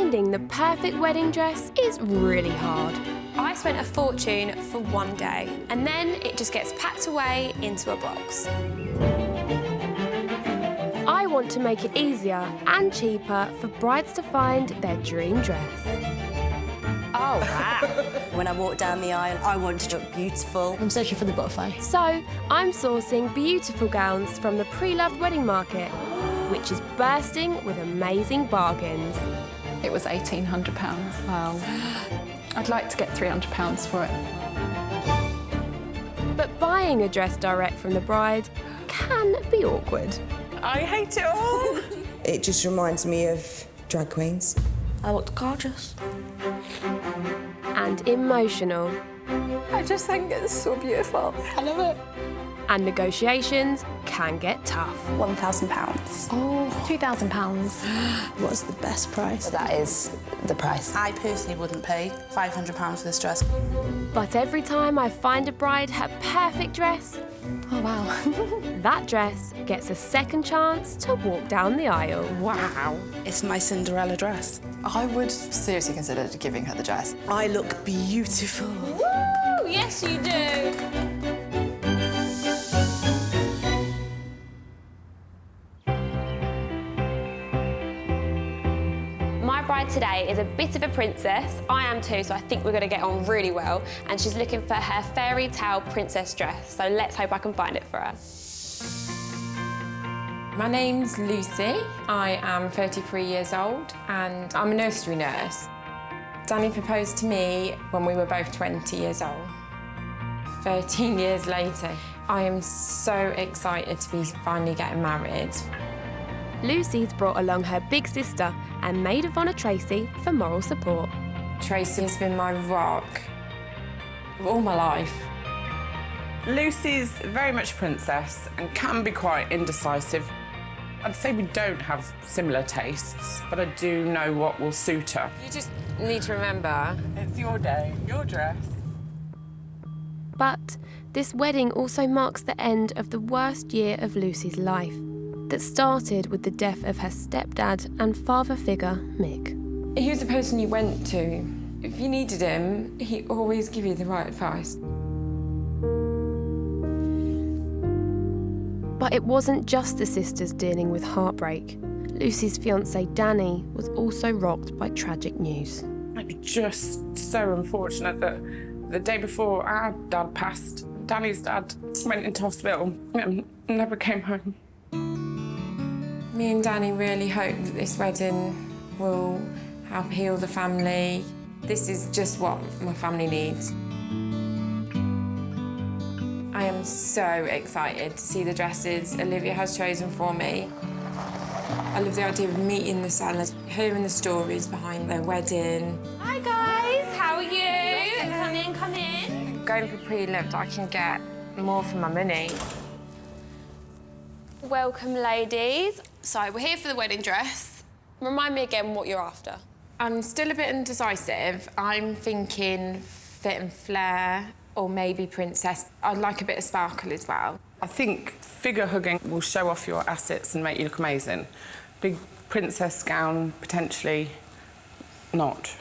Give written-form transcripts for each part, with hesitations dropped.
Finding the perfect wedding dress is really hard. I spent a fortune for one day, and then it just gets packed away into a box. I want to make it easier and cheaper for brides to find their dream dress. Oh, wow. When I walk down the aisle, I want to look beautiful. I'm searching for the butterfly. So, I'm sourcing beautiful gowns from the pre-loved wedding market, which is bursting with amazing bargains. It was £1,800. Wow. I'd like to get £300 for it. But buying a dress direct from the bride can be awkward. I hate it all. It just reminds me of drag queens. I looked gorgeous. And emotional. I just think it's so beautiful. I love it. And negotiations can get tough. £1,000. Oh, £2,000. What's the best price? That is the price. I personally wouldn't pay £500 for this dress. But every time I find a bride her perfect dress, Oh, wow. that dress gets a second chance to walk down the aisle. Wow. It's my Cinderella dress. I would seriously consider giving her the dress. I look beautiful. Woo! Yes, you do. My bride today is a bit of a princess. I am too, so I think we're going to get on really well. And she's looking for her fairy tale princess dress, so let's hope I can find it for her. My name's Lucy. I am 33 years old and I'm a nursery nurse. Danny proposed to me when we were both 20 years old. 13 years later, I am so excited to be finally getting married. Lucy's brought along her big sister and maid of honour Tracy for moral support. Tracy has been my rock all my life. Lucy's very much a princess and can be quite indecisive. I'd say we don't have similar tastes, but I do know what will suit her. You just need to remember, It's your day, your dress. But this wedding also marks the end of the worst year of Lucy's life, that started with the death of her stepdad and father figure, Mick. he was the person you went to. If you needed him, he always give you the right advice. But it wasn't just the sisters dealing with heartbreak. Lucy's fiancé, Danny, was also rocked by tragic news. It's just so unfortunate that the day before our dad passed, Danny's dad went into hospital and never came home. Me and Danny really hope that this wedding will help heal the family. This is just what my family needs. I am so excited to see the dresses Olivia has chosen for me. I love the idea of meeting the sellers, hearing the stories behind their wedding. Hi guys, how are you? Come in, come in. Going for pre-loved, I can get more for my money. Welcome, ladies. So we're here for the wedding dress. Remind me again what you're after. I'm still a bit indecisive. I'm thinking fit and flare, or maybe princess. I'd like a bit of sparkle as well. I think figure hugging will show off your assets and make you look amazing. Big princess gown, potentially not.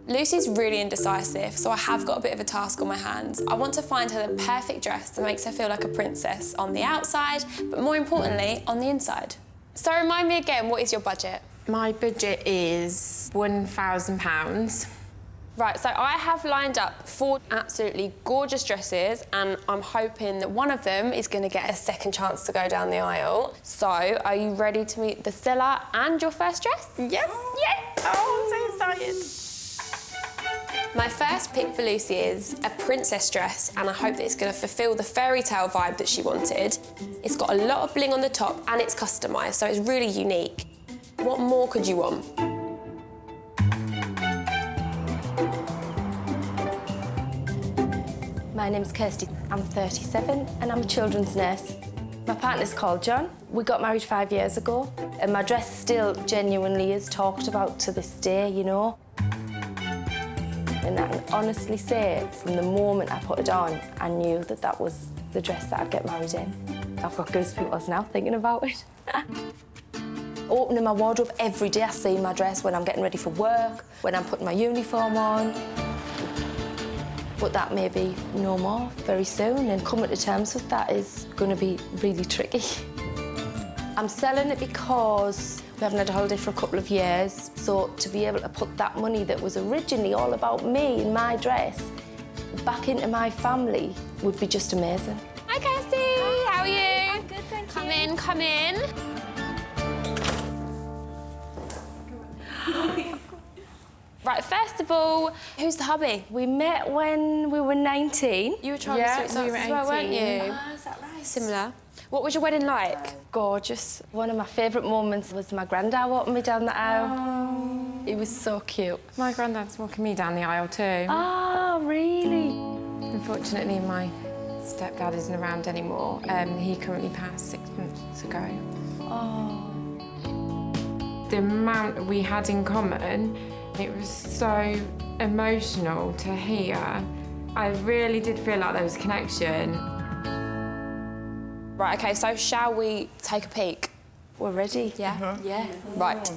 Lucy's really indecisive, so I have got a bit of a task on my hands. I want to find her the perfect dress that makes her feel like a princess on the outside, but more importantly, on the inside. So remind me again, what is your budget? My budget is £1,000. Right, so I have lined up 4 absolutely gorgeous dresses, and I'm hoping that one of them is going to get a second chance to go down the aisle. So, are you ready to meet the seller and your first dress? Yes! Yes! Oh, I'm so excited. My first pick for Lucy is a princess dress, and I hope that it's going to fulfil the fairy tale vibe that she wanted. It's got a lot of bling on the top and it's customised, so it's really unique. What more could you want? My name's Kirsty. I'm 37 and I'm a children's nurse. My partner's called John. We got married 5 years ago and my dress still genuinely is talked about to this day, you know. And I can honestly say, from the moment I put it on, I knew that that was the dress that I'd get married in. I've got goosebumps now thinking about it. Opening my wardrobe every day, I see my dress when I'm getting ready for work, when I'm putting my uniform on. But that may be no more very soon, and coming to terms with that is going to be really tricky. I'm selling it because we haven't had a holiday for a couple of years, so to be able to put that money that was originally all about me and my dress back into my family would be just amazing. Hi, Kirsty. Hi. How are you? I'm good, thank Come in, come in. Right, first of all, who's the hubby? We met when we were 19. You were trying Yeah, to sweet we were as well, weren't 18. you? Ah, is that right? Similar. What was your wedding like? Gorgeous. One of my favourite moments was my granddad walking me down the aisle. He was so cute. My granddad's walking me down the aisle too. Oh, really? Unfortunately, my stepdad isn't around anymore. He currently passed 6 months ago. Oh. The amount we had in common, it was so emotional to hear. I really did feel like there was a connection. Right, OK, so shall we take a peek? We're ready. Yeah? Yeah. Right.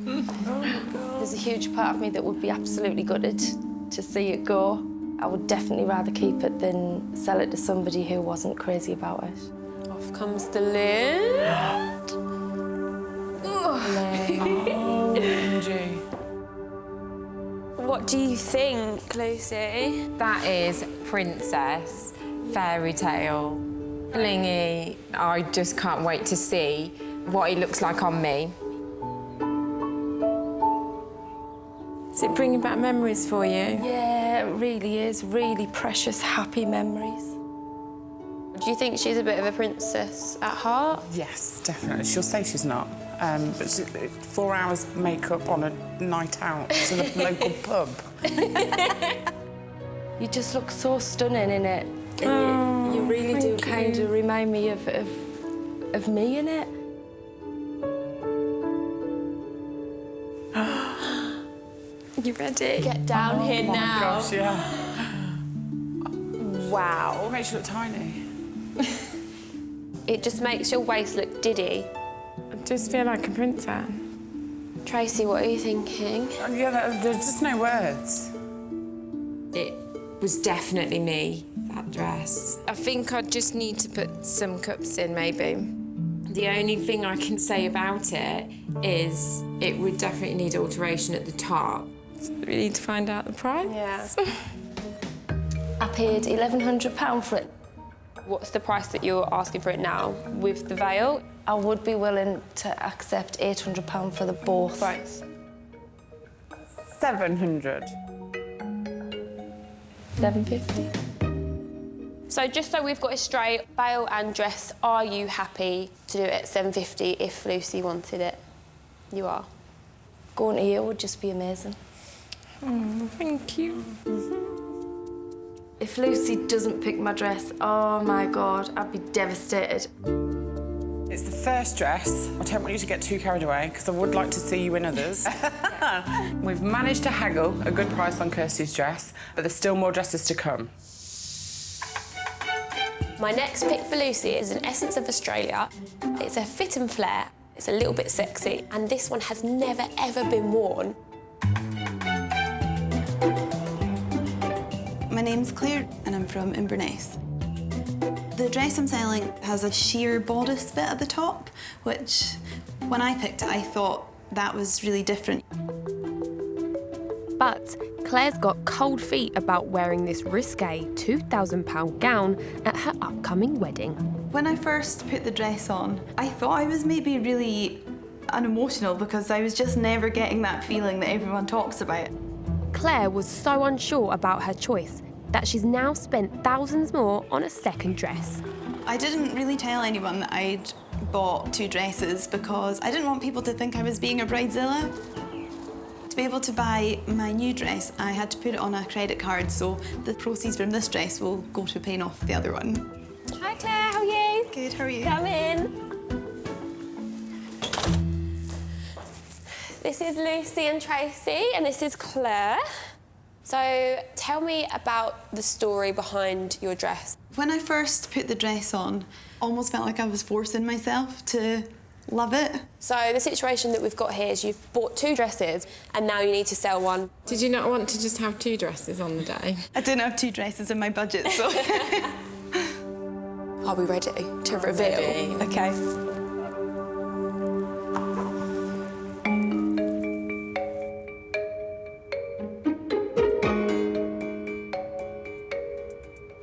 There's a huge part of me that would be absolutely gutted to see it go. I would definitely rather keep it than sell it to somebody who wasn't crazy about it. Off comes the lid. What do you think, Lucy? That is princess, fairy tale, blingy. I just can't wait to see what it looks like on me. Is it bringing back memories for you? Yeah, it really is. Really precious, happy memories. Do you think she's a bit of a princess at heart? Yes, definitely. She'll say she's not. But 4 hours makeup on a night out to the local pub. You just look so stunning in it. And you really do kind of remind me of me in it. You ready? Get down here now. Gosh, yeah. Wow. It makes you look tiny. It just makes your waist look diddy. I just feel like a princess. Tracy, what are you thinking? Yeah, there's just no words. It was definitely me, that dress. I think I just need to put some cups in, maybe. The only thing I can say about it is it would definitely need alteration at the top. We need to find out the price. Yeah. I paid £1,100 for it. What's the price that you're asking for it now with the veil? I would be willing to accept £800 for the both. Price. 700. 750. So just so we've got it straight, veil and dress, are you happy to do it at 750 if Lucy wanted it? You are. Going to you would just be amazing. Oh, thank you. If Lucy doesn't pick my dress, oh my God, I'd be devastated. It's the first dress. I don't want you to get too carried away because I would like to see you in others. We've managed to haggle a good price on Kirsty's dress, but there's still more dresses to come. My next pick for Lucy is an Essence of Australia. It's a fit and flare. It's a little bit sexy, and this one has never, ever been worn. My name's Claire and I'm from Inverness. The dress I'm selling has a sheer bodice bit at the top, which when I picked it I thought that was really different. But Claire's got cold feet about wearing this risque £2,000 gown at her upcoming wedding. When I first put the dress on, I thought I was maybe really unemotional because I was just never getting that feeling that everyone talks about. Claire was so unsure about her choice that she's now spent thousands more on a second dress. I didn't really tell anyone that I'd bought 2 dresses because I didn't want people to think I was being a bridezilla. To be able to buy my new dress, I had to put it on a credit card, so the proceeds from this dress will go to paying off the other one. Hi Claire, how are you? Good, how are you? Come in. This is Lucy and Tracy, and this is Claire. So tell me about the story behind your dress. When I first put the dress on, I almost felt like I was forcing myself to Love it. So the situation that we've got here is you've bought 2 dresses and now you need to sell one. Did you not want to just have 2 dresses on the day? I didn't have 2 dresses in my budget, so... Are we ready to reveal? Okay.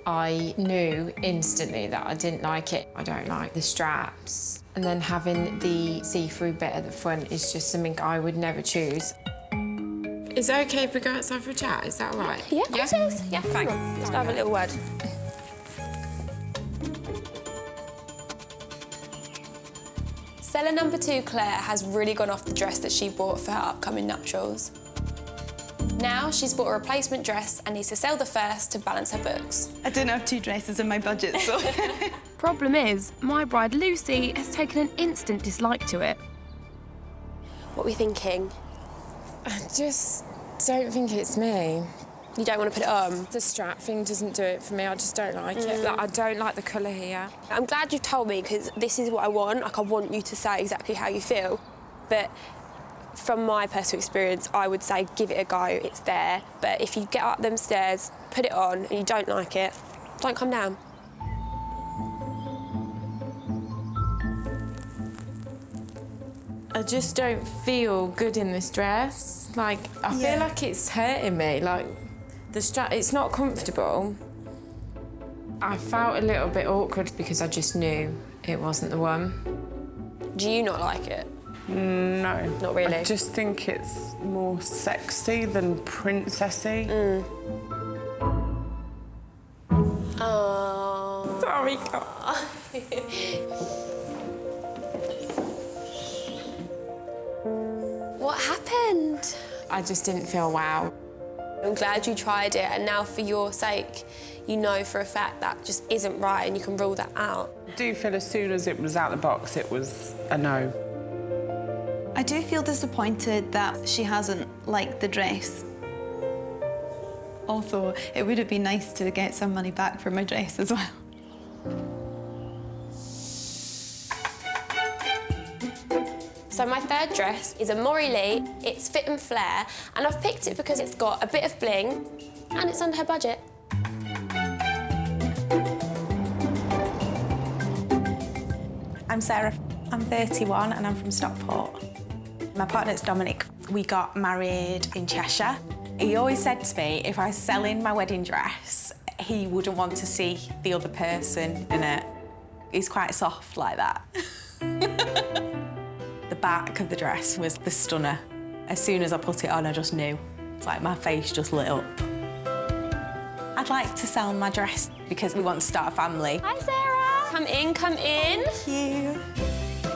I knew instantly that I didn't like it. I don't like the straps. And then having the see-through bit at the front is just something I would never choose. Is it OK if we go outside for a chat? Is that all right? Yeah, of course it is. Yeah, Thanks. Let's have a little word. Seller number 2, Claire, has really gone off the dress that she bought for her upcoming nuptials. Now she's bought a replacement dress and needs to sell the first to balance her books. I didn't have 2 dresses in my budget, so... Problem is, my bride Lucy has taken an instant dislike to it. What are we thinking? I just don't think it's me. You don't want to put it on? The strap thing doesn't do it for me. I just don't like it. Like, I don't like the colour here. I'm glad you told me, because this is what I want. Like, I want you to say exactly how you feel. But from my personal experience, I would say give it a go. It's there. But if you get up them stairs, put it on, and you don't like it, don't come down. I just don't feel good in this dress. Like, I feel like it's hurting me. Like, the strap, it's not comfortable. I felt a little bit awkward because I just knew it wasn't the one. Do you not like it? No. Not really? I just think it's more sexy than princessy. Oh. Sorry, What happened? I just didn't feel wow. I'm glad you tried it, and now for your sake, you know for a fact that just isn't right and you can rule that out. I do feel as soon as it was out the box, it was a no. I do feel disappointed that she hasn't liked the dress. Also, it would have been nice to get some money back for my dress as well. So my third dress is a Maury Lee. It's fit and flare, and I've picked it because it's got a bit of bling and it's under her budget. I'm Sarah. I'm 31 and I'm from Stockport. My partner's Dominic. We got married in Cheshire. He always said to me, if I was selling my wedding dress, he wouldn't want to see the other person in it. He's quite soft like that. The back of the dress was the stunner. As soon as I put it on, I just knew. It's like my face just lit up. I'd like to sell my dress because we want to start a family. Hi, Sarah. Come in, come in. Thank you.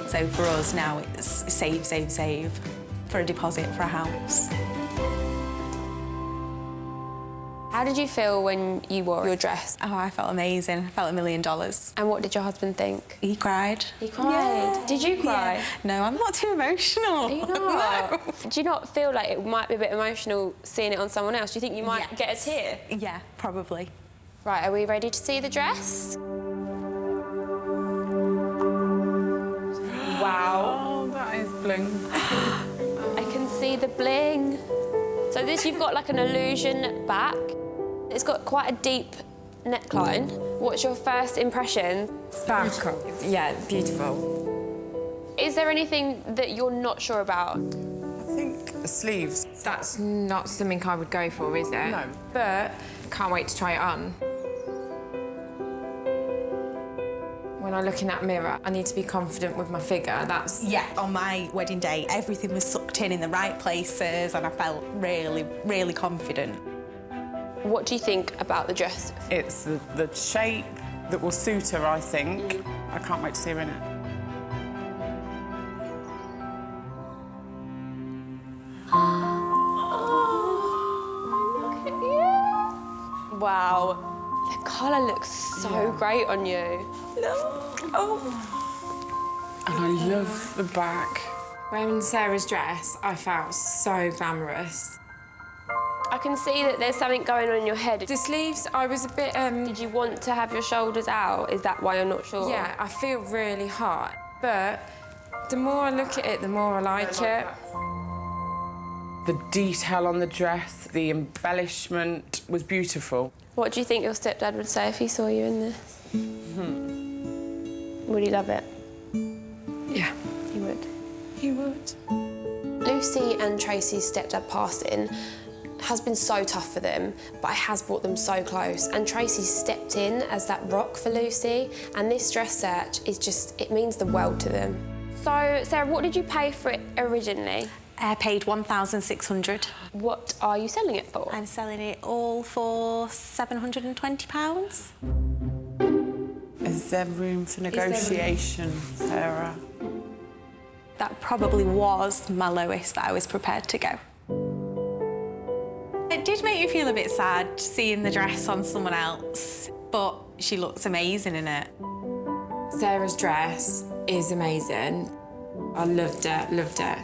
So for us now, it's save, save, save for a deposit for a house. How did you feel when you wore your dress? Oh, I felt amazing. I felt $1 million. And what did your husband think? He cried. He cried? Yeah. Did you cry? Yeah. No, I'm not too emotional. Are you not? No. Do you not feel like it might be a bit emotional seeing it on someone else? Do you think you might get a tear? Yeah, probably. Right, are we ready to see the dress? Wow. Oh, that is bling. I can see the bling. So this, you've got like an illusion back. It's got quite a deep neckline. What's your first impression? Sparkle. Yeah, beautiful. Is there anything that you're not sure about? I think the sleeves. That's not something I would go for, is it? No. But can't wait to try it on. When I look in that mirror, I need to be confident with my figure. That's... Yeah, on my wedding day, everything was sucked in the right places and I felt really, really confident. What do you think about the dress? It's the shape that will suit her, I think. I can't wait to see her in it. Wow. The colour looks so great on you. No. Oh. And I love the back. Wearing Sarah's dress, I felt so glamorous. I can see that there's something going on in your head. The sleeves, I was a bit... Did you want to have your shoulders out? Is that why you're not sure? Yeah, I feel really hot, but The more I look at it, the more I like it. The detail on the dress, the embellishment was beautiful. What do you think your stepdad would say if he saw you in this? Would he love it? Yeah. He would. He would. Lucy and Tracy's stepdad passing has been so tough for them, but it has brought them so close. And Tracy stepped in as that rock for Lucy, and this dress search is just, it means the world to them. So, Sarah, what did you pay for it originally? I paid £1,600. What are you selling it for? I'm selling it all for £720. Is there room for negotiation, Sarah? That probably was my lowest that I was prepared to go. It did make me feel a bit sad seeing the dress on someone else, but she looks amazing in it. Sarah's dress is amazing. I loved it, loved it.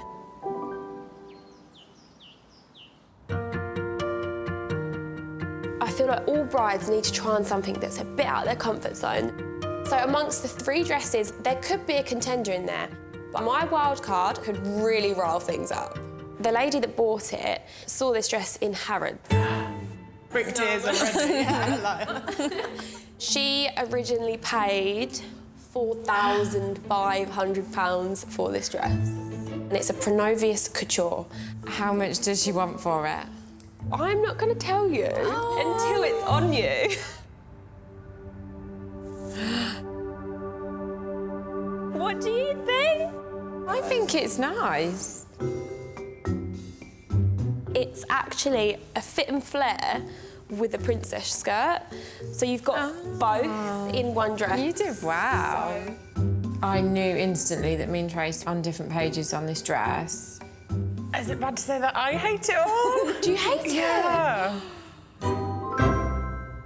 I feel like all brides need to try on something that's a bit out of their comfort zone. So amongst the 3 dresses, there could be a contender in there, but my wild card could really rile things up. The lady that bought it saw this dress in Harrods. Brick tears already. She originally paid £4,500 for this dress. And it's a Pronovius couture. How much does she want for it? I'm not going to tell you until it's on you. What do you think? I think it's nice. It's actually a fit and flare with a princess skirt. So you've got both in one dress. You did well. I knew instantly that me and Trace on different pages on this dress. Is it bad to say that I hate it all? Do you hate it? Yeah.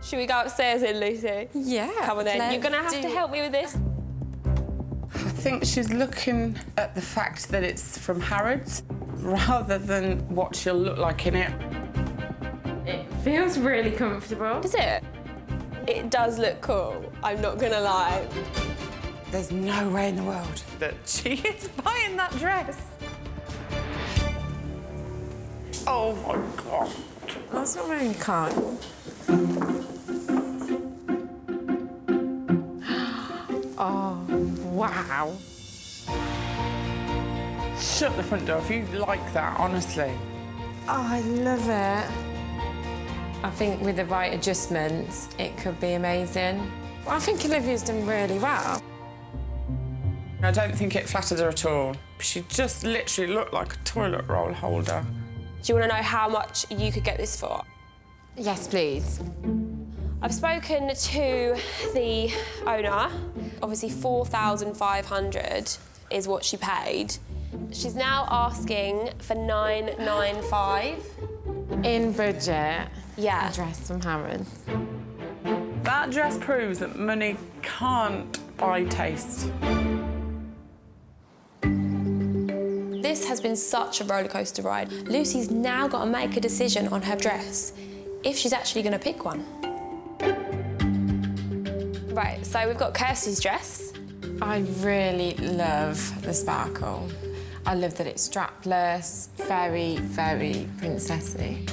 Should we go upstairs in, Lucy? Yeah. Come on then. You're going to have to help me with this. I think she's looking at the fact that it's from Harrods rather than what she'll look like in it. It feels really comfortable. Does it? It does look cool. I'm not going to lie. There's no way in the world that she is buying that dress. Oh, my God. That's not very kind. Oh, wow. Shut the front door if you like that, honestly. Oh, I love it. I think with the right adjustments, it could be amazing. Well, I think Olivia's done really well. I don't think it flattered her at all. She just literally looked like a toilet roll holder. Do you want to know how much you could get this for? Yes, please. I've spoken to the owner. Obviously, $4,500 is what she paid. She's now asking for $995. In budget. Yeah. A dress from Harrods. That dress proves that money can't buy taste. This has been such a rollercoaster ride. Lucy's now got to make a decision on her dress, if she's actually going to pick one. Right, so we've got Kirsty's dress. I really love the sparkle. I love that it's strapless, very, very princessy.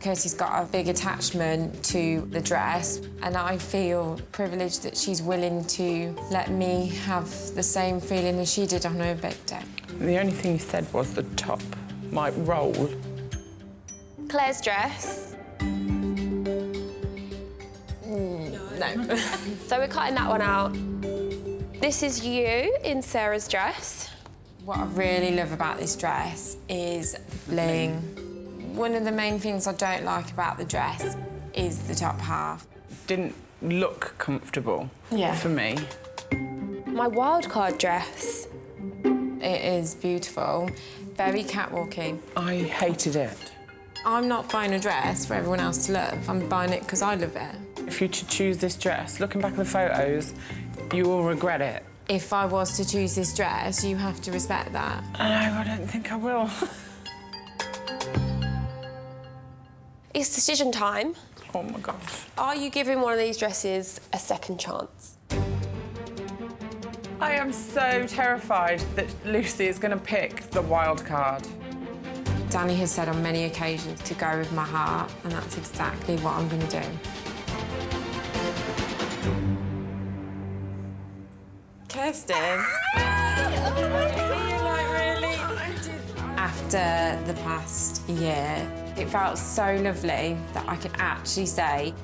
Kirsty's got a big attachment to the dress, and I feel privileged that she's willing to let me have the same feeling as she did on her big day. The only thing you said was the top might roll. Claire's dress. No. So we're cutting that one out. This is you in Sarah's dress. What I really love about this dress is the bling. One of the main things I don't like about the dress is the top half. Didn't look comfortable for me. My wildcard dress. It is beautiful, very catwalky. I hated it. I'm not buying a dress for everyone else to love. I'm buying it because I love it. If you to choose this dress, looking back at the photos, you will regret it. If I was to choose this dress, you have to respect that. No, I don't think I will. It's decision time. Oh, my gosh. Are you giving one of these dresses a second chance? I am so terrified that Lucy is going to pick the wild card. Danny has said on many occasions to go with my heart, and that's exactly what I'm going to do. Kirsty. After the past year, it felt so lovely that I could actually say,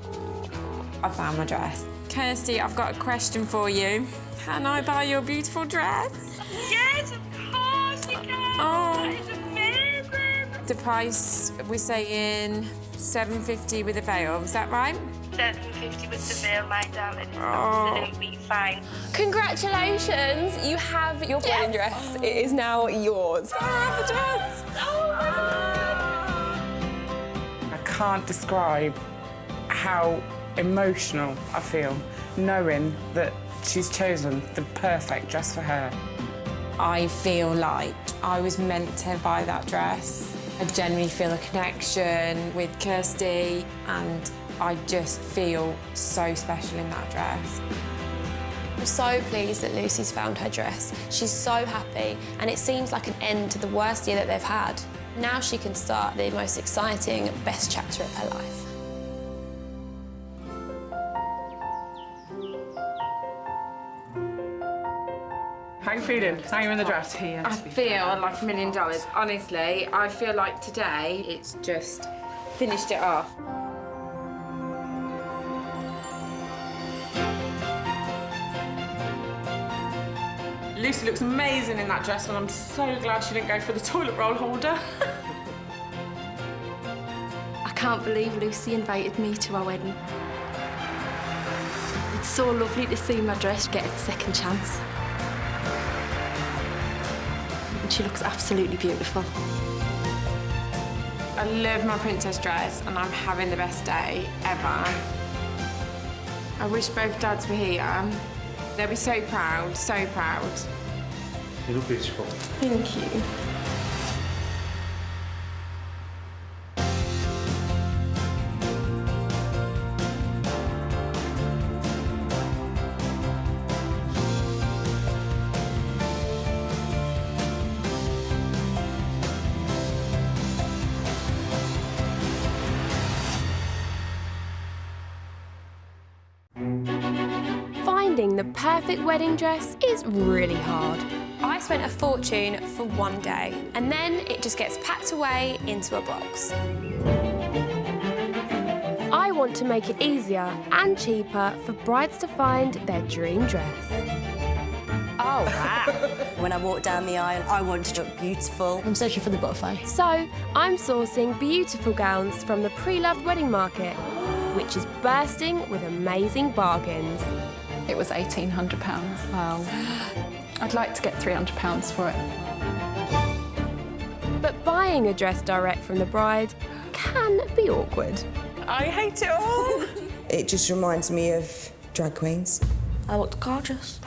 I found my dress. Kirsty, I've got a question for you. Can I buy your beautiful dress? Yes, of course you can. Oh. That is amazing. The price, we're saying $7.50 with a veil, is that right? $7.50 with the veil, my darling. It's Oh. absolutely fine. Congratulations, you have your wedding dress. It is now yours. I have the dress. I can't describe how emotional I feel knowing that she's chosen the perfect dress for her. I feel like I was meant to buy that dress. I genuinely feel a connection with Kirsty, and I just feel so special in that dress. I'm so pleased that Lucy's found her dress. She's so happy, and it seems like an end to the worst year that they've had. Now she can start the most exciting, best chapter of her life. How are you feeling? How are you in the dress? I feel like $1 million. Honestly, I feel like today it's just finished it off. Lucy looks amazing in that dress, and I'm so glad she didn't go for the toilet roll holder. I can't believe Lucy invited me to our wedding. It's so lovely to see my dress get its second chance. And she looks absolutely beautiful. I love my princess dress, and I'm having the best day ever. I wish both dads were here. They'll be so proud, so proud. You look beautiful. Thank you. Finding the perfect wedding dress is really hard. I spent a fortune for one day, and then it just gets packed away into a box. I want to make it easier and cheaper for brides to find their dream dress. Oh, wow. When I walk down the aisle, I want to look beautiful. I'm searching for the butterfly. So, I'm sourcing beautiful gowns from the pre-loved wedding market, which is bursting with amazing bargains. It was £1,800. Wow. I'd like to get £300 for it. But buying a dress direct from the bride can be awkward. I hate it all. It just reminds me of drag queens. I looked gorgeous.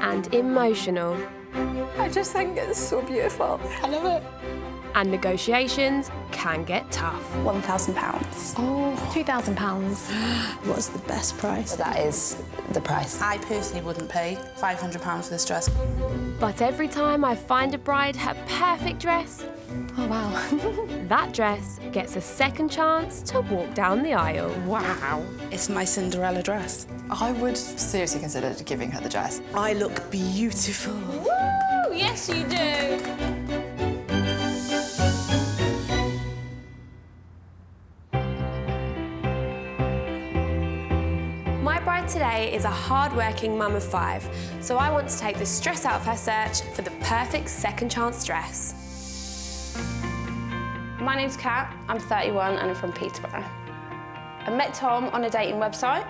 And emotional. I just think it's so beautiful. I love it. And negotiations can get tough. £1,000. Oh. £2,000. What's the best price? That is the price. I personally wouldn't pay £500 for this dress. But every time I find a bride her perfect dress, Oh, wow. that dress gets a second chance to walk down the aisle. Wow. It's my Cinderella dress. I would seriously consider giving her the dress. I look beautiful. Woo! Yes, you do. My bride today is a hard-working mum of 5, so I want to take the stress out of her search for the perfect second chance dress. My name's Kat, I'm 31 and I'm from Peterborough. I met Tom on a dating website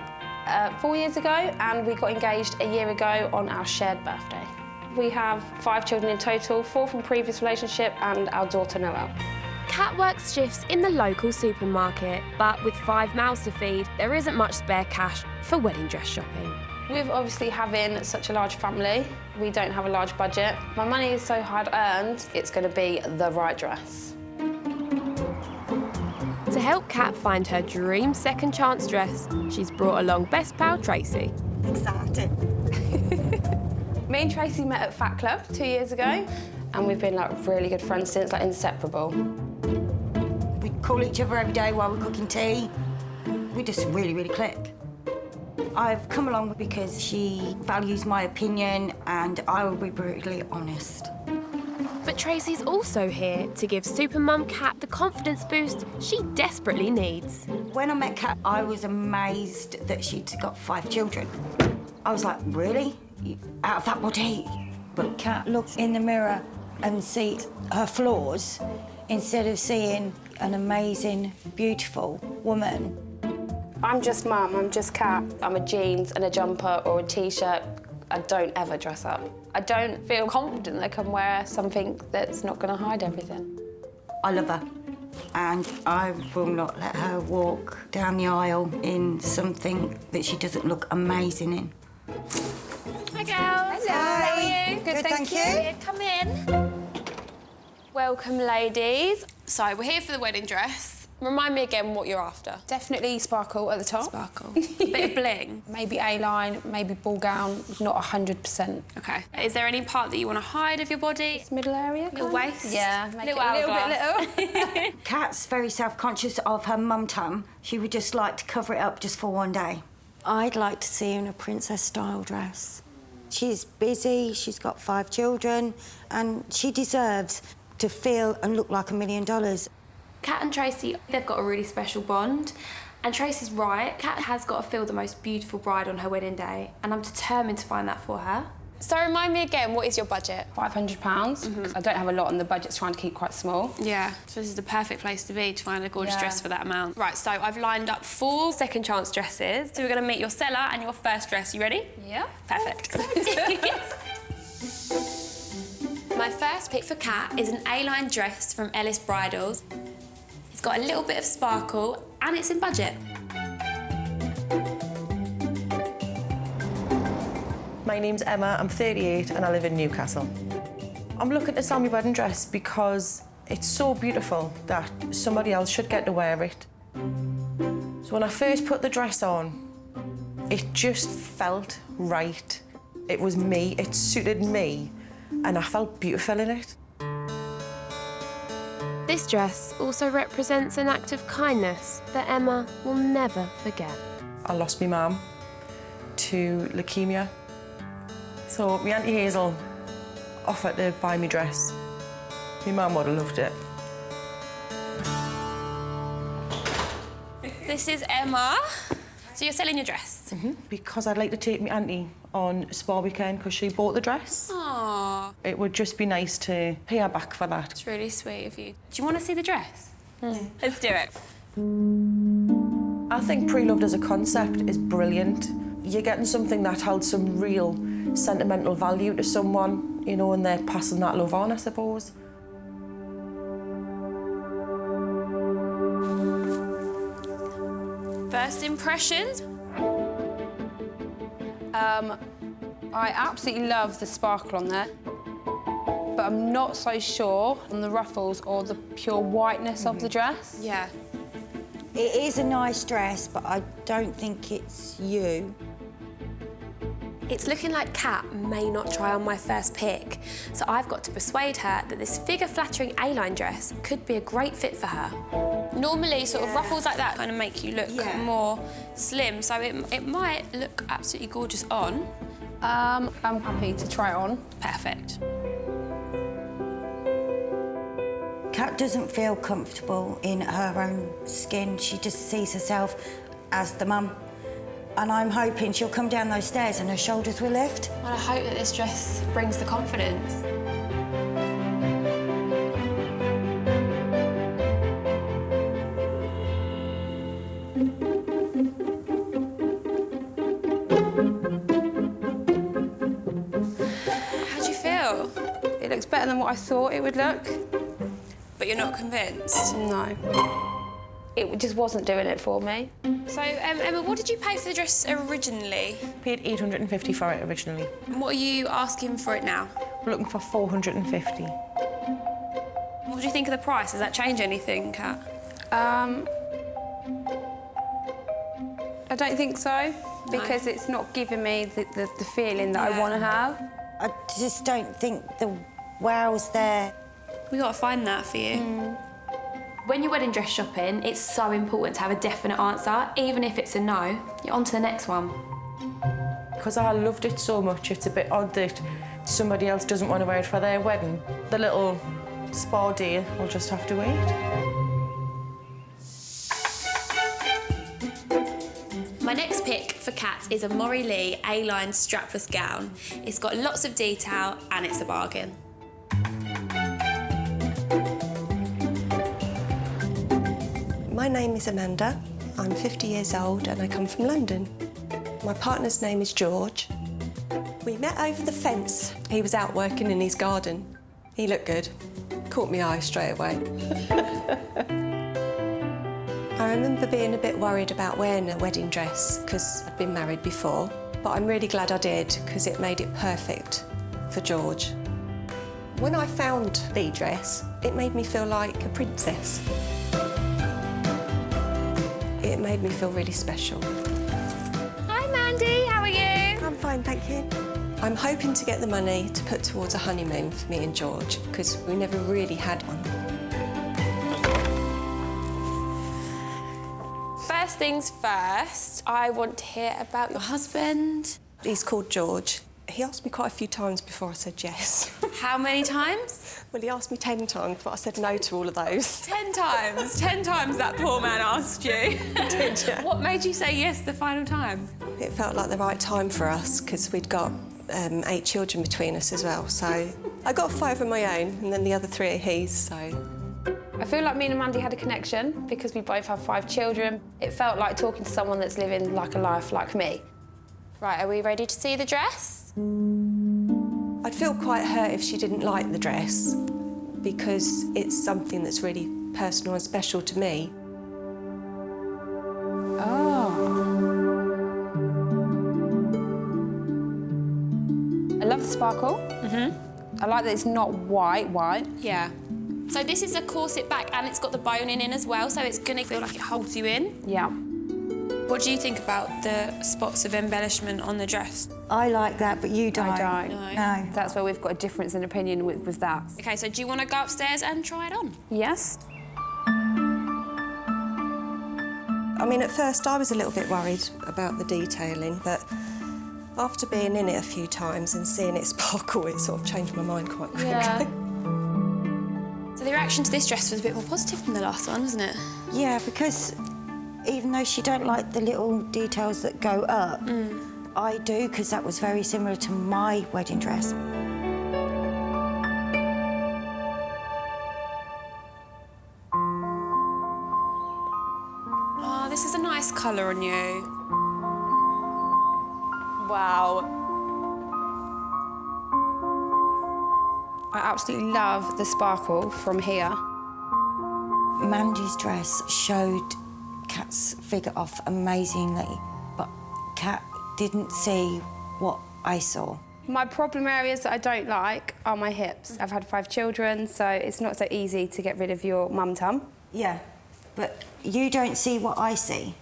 4 years ago, and we got engaged a year ago on our shared birthday. We have 5 children in total, 4 from previous relationship and our daughter Noelle. Kat works shifts in the local supermarket, but with 5 mouths to feed, there isn't much spare cash for wedding dress shopping. With obviously having such a large family, we don't have a large budget. My money is so hard earned, it's going to be the right dress. To help Kat find her dream second chance dress, she's brought along best pal Tracy. Exciting. Me and Tracy met at Fat Club 2 years ago, and we've been like really good friends since, like inseparable. We call each other every day while we're cooking tea. We just really, really click. I've come along because she values my opinion and I will be brutally honest. But Tracy's also here to give Supermum Kat the confidence boost she desperately needs. When I met Kat, I was amazed that she'd got 5 children. I was like, really? Out of that body? But Kat looks in the mirror and sees her flaws instead of seeing an amazing, beautiful woman. I'm just Mum, I'm just Kat. I'm a jeans and a jumper or a T-shirt. I don't ever dress up. I don't feel confident that I can wear something that's not going to hide everything. I love her, and I will not let her walk down the aisle in something that she doesn't look amazing in. Hi, girls. Hello. How are you? Good, thank you. Come in. Welcome, ladies. So, we're here for the wedding dress. Remind me again what you're after. Definitely sparkle at the top. Sparkle. Bit of bling. Maybe A-line, maybe ball gown, not 100%. Okay. Is there any part that you want to hide of your body? This middle area, Little waist? Yeah, make little it a little hourglass. bit little. Kat's very self-conscious of her mum-tum. She would just like to cover it up just for one day. I'd like to see her in a princess-style dress. She's busy, she's got 5 children, and she deserves to feel and look like $1 million. Kat and Tracy, they've got a really special bond. And Tracy's right, Kat has got to feel the most beautiful bride on her wedding day, and I'm determined to find that for her. So remind me again, what is your budget? £500. I don't have a lot on the budget, trying to keep quite small. Yeah, so this is the perfect place to be to find a gorgeous dress for that amount. Right, so I've lined up 4 second chance dresses. So we're going to meet your seller and your first dress. You ready? Yeah. Perfect. My first pick for Kat is an A-line dress from Ellis Bridals. It's got a little bit of sparkle and it's in budget. My name's Emma, I'm 38 and I live in Newcastle. I'm looking to sell my wedding dress because it's so beautiful that somebody else should get to wear it. So when I first put the dress on, it just felt right. It was me, it suited me, and I felt beautiful in it. This dress also represents an act of kindness that Emma will never forget. I lost my mum to leukemia. So my Auntie Hazel offered to buy me dress. My mum would have loved it. This is Emma. So you're selling your dress? Because I'd like to take my auntie on a spa weekend because she bought the dress. Aww. It would just be nice to pay her back for that. It's really sweet of you. Do you want to see the dress? Let's do it. I think pre-loved as a concept is brilliant. You're getting something that held some real sentimental value to someone, you know, and they're passing that love on, I suppose. First impressions? I absolutely love the sparkle on there, but I'm not so sure on the ruffles or the pure whiteness of the dress. Yeah. It is a nice dress, but I don't think it's you. It's looking like Kat may not try on my first pick, so I've got to persuade her that this figure-flattering A-line dress could be a great fit for her. Normally, sort of ruffles like that kind of make you look more slim, so it might look absolutely gorgeous on. I'm happy to try it on. Perfect. Kat doesn't feel comfortable in her own skin. She just sees herself as the mum. And I'm hoping she'll come down those stairs and her shoulders will lift. Well, I hope that this dress brings the confidence. How do you feel? It looks better than what I thought it would look. But you're not convinced? No. It just wasn't doing it for me. So, Emma, what did you pay for the dress originally? Paid $850 for it originally. And what are you asking for it now? We're looking for $450. What do you think of the price? Does that change anything, Kat? I don't think so, because it's not giving me the feeling that I want to have. I just don't think the wow's there. We got to find that for you. When you're wedding dress shopping, it's so important to have a definite answer. Even if it's a no, you're on to the next one. Because I loved it so much, it's a bit odd that somebody else doesn't want to wear it for their wedding. The little spa day will just have to wait. My next pick for Kat is a Maury Lee A-line strapless gown. It's got lots of detail and it's a bargain. My name is Amanda. I'm 50 years old and I come from London. My partner's name is George. We met over the fence. He was out working in his garden. He looked good. Caught my eye straight away. I remember being a bit worried about wearing a wedding dress because I'd been married before, but I'm really glad I did because it made it perfect for George. When I found the dress, it made me feel like a princess. It made me feel really special. Hi, Mandy. How are you? I'm fine, thank you. I'm hoping to get the money to put towards a honeymoon for me and George because we never really had one. First things first, I want to hear about your husband. He's called George. He asked me quite a few times before I said yes. How many times? Well, he asked me 10 times, but I said no to all of those. 10 times? 10 times that poor man asked you. Did you? What made you say yes the final time? It felt like the right time for us because we'd got 8 children between us as well. So I got 5 of my own and then the other 3 are his, so... I feel like me and Mandy had a connection because we both have 5 children. It felt like talking to someone that's living like a life like me. Right, are we ready to see the dress? I'd feel quite hurt if she didn't like the dress because it's something that's really personal and special to me. Oh. I love the sparkle. I like that it's not white. Yeah. So this is a corset back and it's got the boning in as well, so it's gonna feel like it holds you in. Yeah. What do you think about the spots of embellishment on the dress? I like that, but you don't. I don't. No. That's where we've got a difference in opinion with that. Okay, so do you want to go upstairs and try it on? Yes. I mean, at first I was a little bit worried about the detailing, but after being in it a few times and seeing it sparkle, it sort of changed my mind quite quickly. Yeah. So the reaction to this dress was a bit more positive than the last one, wasn't it? Yeah, because even though she don't like the little details that go up, I do, because that was very similar to my wedding dress. Oh, this is a nice colour on you. Wow. I absolutely love the sparkle from here. Mandy's dress showed Kat's figure off amazingly, but Kat didn't see what I saw. My problem areas that I don't like are my hips. I've had 5 children, so it's not so easy to get rid of your mum tum. Yeah, but you don't see what I see.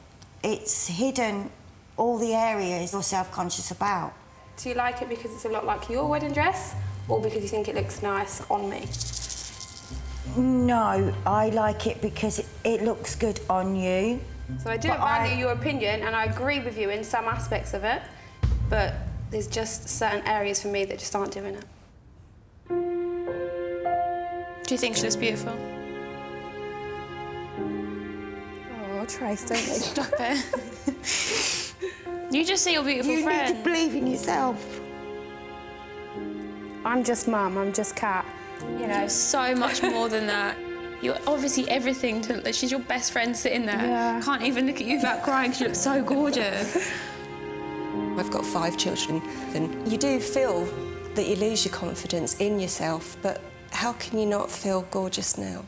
It's hidden all the areas you're self-conscious about. Do you like it because it's a lot like your wedding dress, or because you think it looks nice on me? No, I like it because it looks good on you. So I do value your opinion, and I agree with you in some aspects of it, but there's just certain areas for me that just aren't doing it. Do you think she looks beautiful? Oh, Trace, don't make Stop it. You just see your beautiful friend. You need to believe in yourself. I'm just mum, I'm just Kat. You know, so much more than that. You're obviously everything to... She's your best friend sitting there. Yeah. Can't even look at you without crying. She looks so gorgeous. I've got 5 children, and you do feel that you lose your confidence in yourself, but how can you not feel gorgeous now?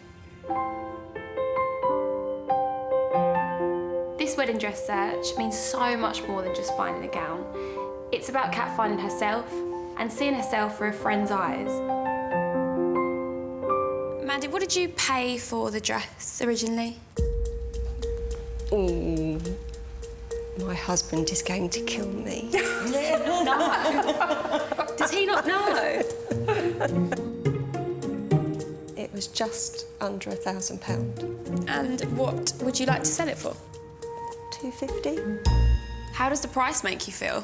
This wedding dress search means so much more than just finding a gown. It's about Kat finding herself and seeing herself through a friend's eyes. Mandy, what did you pay for the dress originally? My husband is going to kill me. No. Does he not know? It was just under £1,000. And what would you like to sell it for? £250. How does the price make you feel?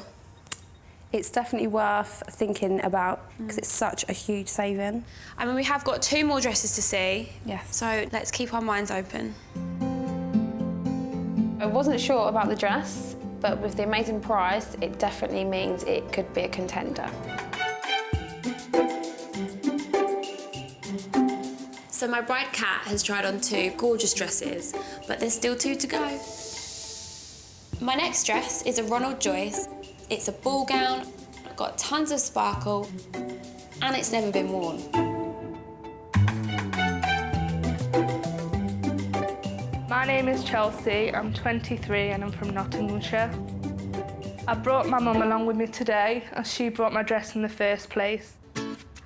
It's definitely worth thinking about because it's such a huge saving. I mean, we have got 2 more dresses to see. Yes. So let's keep our minds open. I wasn't sure about the dress, but with the amazing price, it definitely means it could be a contender. So my bride Kat has tried on 2 gorgeous dresses, but there's still 2 to go. My next dress is a Ronald Joyce. It's a ball gown, got tons of sparkle, and it's never been worn. My name is Chelsea, I'm 23 and I'm from Nottinghamshire. I brought my mum along with me today as she brought my dress in the first place.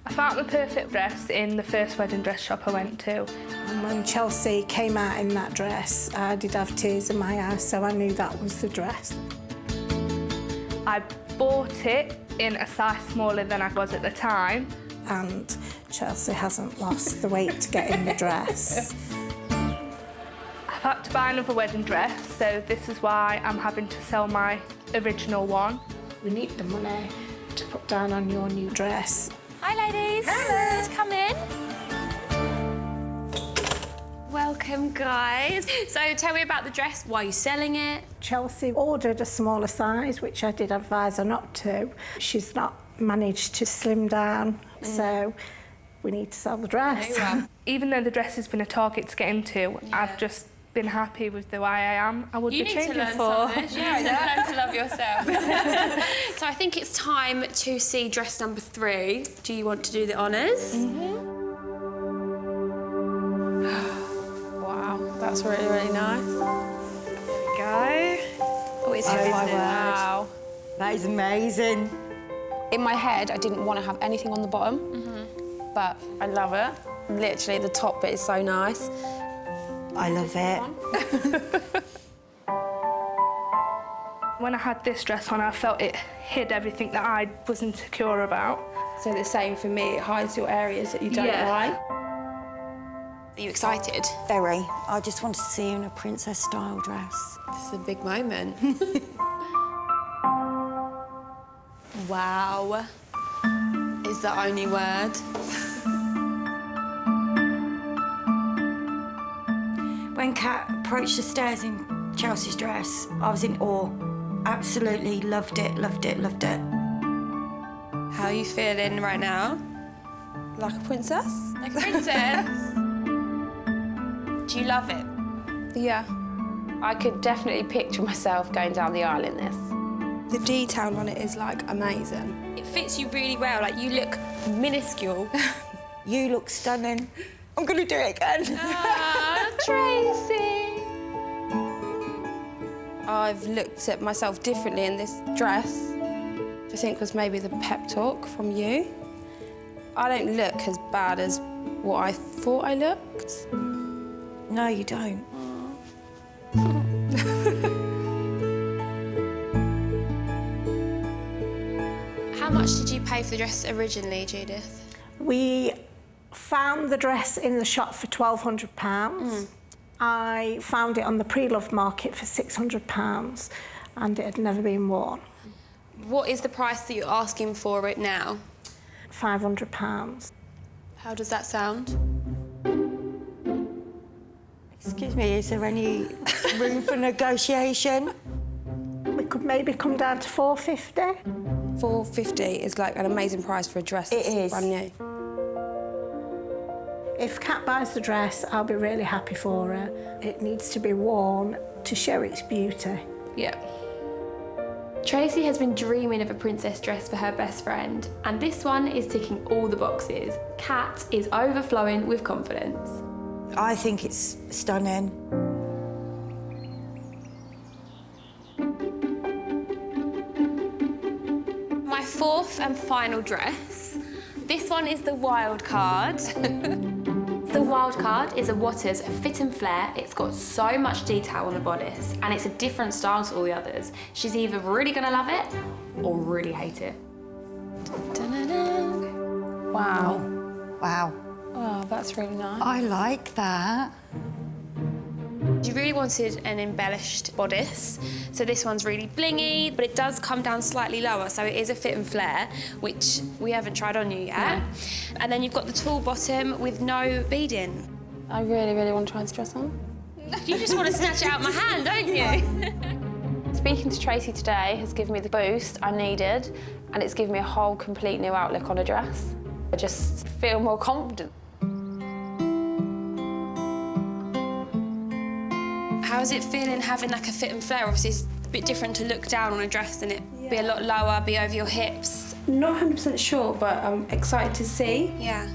I found the perfect dress in the first wedding dress shop I went to. And when Chelsea came out in that dress, I did have tears in my eyes, so I knew that was the dress. I bought it in a size smaller than I was at the time. And Chelsea hasn't lost the weight to get in the dress. I've had to buy another wedding dress, so this is why I'm having to sell my original one. We need the money to put down on your new dress. Hi, ladies. Hello. Come in. Welcome, guys. So tell me about the dress. Why are you selling it? Chelsea ordered a smaller size, which I did advise her not to. She's not managed to slim down, so we need to sell the dress. Even though the dress has been a target to get into, I've just been happy with the way I am. I would be changing for. Learn to love yourself. So I think it's time to see dress number 3. Do you want to do the honours? Wow, that's really, really nice. There we go. Oh, it's heavy. my word. Wow. That is amazing. In my head, I didn't want to have anything on the bottom, but I love it. Literally, the top bit is so nice. I love it. When I had this dress on, I felt it hid everything that I was insecure about. So the same for me, it hides your areas that you don't like. Are you excited? Very. I just wanted to see you in a princess-style dress. This is a big moment. Wow. Is the only word. When Kat approached the stairs in Chelsea's dress, I was in awe. Absolutely loved it, loved it, loved it. How are you feeling right now? Like a princess? Like a princess? Do you love it? Yeah. I could definitely picture myself going down the aisle in this. The detail on it is, like, amazing. It fits you really well. Like, you look minuscule. You look stunning. I'm going to do it again. Ah, Tracy. I've looked at myself differently in this dress, which I think was maybe the pep talk from you. I don't look as bad as what I thought I looked. No, you don't. How much did you pay for the dress originally, Judith? We found the dress in the shop for £1,200. I found it on the pre-loved market for £600 and it had never been worn. What is the price that you're asking for it now? £500. How does that sound? Excuse me, is there any room for negotiation? We could maybe come down to £450. £450 is like an amazing price for a dress that's brand new. If Kat buys the dress, I'll be really happy for her. It needs to be worn to show its beauty. Yeah. Tracy has been dreaming of a princess dress for her best friend, and this one is ticking all the boxes. Kat is overflowing with confidence. I think it's stunning. My 4th and final dress. This one is the wild card. The wild card is a Waters Fit and Flare. It's got so much detail on the bodice and it's a different style to all the others. She's either really gonna love it or really hate it. Wow. Wow. Oh, that's really nice. I like that. You really wanted an embellished bodice, so this one's really blingy, but it does come down slightly lower, so it is a fit and flare, which we haven't tried on you yet. No. And then you've got the tall bottom with no beading. I really, really want to try this dress on. You just want to snatch it out my hand, don't you? Speaking to Tracy today has given me the boost I needed, and it's given me a whole complete new outlook on a dress. I just feel more confident. How's it feeling having like a fit and flare? Obviously, it's a bit different to look down on a dress and it be a lot lower, be over your hips. Not 100% sure, but I'm excited to see. Yeah.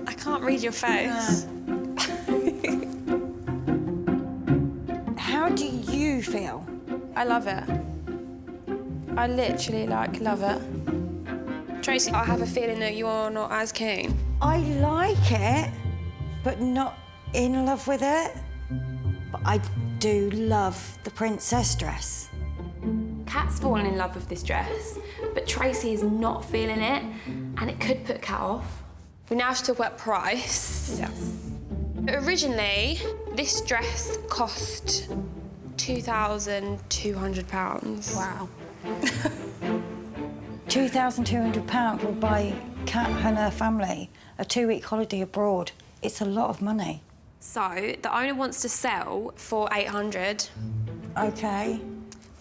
I can't read your face. How do you feel? I love it. I literally, love it. Tracy, I have a feeling that you're not as keen. I like it, but not in love with it. But I do love the princess dress. Kat's fallen in love with this dress, but Tracy is not feeling it, and it could put Kat off. We now have to talk about price. Yes. Originally, this dress cost £2,200. Wow. £2,200 will buy Kat and her family a 2-week holiday abroad. It's a lot of money. So, the owner wants to sell for £800. OK.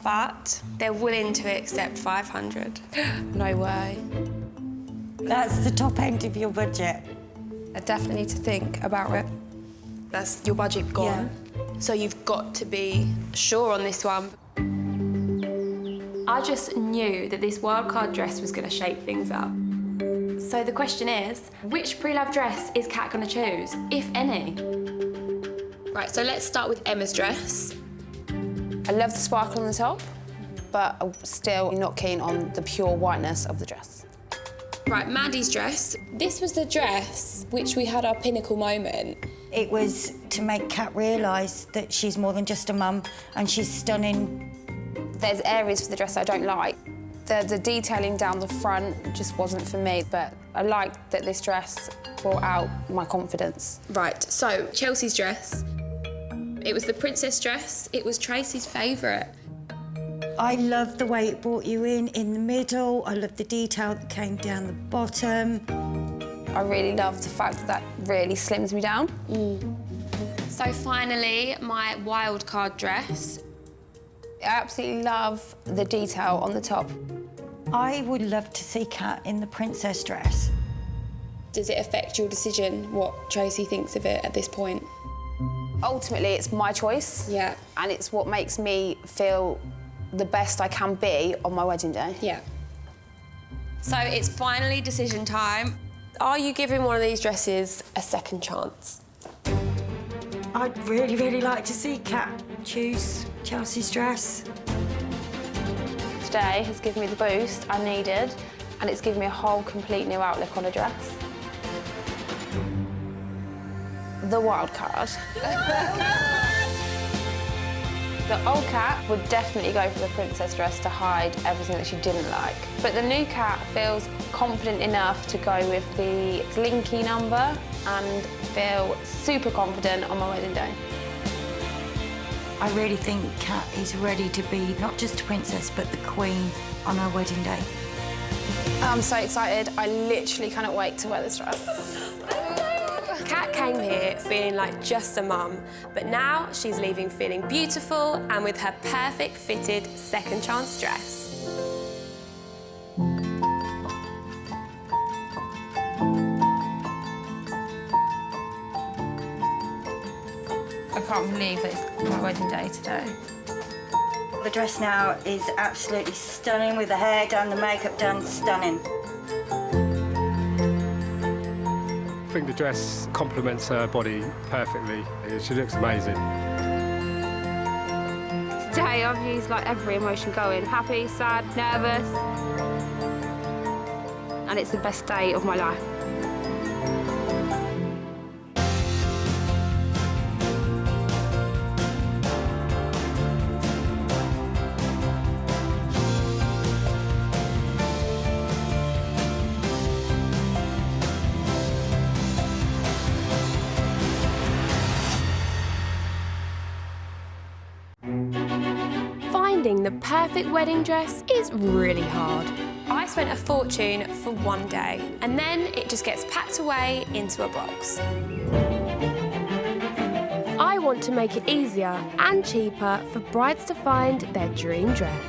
But they're willing to accept £500. No way. That's the top end of your budget. I definitely need to think about it. That's your budget gone. Yeah. So you've got to be sure on this one. I just knew that this wildcard dress was going to shake things up. So the question is, which pre-loved dress is Kat going to choose, if any? Right, so let's start with Emma's dress. I love the sparkle on the top, but I'm still not keen on the pure whiteness of the dress. Right, Maddie's dress. This was the dress which we had our pinnacle moment. It was to make Kat realise that she's more than just a mum and she's stunning. There's areas for the dress I don't like. The detailing down the front just wasn't for me, but I liked that this dress brought out my confidence. Right, so Chelsea's dress. It was the princess dress. It was Tracy's favourite. I love the way it brought you in the middle. I love the detail that came down the bottom. I really love the fact that really slims me down. So finally, my wildcard dress. I absolutely love the detail on the top. I would love to see Kat in the princess dress. Does it affect your decision what Tracy thinks of it at this point? Ultimately, it's my choice. Yeah. And it's what makes me feel the best I can be on my wedding day. Yeah. So it's finally decision time. Are you giving one of these dresses a second chance? I'd really, really like to see Kat choose Chelsea's dress. Today has given me the boost I needed, and it's given me a whole complete new outlook on a dress. The wild card. The old Kat would definitely go for the princess dress to hide everything that she didn't like. But the new Kat feels confident enough to go with the slinky number and feel super confident on my wedding day. I really think Kat is ready to be not just a princess, but the queen on her wedding day. I'm so excited. I literally cannot wait to wear this dress. Kat came here feeling like just a mum, but now she's leaving feeling beautiful and with her perfect fitted second chance dress. I can't believe that it's my wedding day today. The dress now is absolutely stunning with the hair done, the makeup done, stunning. I think the dress complements her body perfectly. She looks amazing. Today I've used like every emotion going. Happy, sad, nervous. And it's the best day of my life. the perfect wedding dress is really hard. I spent a fortune for one day, and then it just gets packed away into a box. I want to make it easier and cheaper for brides to find their dream dress.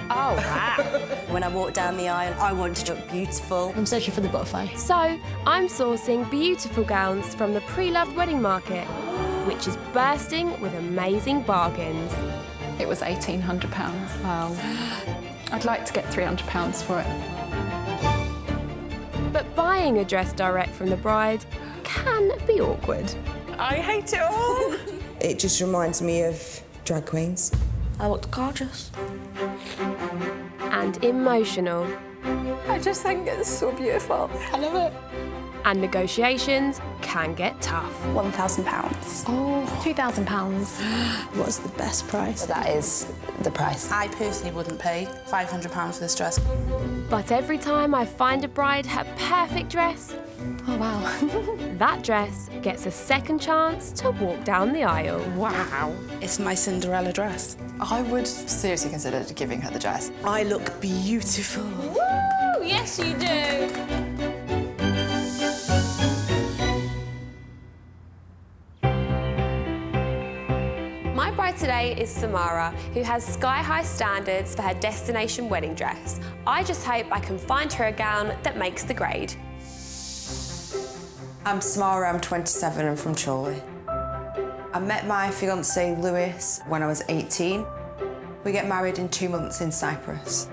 Oh, wow. When I walk down the aisle, I want to look beautiful. I'm searching for the butterfly. So, I'm sourcing beautiful gowns from the pre-loved wedding market, which is bursting with amazing bargains. It was £1,800. Wow. I'd like to get £300 for it. But buying a dress direct from the bride can be awkward. I hate it all. It just reminds me of drag queens. I looked gorgeous. And emotional. I just think it's so beautiful. I love it. And negotiations can get tough. £1,000. Oh, £2,000. What's the best price? That is the price. I personally wouldn't pay £500 for this dress. But every time I find a bride her perfect dress, oh wow, that dress gets a second chance to walk down the aisle. Wow. It's my Cinderella dress. I would seriously consider giving her the dress. I look beautiful. Woo! Yes, you do. My bride today is Samara, who has sky-high standards for her destination wedding dress. I just hope I can find her a gown that makes the grade. I'm Samara, I'm 27 and from Chorley. I met my fiancé Lewis when I was 18. We get married in 2 months in Cyprus.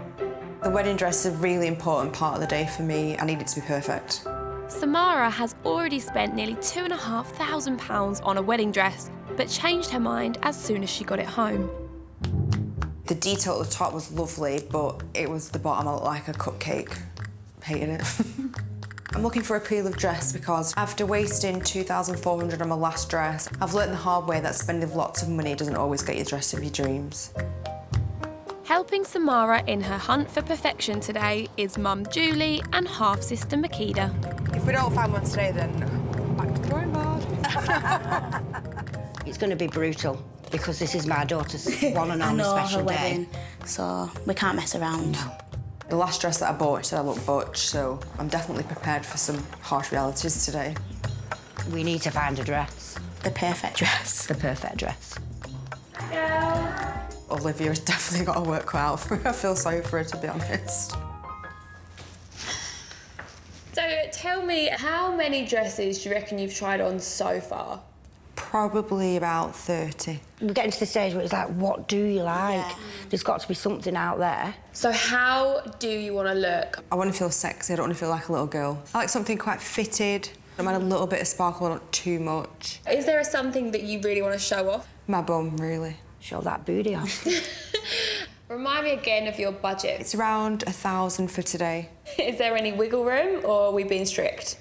The wedding dress is a really important part of the day for me. I need it to be perfect. Samara has already spent nearly £2,500 on a wedding dress, but changed her mind as soon as she got it home. The detail at the top was lovely, but it was the bottom that looked like a cupcake. Hated it. I'm looking for a pre-loved dress because after wasting £2,400 on my last dress, I've learnt the hard way that spending lots of money doesn't always get you the dress of your dreams. Helping Samara in her hunt for perfection today is mum Julie and half-sister Makeda. If we don't find one today, then back to the drawing board. It's going to be brutal because this is my daughter's one and only special her day. wedding, so we can't mess around. No. The last dress that I bought said I looked butch, so I'm definitely prepared for some harsh realities today. We need to find a dress. The perfect dress. The perfect dress. Olivia's definitely got to work cut out for her. I feel sorry for her, to be honest. So tell me, how many dresses do you reckon you've tried on so far? Probably about 30. We're getting to the stage where it's like, what do you like? Yeah. There's got to be something out there. So how do you want to look? I want to feel sexy, I don't want to feel like a little girl. I like something quite fitted. I might have a little bit of sparkle, not too much. Is there something that you really want to show off? My bum, really. Show that booty off. Remind me again of your budget. It's around £1,000 for today. Is there any wiggle room, or are we being strict?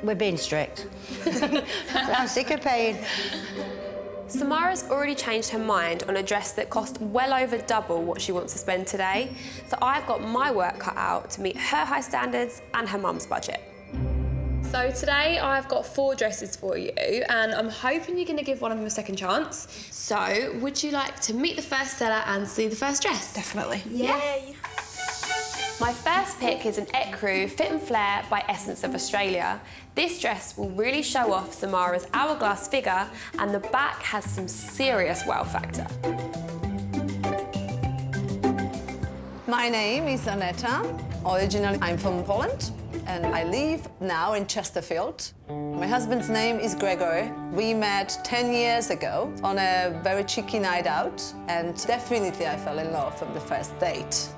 We're being strict. I'm sick of paying. Samara's already changed her mind on a dress that cost well over double what she wants to spend today. So I've got my work cut out to meet her high standards and her mum's budget. So today I've got 4 dresses for you, and I'm hoping you're going to give one of them a second chance. So would you like to meet the first seller and see the first dress? Definitely. Yay! My first pick is an ecru Fit and Flare by Essence of Australia. This dress will really show off Samara's hourglass figure, and the back has some serious wow factor. My name is Aneta. Originally, I'm from Poland, and I live now in Chesterfield. My husband's name is Gregory. We met 10 years ago on a very cheeky night out, and definitely I fell in love from the first date.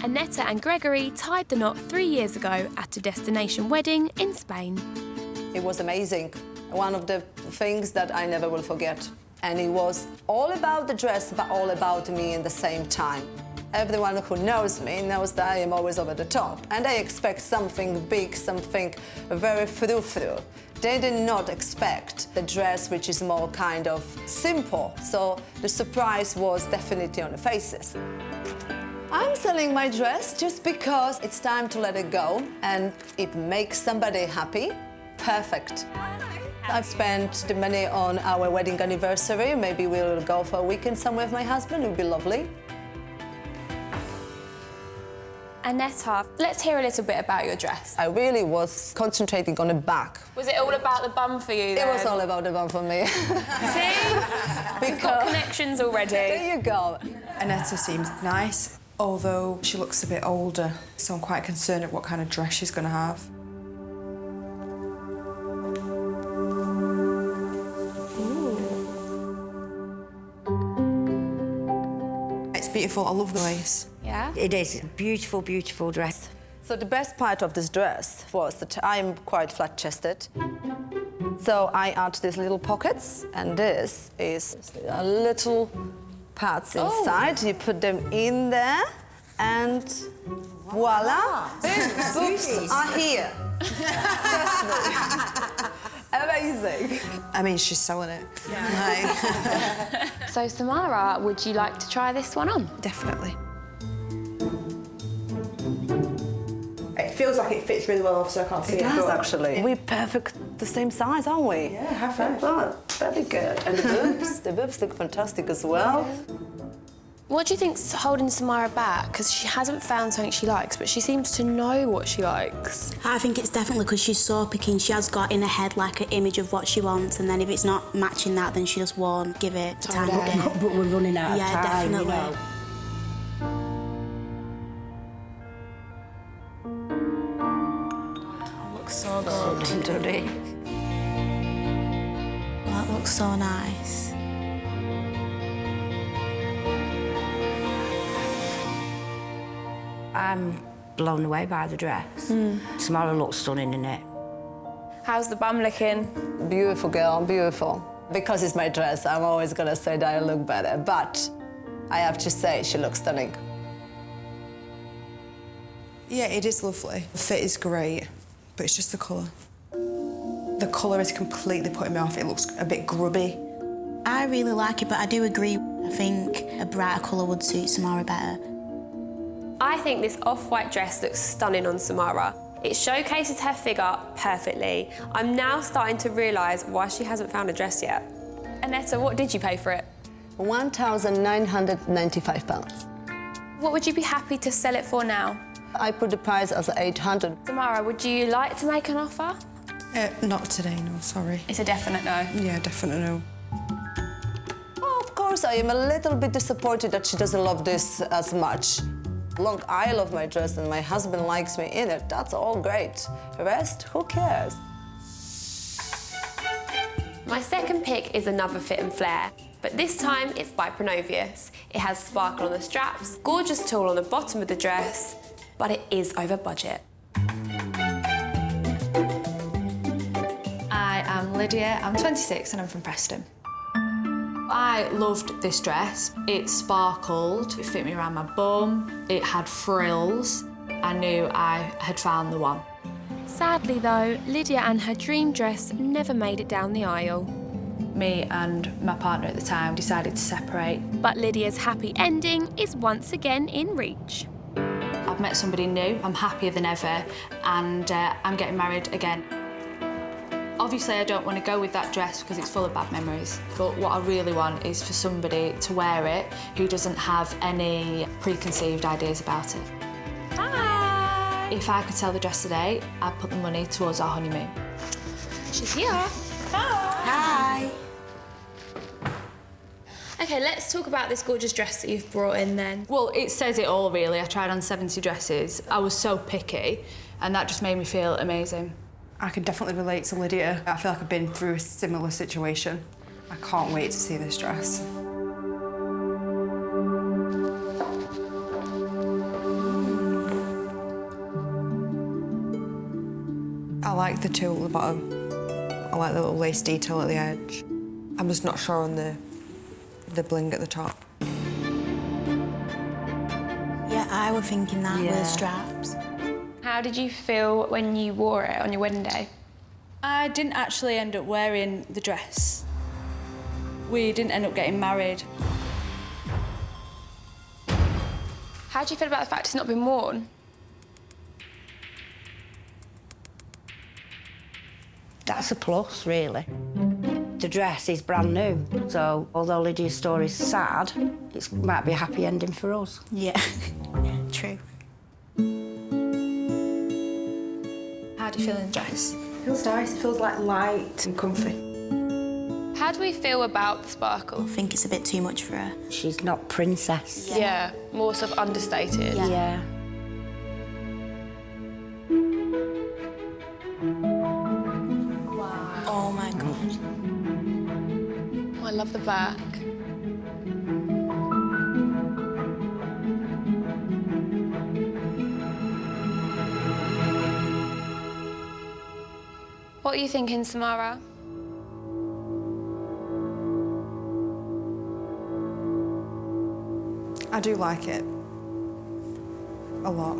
Annetta and Gregory tied the knot 3 years ago at a destination wedding in Spain. It was amazing. One of the things that I never will forget. And it was all about the dress, but all about me in the same time. Everyone who knows me knows that I am always over the top. And I expect something big, something very frou-frou. They did not expect the dress, which is more kind of simple. So the surprise was definitely on the faces. I'm selling my dress just because it's time to let it go, and it makes somebody happy. Perfect. I've spent the money on our wedding anniversary. Maybe we'll go for a weekend somewhere with my husband. It would be lovely. Annetta, let's hear a little bit about your dress. I really was concentrating on the back. Was it all about the bum for you then? It was all about the bum for me. See? We've got connections already. There you go. Annetta seems nice, although she looks a bit older, so I'm quite concerned at what kind of dress she's going to have. It's beautiful. I love the lace. Yeah? It is a beautiful, beautiful dress. So the best part of this dress was that I'm quite flat-chested. So I add these little pockets, and this is a little pads inside. You put them in there, and voila! Boobs are here. Trust me. Amazing. I mean, she's selling it. Yeah. So, Samara, would you like to try this one on? Definitely. It feels like it fits really well, so I can't see it. It does, but actually. We're perfect, the same size, aren't we? Yeah, have fun. Very good. And the boobs look fantastic as well. What do you think's holding Samara back? Because she hasn't found something she likes, but she seems to know what she likes. I think it's definitely because she's so picking. She has got in her head like an image of what she wants, and then if it's not matching that, then she just won't give it time. But we're running out of time, definitely. you know. Looks so good. That looks so nice. I'm blown away by the dress. Samara looks stunning in it. How's the bum looking? Beautiful girl, beautiful. Because it's my dress, I'm always gonna say that I look better, but I have to say she looks stunning. Yeah, it is lovely. The fit is great, but it's just the colour. The colour is completely putting me off. It looks a bit grubby. I really like it, but I do agree. I think a brighter colour would suit Samara better. I think this off-white dress looks stunning on Samara. It showcases her figure perfectly. I'm now starting to realise why she hasn't found a dress yet. Annetta, what did you pay for it? £1,995. What would you be happy to sell it for now? I put the price as 800. Samara, would you like to make an offer? Not today, no, sorry. It's a definite no. Yeah, definite no. Oh, of course, I am a little bit disappointed that she doesn't love this as much. Long I love my dress and my husband likes me in it, that's all great. The rest, who cares? My second pick is another fit and flare, but this time it's by Pronovius. It has sparkle on the straps, gorgeous tulle on the bottom of the dress, but it is over budget. I am Lydia, I'm 26 and I'm from Preston. I loved this dress. It sparkled, it fit me around my bum, it had frills. I knew I had found the one. Sadly though, Lydia and her dream dress never made it down the aisle. Me and my partner at the time decided to separate. But Lydia's happy ending is once again in reach. I've met somebody new, I'm happier than ever, and I'm getting married again. Obviously, I don't want to go with that dress because it's full of bad memories, but what I really want is for somebody to wear it who doesn't have any preconceived ideas about it. Hi! If I could sell the dress today, I'd put the money towards our honeymoon. She's here. Hi! Okay, let's talk about this gorgeous dress that you've brought in then. Well, it says it all, really. I tried on 70 dresses. I was so picky, and that just made me feel amazing. I can definitely relate to Lydia. I feel like I've been through a similar situation. I can't wait to see this dress. I like the tulle at the bottom. I like the little lace detail at the edge. I'm just not sure on the bling at the top. Yeah, I was thinking that with the straps. How did you feel when you wore it on your wedding day? I didn't actually end up wearing the dress. We didn't end up getting married. How do you feel about the fact it's not been worn? That's a plus, really. The dress is brand new, so although Lydia's story's sad, it might be a happy ending for us. Yeah, true. How do you feel in the dress? It feels nice. It feels like light and comfy. How do we feel about the sparkle? I think it's a bit too much for her. She's not princess. Yeah, more sort of understated. Yeah. Wow. Oh my God. I love the back. What are you thinking, Samara? I do like it. A lot.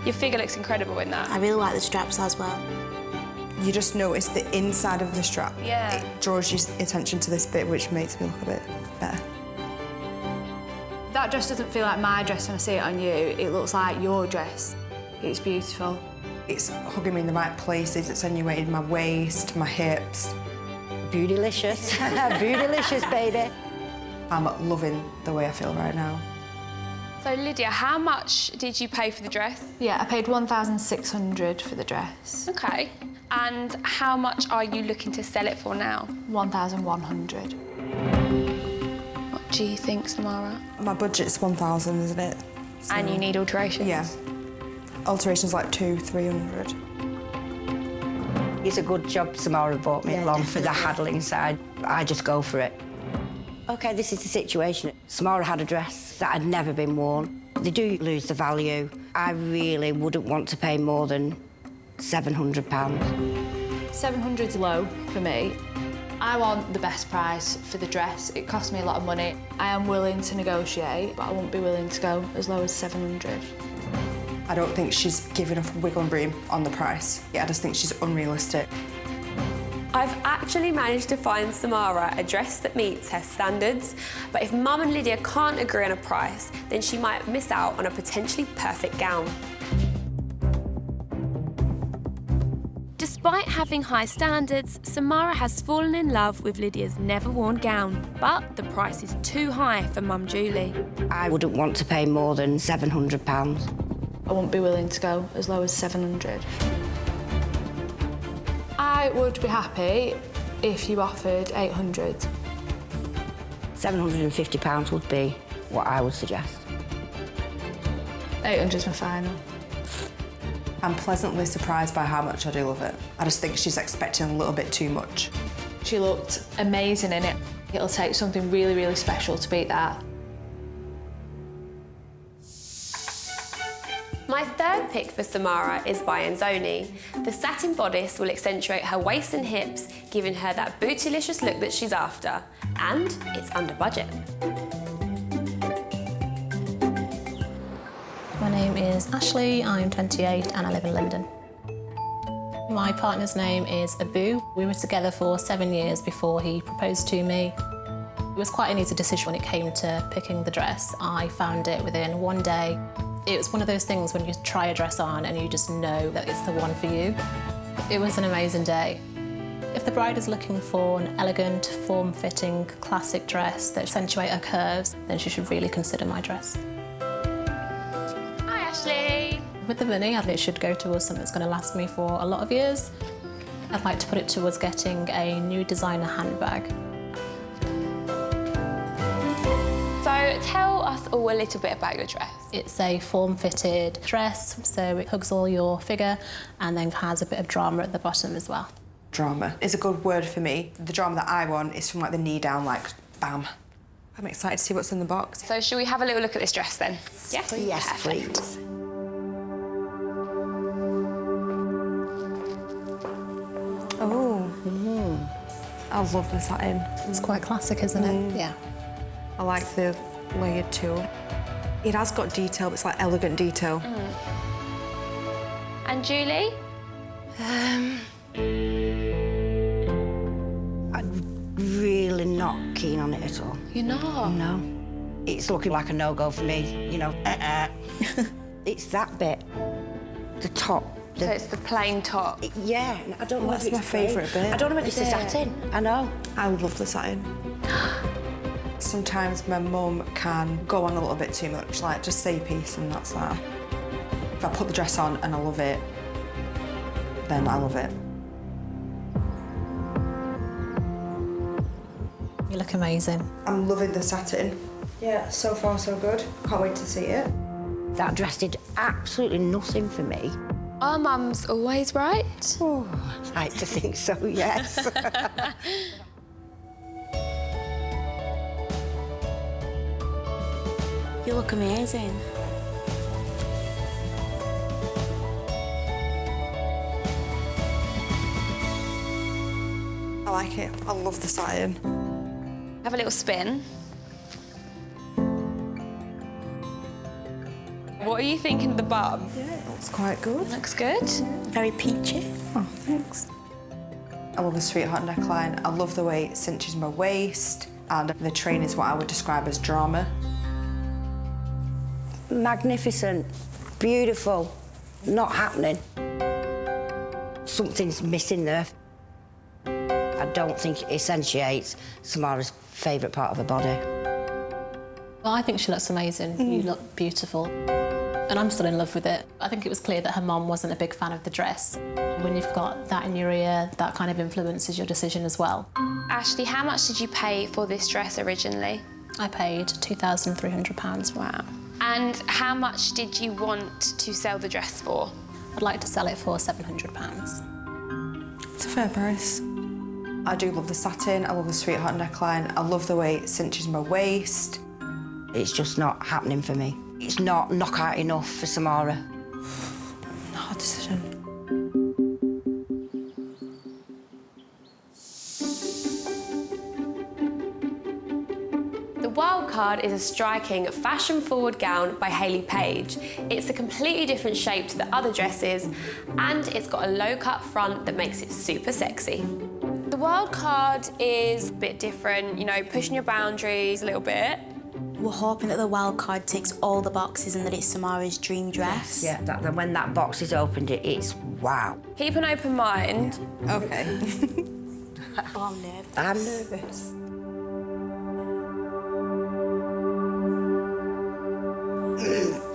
Your figure looks incredible in that. I really like the straps as well. You just notice the inside of the strap. Yeah. It draws your attention to this bit, which makes me look a bit better. That dress doesn't feel like my dress when I see it on you. It looks like your dress. It's beautiful. It's hugging me in the right places. It's attenuated my waist, my hips. Beautylicious. Beautylicious, baby. I'm loving the way I feel right now. So, Lydia, how much did you pay for the dress? Yeah, I paid $1,600 for the dress. OK. And how much are you looking to sell it for now? $1,100. What do you think, Samara? My budget's 1,000, isn't it? So, and you need alterations? Yeah. Alterations like 200-300. It's a good job Samara brought me along for the haggling side. I just go for it. OK, this is the situation. Samara had a dress that had never been worn. They do lose the value. I really wouldn't want to pay more than £700. 700's low for me. I want the best price for the dress. It cost me a lot of money. I am willing to negotiate, but I won't be willing to go as low as 700. I don't think she's given enough wiggle room on the price. Yeah, I just think she's unrealistic. I've actually managed to find Samara a dress that meets her standards, but if Mum and Lydia can't agree on a price, then she might miss out on a potentially perfect gown. Despite having high standards, Samara has fallen in love with Lydia's never-worn gown, but the price is too high for Mum Julie. I wouldn't want to pay more than £700. I won't be willing to go as low as 700. I would be happy if you offered 800. £750 would be what I would suggest. 800's my final. I'm pleasantly surprised by how much I do love it. I just think she's expecting a little bit too much. She looked amazing in it. It'll take something really, really special to beat that. My third pick for Samara is by Enzoni. The satin bodice will accentuate her waist and hips, giving her that bootylicious look that she's after. And it's under budget. My name is Ashley, I'm 28 and I live in London. My partner's name is Abu. We were together for 7 years before he proposed to me. It was quite an easy decision when it came to picking the dress. I found it within one day. It was one of those things when you try a dress on and you just know that it's the one for you. It was an amazing day. If the bride is looking for an elegant, form-fitting, classic dress that accentuate her curves, then she should really consider my dress. Hi, Ashley. With the money, it should go towards something that's going to last me for a lot of years. I'd like to put it towards getting a new designer handbag. So tell us all a little bit about your dress. It's a form-fitted dress, so it hugs all your figure and then has a bit of drama at the bottom as well. Drama is a good word for me. The drama that I want is from like the knee down, like bam. I'm excited to see what's in the box. So shall we have a little look at this dress then? Yes, please. Oh, I love the satin. It's quite classic, isn't it? Yeah. I like the layered tulle. It has got detail, but it's like elegant detail. And Julie? I'm really not keen on it at all. You're not? No. It's looking like a no-go for me, you know. It's that bit. The top So it's the plain top? Yeah, I don't know if That's it's my favourite bit. I don't know if it's the satin. I know. I love the satin. Sometimes my mum can go on a little bit too much, like just say a piece and that's that. If I put the dress on and I love it, then I love it. You look amazing. I'm loving the satin. Yeah, so far so good. Can't wait to see it. That dress did absolutely nothing for me. Are mums always right? Oh, I like to think so, yes. You look amazing. I like it. I love the satin. Have a little spin. What are you thinking of the bum? Yeah, it looks quite good. Looks good. Very peachy. Oh, thanks. I love the sweetheart neckline. I love the way it cinches my waist, and the train is what I would describe as drama. Magnificent, beautiful, not happening. Something's missing there. I don't think it accentuates Samara's favourite part of her body. Well, I think she looks amazing. You look beautiful. And I'm still in love with it. I think it was clear that her mum wasn't a big fan of the dress. When you've got that in your ear, that kind of influences your decision as well. Ashley, how much did you pay for this dress originally? I paid £2,300. Wow. And how much did you want to sell the dress for? I'd like to sell it for £700. It's a fair price. I do love the satin, I love the sweetheart neckline, I love the way it cinches my waist. It's just not happening for me. It's not knockout enough for Samara. Hard decision. The wild card is a striking fashion-forward gown by Hayley Page. It's a completely different shape to the other dresses, and it's got a low-cut front that makes it super sexy. The wild card is a bit different, you know, pushing your boundaries a little bit. We're hoping that the wild card ticks all the boxes and that it's Samara's dream dress. Yeah, when that box is opened, it's wow. Keep an open mind. Okay. Oh, I'm nervous. I'm nervous.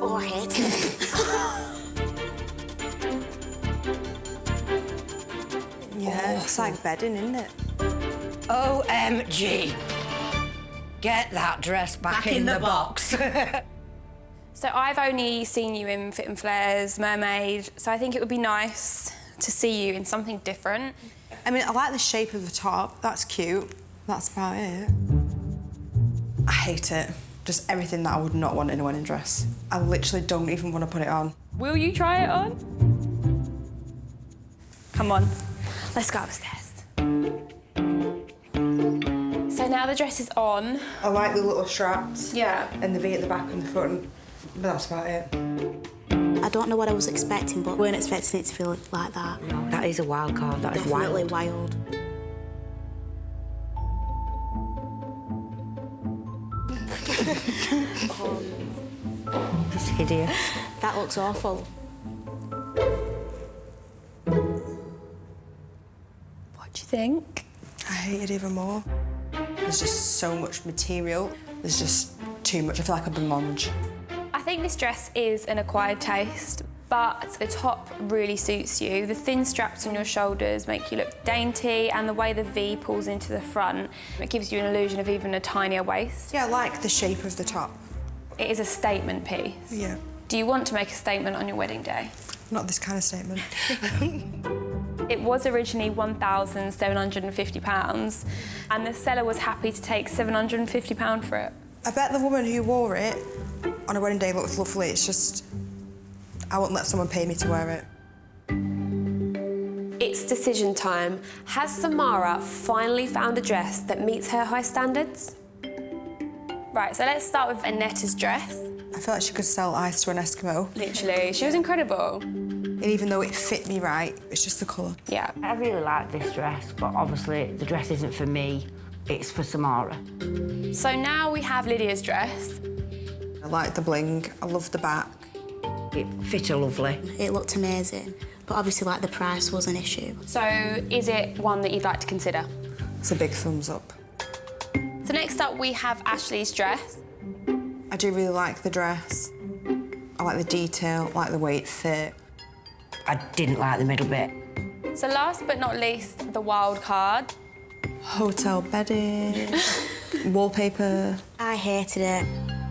Oh, I hate it. Yeah, it's like bedding, isn't it? OMG. Get that dress back in the box. So I've only seen you in Fit and Flares, Mermaid, so I think it would be nice to see you in something different. I mean, I like the shape of the top. That's cute. That's about it. I hate it. Just everything that I would not want in a wedding dress. I literally don't even want to put it on. Will you try it on? Come on, let's go upstairs. So now the dress is on. I like the little straps. Yeah. And the V at the back and the front. But that's about it. I don't know what I was expecting, but I weren't expecting it to feel like that. No, that is a wild card. That is wild. Definitely wild. It's hideous. That looks awful. What do you think? I hate it even more. There's just so much material. There's just too much. I feel like a blancmange. I think this dress is an acquired taste, but the top really suits you. The thin straps on your shoulders make you look dainty, and the way the V pulls into the front, it gives you an illusion of even a tinier waist. Yeah, I like the shape of the top. It is a statement piece. Yeah. Do you want to make a statement on your wedding day? Not this kind of statement. It was originally £1,750, and the seller was happy to take £750 for it. I bet the woman who wore it on a wedding day looked lovely. It's just, I won't let someone pay me to wear it. It's decision time. Has Samara finally found a dress that meets her high standards? Right, so let's start with Annetta's dress. I feel like she could sell ice to an Eskimo. Literally, she was incredible. And even though it fit me right, it's just the colour. Yeah. I really like this dress, but obviously the dress isn't for me. It's for Samara. So now we have Lydia's dress. I like the bling. I love the back. It fit her lovely. It looked amazing. But obviously, like, the price was an issue. So is it one that you'd like to consider? It's a big thumbs up. So next up we have Ashley's dress. I do really like the dress. I like the detail, I like the way it fit. I didn't like the middle bit. So last but not least, the wild card. Hotel bedding, wallpaper. I hated it.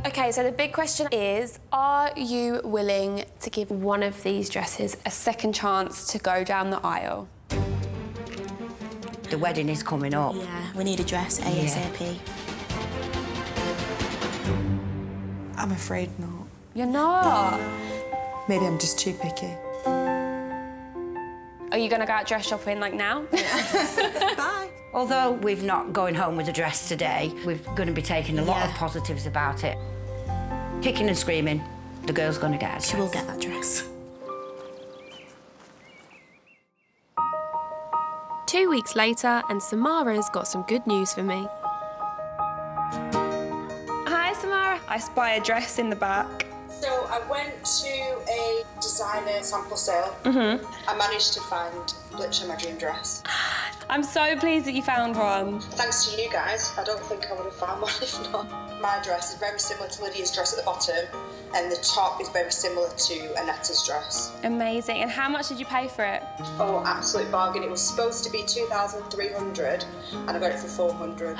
Okay, so the big question is, are you willing to give one of these dresses a second chance to go down the aisle? The wedding is coming up. Yeah, we need a dress ASAP. I'm afraid not. You're not? Maybe I'm just too picky. Are you going to go out dress shopping, like, now? Bye. Although we're not going home with a dress today, we're going to be taking a lot of positives about it. Kicking and screaming, the girl's going to get a dress. She will get that dress. 2 weeks later, and Samara's got some good news for me. Hi, Samara. I spy a dress in the back. So I went to a designer sample sale. I managed to find literally my dream dress. I'm so pleased that you found one. Thanks to you guys, I don't think I would have found one if not. My dress is very similar to Lydia's dress at the bottom, and the top is very similar to Annetta's dress. Amazing. And how much did you pay for it? Oh, absolute bargain. It was supposed to be $2,300 and I got it for $400.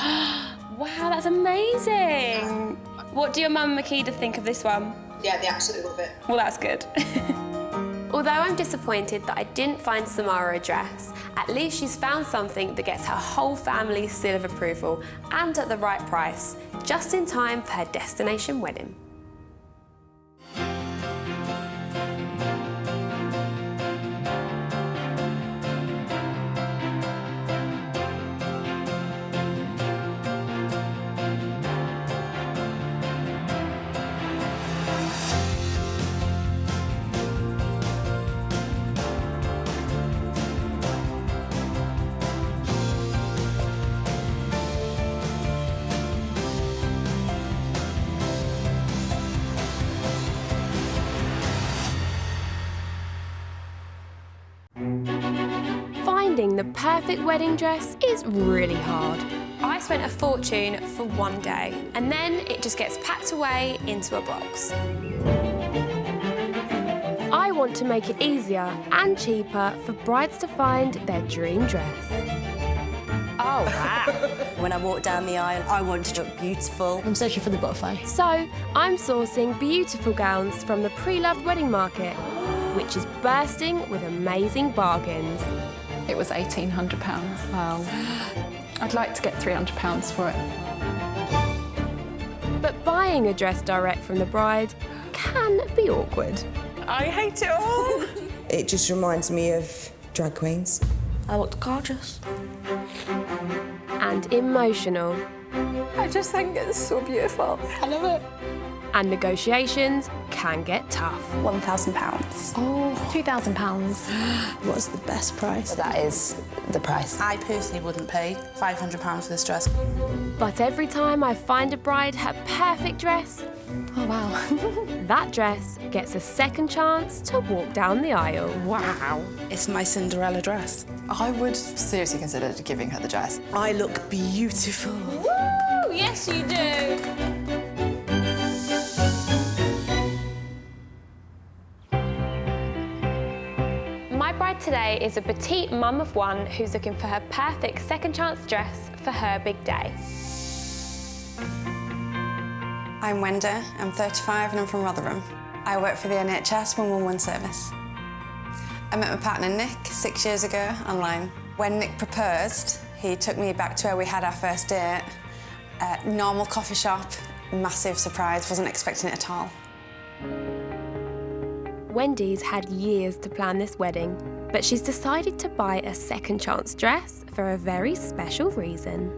Wow, that's amazing. What do your mum and Makeda think of this one? Yeah, they absolutely love it. Well, that's good. Although I'm disappointed that I didn't find Samara a dress, at least she's found something that gets her whole family seal of approval and at the right price, just in time for her destination wedding. Finding the perfect wedding dress is really hard. I spent a fortune for one day, and then it just gets packed away into a box. I want to make it easier and cheaper for brides to find their dream dress. Oh, wow. When I walk down the aisle, I want to look beautiful. I'm searching for the butterfly. So I'm sourcing beautiful gowns from the pre-loved wedding market, which is bursting with amazing bargains. It was £1,800. Wow. I'd like to get £300 for it. But buying a dress direct from the bride can be awkward. I hate it all. It just reminds me of drag queens. I looked gorgeous. And emotional. I just think it's so beautiful. I love it. And negotiations can get tough. £1,000. Oh, £2,000. What's the best price? That is the price. I personally wouldn't pay £500 for this dress. But every time I find a bride her perfect dress, oh wow, that dress gets a second chance to walk down the aisle. Wow. It's my Cinderella dress. I would seriously consider giving her the dress. I look beautiful. Woo! Yes, you do. My bride today is a petite mum of one who's looking for her perfect second chance dress for her big day. I'm Wendy, I'm 35 and I'm from Rotherham. I work for the NHS 111 service. I met my partner Nick 6 years ago online. When Nick proposed, he took me back to where we had our first date. Normal coffee shop, massive surprise, wasn't expecting it at all. Wendy's had years to plan this wedding, but she's decided to buy a second chance dress for a very special reason.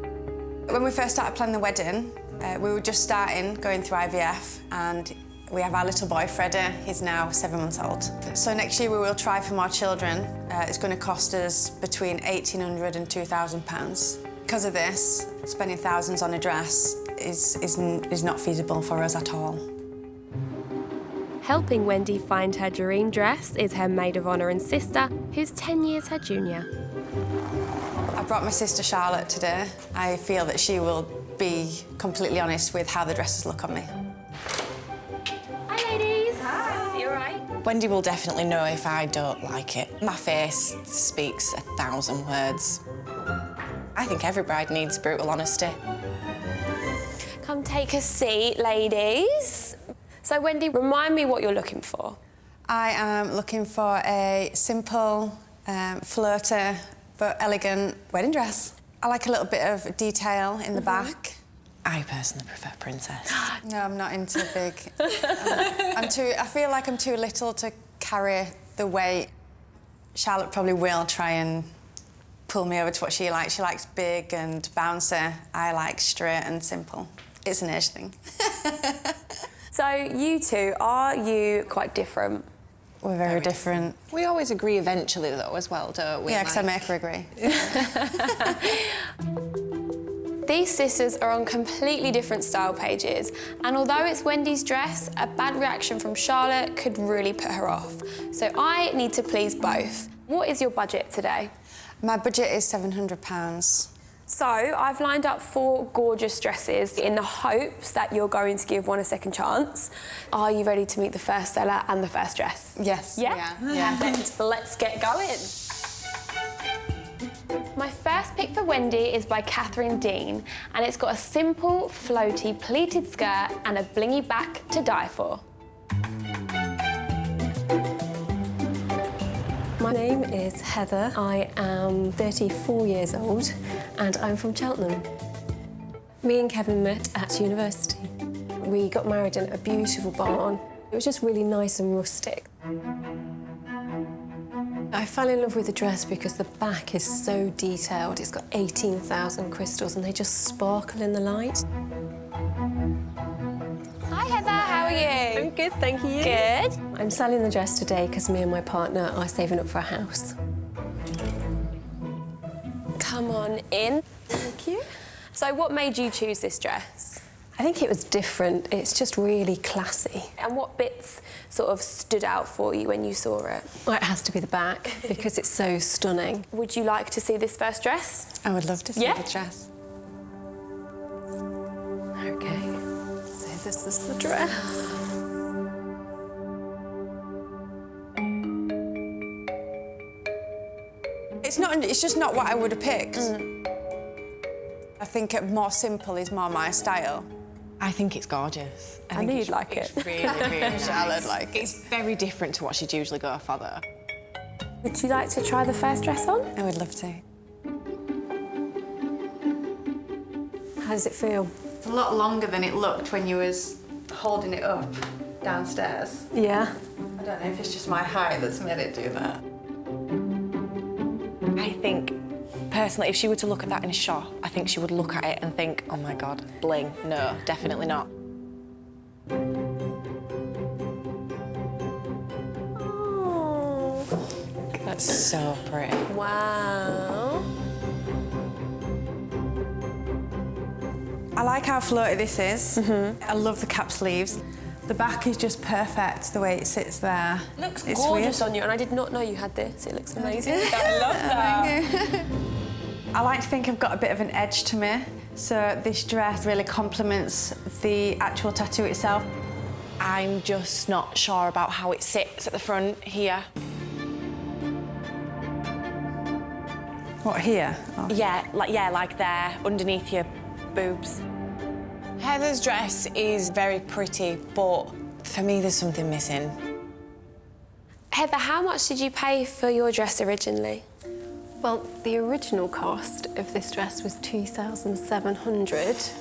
When we first started planning the wedding, we were just starting, going through IVF, and we have our little boy, Freddie. He's now 7 months old. So next year we will try for more children. It's going to cost us between £1,800 and £2,000. Because of this, spending thousands on a dress is not feasible for us at all. Helping Wendy find her dream dress is her maid of honour and sister, who's 10 years her junior. I brought my sister Charlotte today. I feel that she will be completely honest with how the dresses look on me. Hi, ladies. Hi. You all right? Wendy will definitely know if I don't like it. My face speaks 1,000 words. I think every bride needs brutal honesty. Come take a seat, ladies. So, Wendy, remind me what you're looking for. I am looking for a simple, flirty but elegant wedding dress. I like a little bit of detail in the back. I personally prefer princess. No, I'm not into big. I feel like I'm too little to carry the weight. Charlotte probably will try and pull me over to what she likes. She likes big and bouncy. I like straight and simple. It's an age thing. So, you two, are you quite different? We're very different. We always agree eventually, though, as well, don't we? Yeah, because I make her agree. These sisters are on completely different style pages, and although it's Wendy's dress, a bad reaction from Charlotte could really put her off. So I need to please both. What is your budget today? My budget is £700. So I've lined up 4 gorgeous dresses in the hopes that you're going to give one a second chance. Are you ready to meet the first seller and the first dress? Yes. Yeah? Perfect. Let's get going. My first pick for Wendy is by Catherine Dean, and it's got a simple, floaty, pleated skirt and a blingy back to die for. My name is Heather. I am 34 years old and I'm from Cheltenham. Me and Kevin met at university. We got married in a beautiful barn. It was just really nice and rustic. I fell in love with the dress because the back is so detailed. It's got 18,000 crystals and they just sparkle in the light. Hi Heather, how are you? I'm good, thank you. Good. I'm selling the dress today because me and my partner are saving up for a house. Come on in. Thank you. So what made you choose this dress? I think it was different. It's just really classy. And what bits sort of stood out for you when you saw it? Well, it has to be the back because it's so stunning. Would you like to see this first dress? I would love to see the dress. Okay, so this is the dress. It's just not what I would have picked. I think more simple is more my style. I think it's gorgeous. I knew you'd like it. It's really, really nice. Charlotte like it. It's very different to what she'd usually go for, though. Would you like to try the first dress on? I would love to. How does it feel? It's a lot longer than it looked when you was holding it up downstairs. Yeah. I don't know if it's just my height that's made it do that. I think, personally, if she were to look at that in a shop, I think she would look at it and think, oh my God, bling. No, definitely not. Oh. That's so pretty. Wow. I like how floaty this is. I love the cap sleeves. The back is just perfect, the way it sits there. Looks it's gorgeous weird. on you, and I did not know you had this. It looks amazing. I love that. Thank you. I like to think I've got a bit of an edge to me, so this dress really complements the actual tattoo itself. I'm just not sure about how it sits at the front here. What, here? Oh. Yeah, like there, underneath your boobs. Heather's dress is very pretty, but for me, there's something missing. Heather, how much did you pay for your dress originally? Well, the original cost of this dress was $2,700,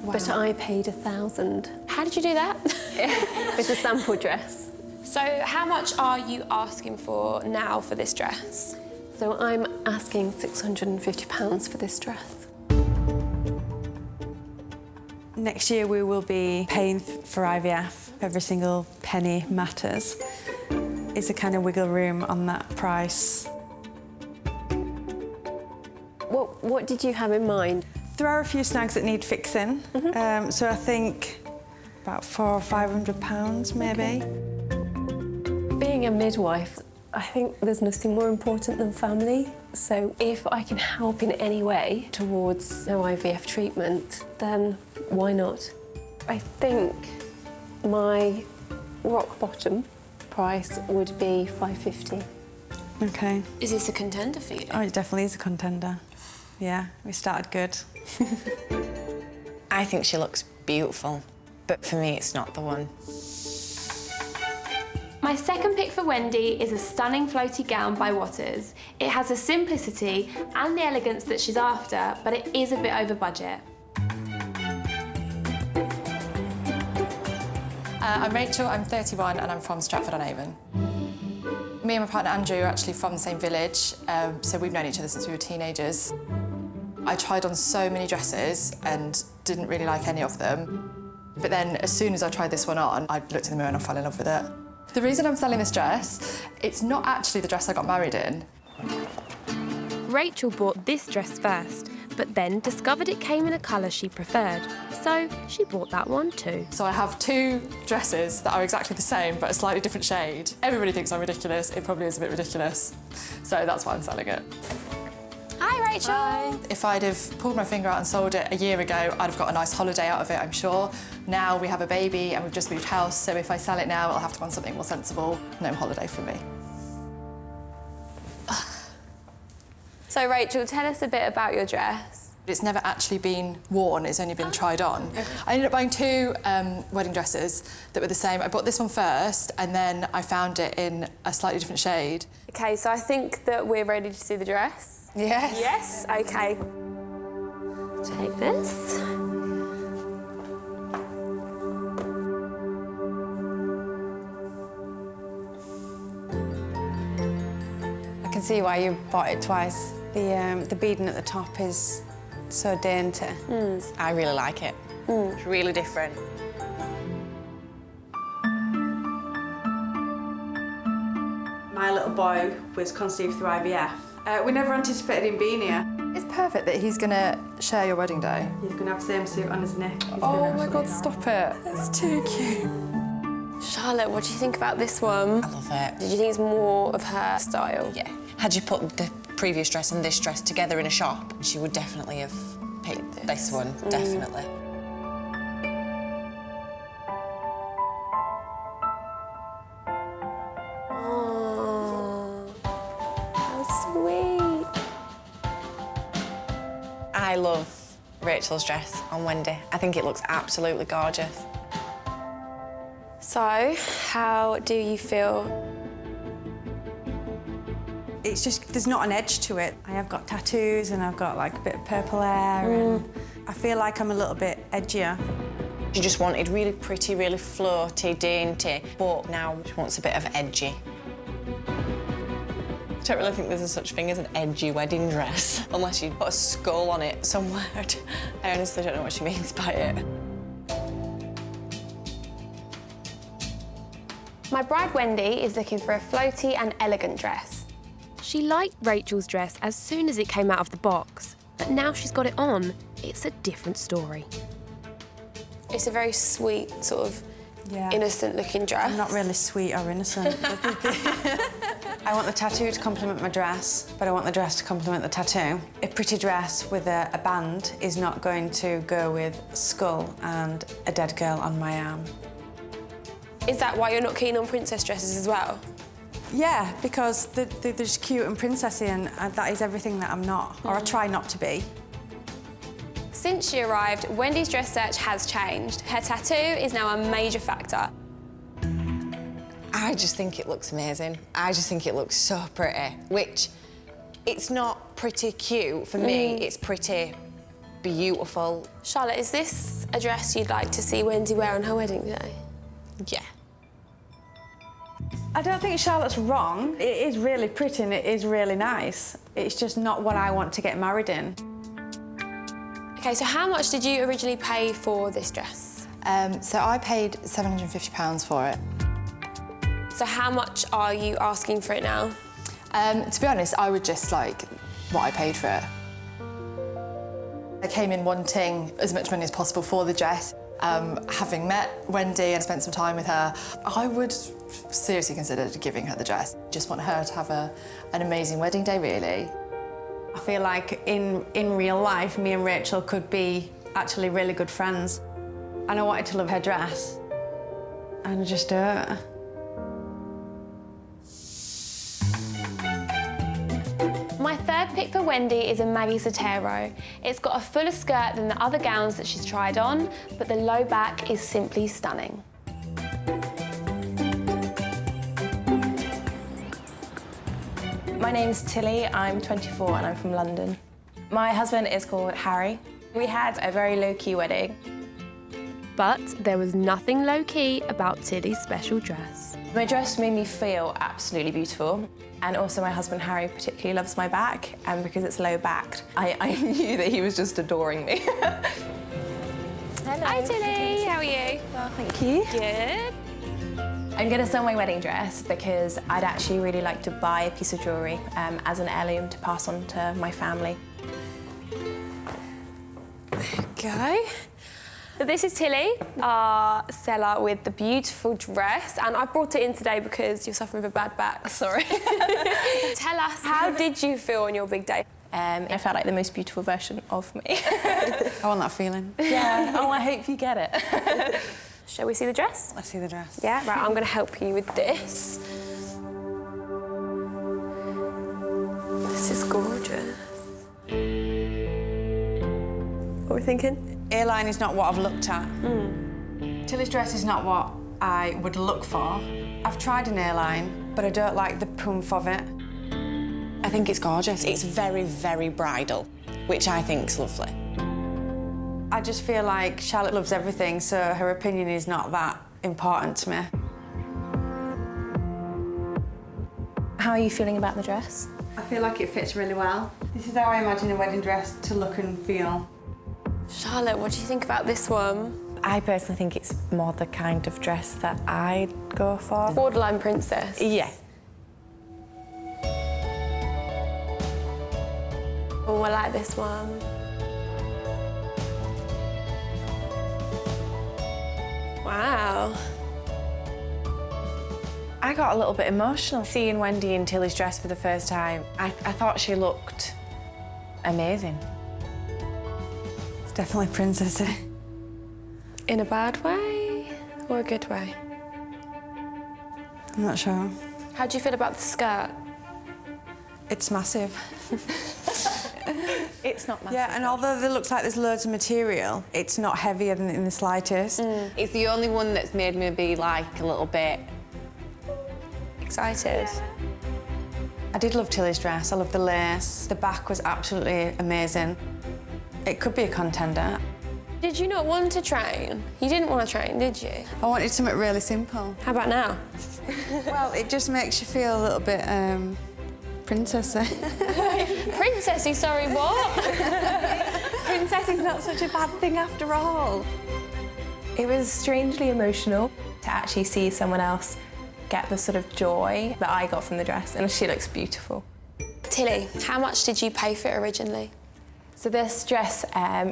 but I paid $1,000. How did you do that? It's a sample dress. So how much are you asking for now for this dress? So I'm asking £650 for this dress. Next year we will be paying for IVF. Every single penny matters. Is a kind of wiggle room on that price. What did you have in mind? There are a few snags that need fixing. So I think about £400 or £500 maybe. Okay. a midwife, I think there's nothing more important than family. So if I can help in any way towards no IVF treatment, then why not? I think my rock bottom price would be $550. Okay. Is this a contender for you? Oh, it definitely is a contender. Yeah, we started good. I think she looks beautiful, but for me, it's not the one. My second pick for Wendy is a stunning floaty gown by Waters. It has the simplicity and the elegance that she's after, but it is a bit over budget. I'm Rachel, I'm 31 and I'm from Stratford-on-Avon. Me and my partner Andrew are actually from the same village, so we've known each other since we were teenagers. I tried on so many dresses and didn't really like any of them. But then as soon as I tried this one on, I looked in the mirror and I fell in love with it. The reason I'm selling this dress, it's not actually the dress I got married in. Rachel bought this dress first, but then discovered it came in a colour she preferred. So she bought that one too. So I have two dresses that are exactly the same, but a slightly different shade. Everybody thinks I'm ridiculous. It probably is a bit ridiculous. So that's why I'm selling it. Hi, Rachel. Hi. If I'd have pulled my finger out and sold it a year ago, I'd have got a nice holiday out of it, I'm sure. Now we have a baby and we've just moved house, so if I sell it now, it'll have to go on something more sensible. No holiday for me. So, Rachel, tell us a bit about your dress. It's never actually been worn, it's only been tried on. Okay. I ended up buying two wedding dresses that were the same. I bought this one first and then I found it in a slightly different shade. OK, so I think that we're ready to see the dress. Yes. Yes? OK. Take this. I can see why you bought it twice. The beading at the top is so dainty. I really like it. It's really different. My little boy was conceived through IVF. We never anticipated him being here. It's perfect that he's going to share your wedding day. He's going to have the same suit on as Nick. Oh my God, stop it. That's too cute. Charlotte, what do you think about this one? I love it. Did you think it's more of her style? Yeah. Had you put the previous dress and this dress together in a shop, she would definitely have picked this one, definitely. Oh, how sweet. I love Rachel's dress on Wendy. I think it looks absolutely gorgeous. So, how do you feel? It's just, there's not an edge to it. I have got tattoos and I've got like a bit of purple hair and I feel like I'm a little bit edgier. She just wanted really pretty, really floaty, dainty, but now she wants a bit of edgy. I don't really think there's a such thing as an edgy wedding dress, unless you put a skull on it somewhere. I honestly don't know what she means by it. My bride Wendy is looking for a floaty and elegant dress. She liked Rachel's dress as soon as it came out of the box, but now she's got it on, it's a different story. It's a very sweet, sort of innocent-looking dress. I'm not really sweet or innocent. I want the tattoo to complement my dress, but I want the dress to complement the tattoo. A pretty dress with a band is not going to go with skull and a dead girl on my arm. Is that why you're not keen on princess dresses as well? Yeah, because they're just cute and princessy and that is everything that I'm not, or I try not to be. Since she arrived, Wendy's dress search has changed. Her tattoo is now a major factor. I just think it looks amazing. I just think it looks so pretty, which it's not pretty cute. For me, it's pretty beautiful. Charlotte, is this a dress you'd like to see Wendy wear on her wedding day? Yeah. I don't think Charlotte's wrong. It is really pretty and it is really nice. It's just not what I want to get married in. OK, so how much did you originally pay for this dress? So I paid £750 for it. So how much are you asking for it now? To be honest, I would just like what I paid for it. I came in wanting as much money as possible for the dress. Having met Wendy and spent some time with her, I would seriously consider giving her the dress. Just want her to have an amazing wedding day, really. I feel like in real life, me and Rachel could be actually really good friends. And I wanted to love her dress, and I just don't. My third pick for Wendy is a Maggie Sotero. It's got a fuller skirt than the other gowns that she's tried on, but the low back is simply stunning. My name's Tilly, I'm 24 and I'm from London. My husband is called Harry. We had a very low-key wedding. But there was nothing low-key about Tilly's special dress. My dress made me feel absolutely beautiful. And also my husband Harry particularly loves my back, and because it's low-backed, I knew that he was just adoring me. Hello. Hi Tilly, how are you? Well, thank you. Good. I'm going to sell my wedding dress because I'd actually really like to buy a piece of jewellery as an heirloom to pass on to my family. Go. So this is Tilly, our seller with the beautiful dress, and I brought it in today because you're suffering with a bad back. Sorry. Tell us, how did you feel on your big day? I felt like the most beautiful version of me. I want that feeling. Yeah, oh, I hope you get it. Shall we see the dress? Let's see the dress. Yeah, right, I'm going to help you with this. This is gorgeous. What are we thinking? A-line is not what I've looked at. Tilly's dress is not what I would look for. I've tried an A-line, but I don't like the poof of it. I think it's gorgeous. It's very, very bridal, which I think's lovely. I just feel like Charlotte loves everything, so her opinion is not that important to me. How are you feeling about the dress? I feel like it fits really well. This is how I imagine a wedding dress to look and feel. Charlotte, what do you think about this one? I personally think it's more the kind of dress that I'd go for. Borderline princess? Yeah. Oh, I like this one. Wow. I got a little bit emotional seeing Wendy in Tilly's dress for the first time. I thought she looked amazing. It's definitely princessy. In a bad way or a good way? I'm not sure. How do you feel about the skirt? It's massive. It's not massive. Yeah, and although it looks like there's loads of material, it's not heavier than in the slightest. It's the only one that's made me be like a little bit excited. I did love Tilly's dress. I love the lace. The back was absolutely amazing. It could be a contender. Did you not want to train? You didn't want to train, did you? I wanted something really simple. How about now? Well, it just makes you feel a little bit princessy. Princessy, sorry, what? Princessy's not such a bad thing after all. It was strangely emotional to actually see someone else get the sort of joy that I got from the dress, and she looks beautiful. Tilly, how much did you pay for it originally? So this dress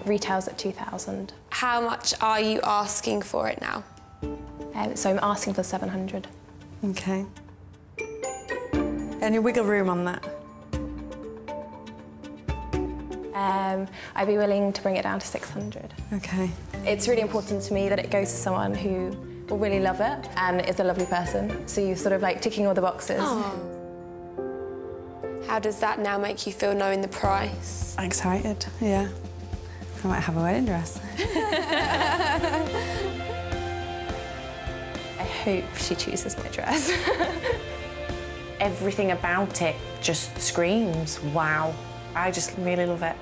retails at $2,000. How much are you asking for it now? So I'm asking for $700. Okay. Any wiggle room on that? I'd be willing to bring it down to $600. Okay. It's really important to me that it goes to someone who will really love it and is a lovely person. So you're sort of like ticking all the boxes. Oh. How does that now make you feel knowing the price? Excited, yeah. I might have a wedding dress. I hope she chooses my dress. Everything about it just screams, wow. I just really love it.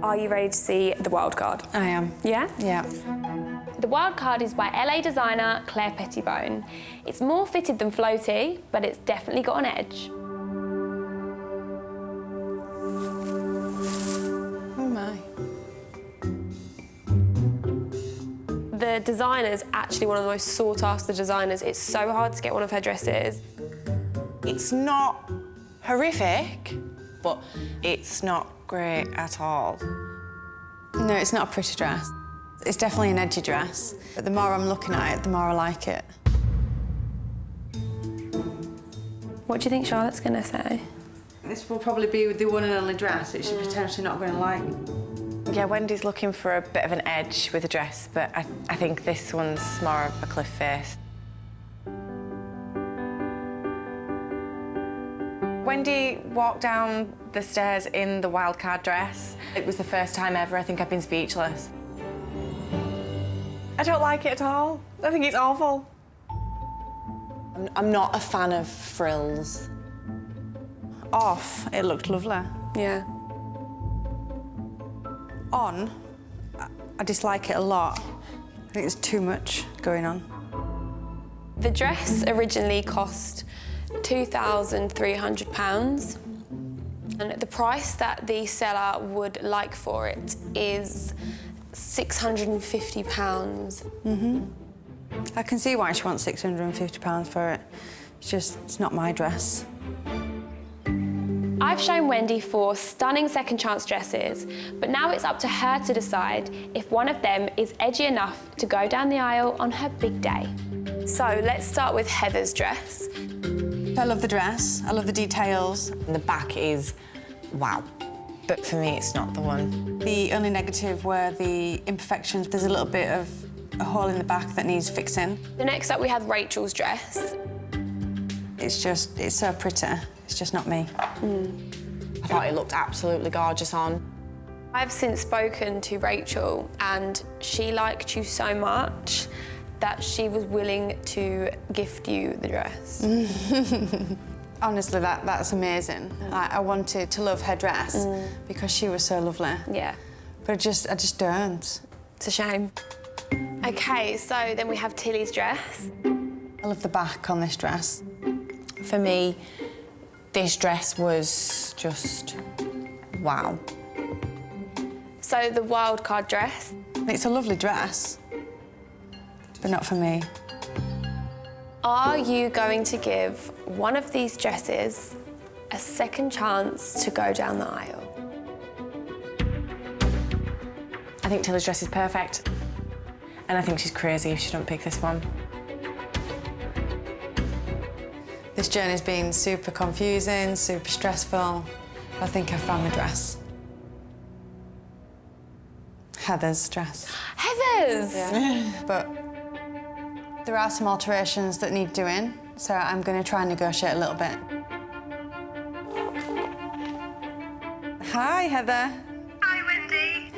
Are you ready to see the wild card? I am. Yeah? Yeah. The wild card is by LA designer Claire Pettibone. It's more fitted than floaty, but it's definitely got an edge. Oh my. The designer's actually one of the most sought after designers. It's so hard to get one of her dresses. It's not horrific, but it's not great at all. No, it's not a pretty dress. It's definitely an edgy dress. But the more I'm looking at it, the more I like it. What do you think Charlotte's going to say? This will probably be the one and only dress that she's potentially not going to like. Yeah, Wendy's looking for a bit of an edge with a dress, but I think this one's more of a cliff face. Wendy walked down the stairs in the wildcard dress. It was the first time ever. I think I've been speechless. I don't like it at all. I think it's awful. I'm not a fan of frills. Off, it looked lovely. Yeah. On, I dislike it a lot. I think there's too much going on. The dress originally cost £2,300, and the price that the seller would like for it is £650. I can see why she wants £650 for it. It's not my dress. I've shown Wendy 4 stunning second chance dresses, but now it's up to her to decide if one of them is edgy enough to go down the aisle on her big day. So let's start with Heather's dress. I love the dress, I love the details. And the back is wow, but for me it's not the one. The only negative were the imperfections. There's a little bit of a hole in the back that needs fixing. The next up we have Rachel's dress. It's so pretty. It's just not me. I thought it looked absolutely gorgeous on. I've since spoken to Rachel and she liked you so much that she was willing to gift you the dress. Honestly, that's amazing. I wanted to love her dress because she was so lovely. Yeah. But I just don't. It's a shame. OK, so then we have Tilly's dress. I love the back on this dress. For me, this dress was just wow. So the wildcard dress. It's a lovely dress, but not for me. Are you going to give one of these dresses a second chance to go down the aisle? I think Tilly's dress is perfect. And I think she's crazy if she don't pick this one. This journey's been super confusing, super stressful. I think I found the dress. Heather's dress. Heather's? Yeah. But there are some alterations that need doing, so I'm going to try and negotiate a little bit. Hi, Heather. Hi, Wendy.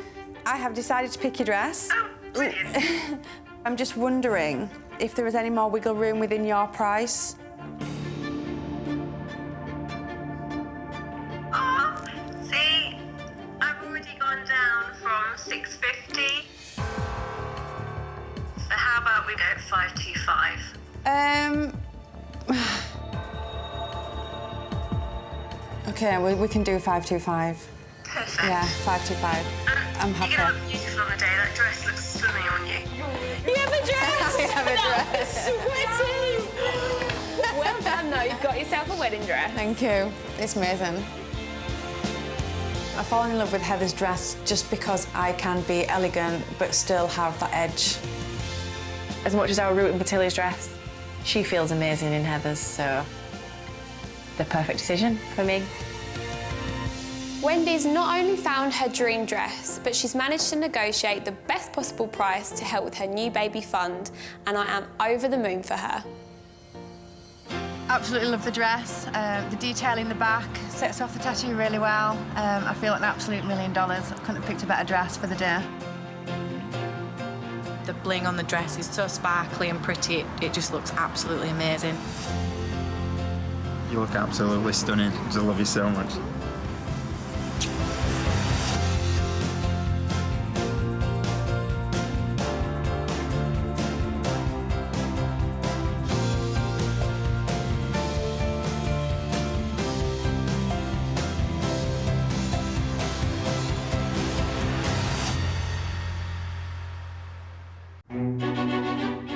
I have decided to pick your dress. Oh, brilliant. I'm just wondering if there was any more wiggle room within your price. Oh, see, I've already gone down from £650. So how about we go £525? OK, we can do 525. Perfect. Yeah, 525. I'm happy. You're gonna look beautiful on the day. That dress looks stunning on you. You have a dress! I have a dress. Sweaty! Well done, though. You've got yourself a wedding dress. Thank you. It's amazing. I've fallen in love with Heather's dress just because I can be elegant but still have that edge. As much as I was rooting for Tilly's dress, she feels amazing in Heather's, so the perfect decision for me. Wendy's not only found her dream dress, but she's managed to negotiate the best possible price to help with her new baby fund, and I am over the moon for her. Absolutely love the dress. The detail in the back sets off the tattoo really well. I feel like an absolute $1 million. I couldn't have picked a better dress for the day. The bling on the dress is so sparkly and pretty, it just looks absolutely amazing. You look absolutely stunning. I just love you so much.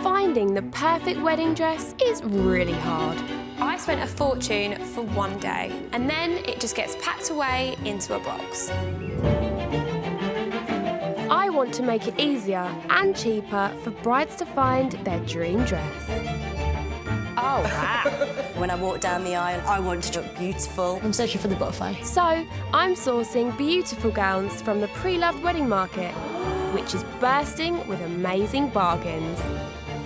Finding the perfect wedding dress is really hard. I spent a fortune for one day, and then it just gets packed away into a box. I want to make it easier and cheaper for brides to find their dream dress. Oh, wow. When I walk down the aisle, I want to look beautiful. I'm searching for the butterfly. So, I'm sourcing beautiful gowns from the pre-loved wedding market, which is bursting with amazing bargains.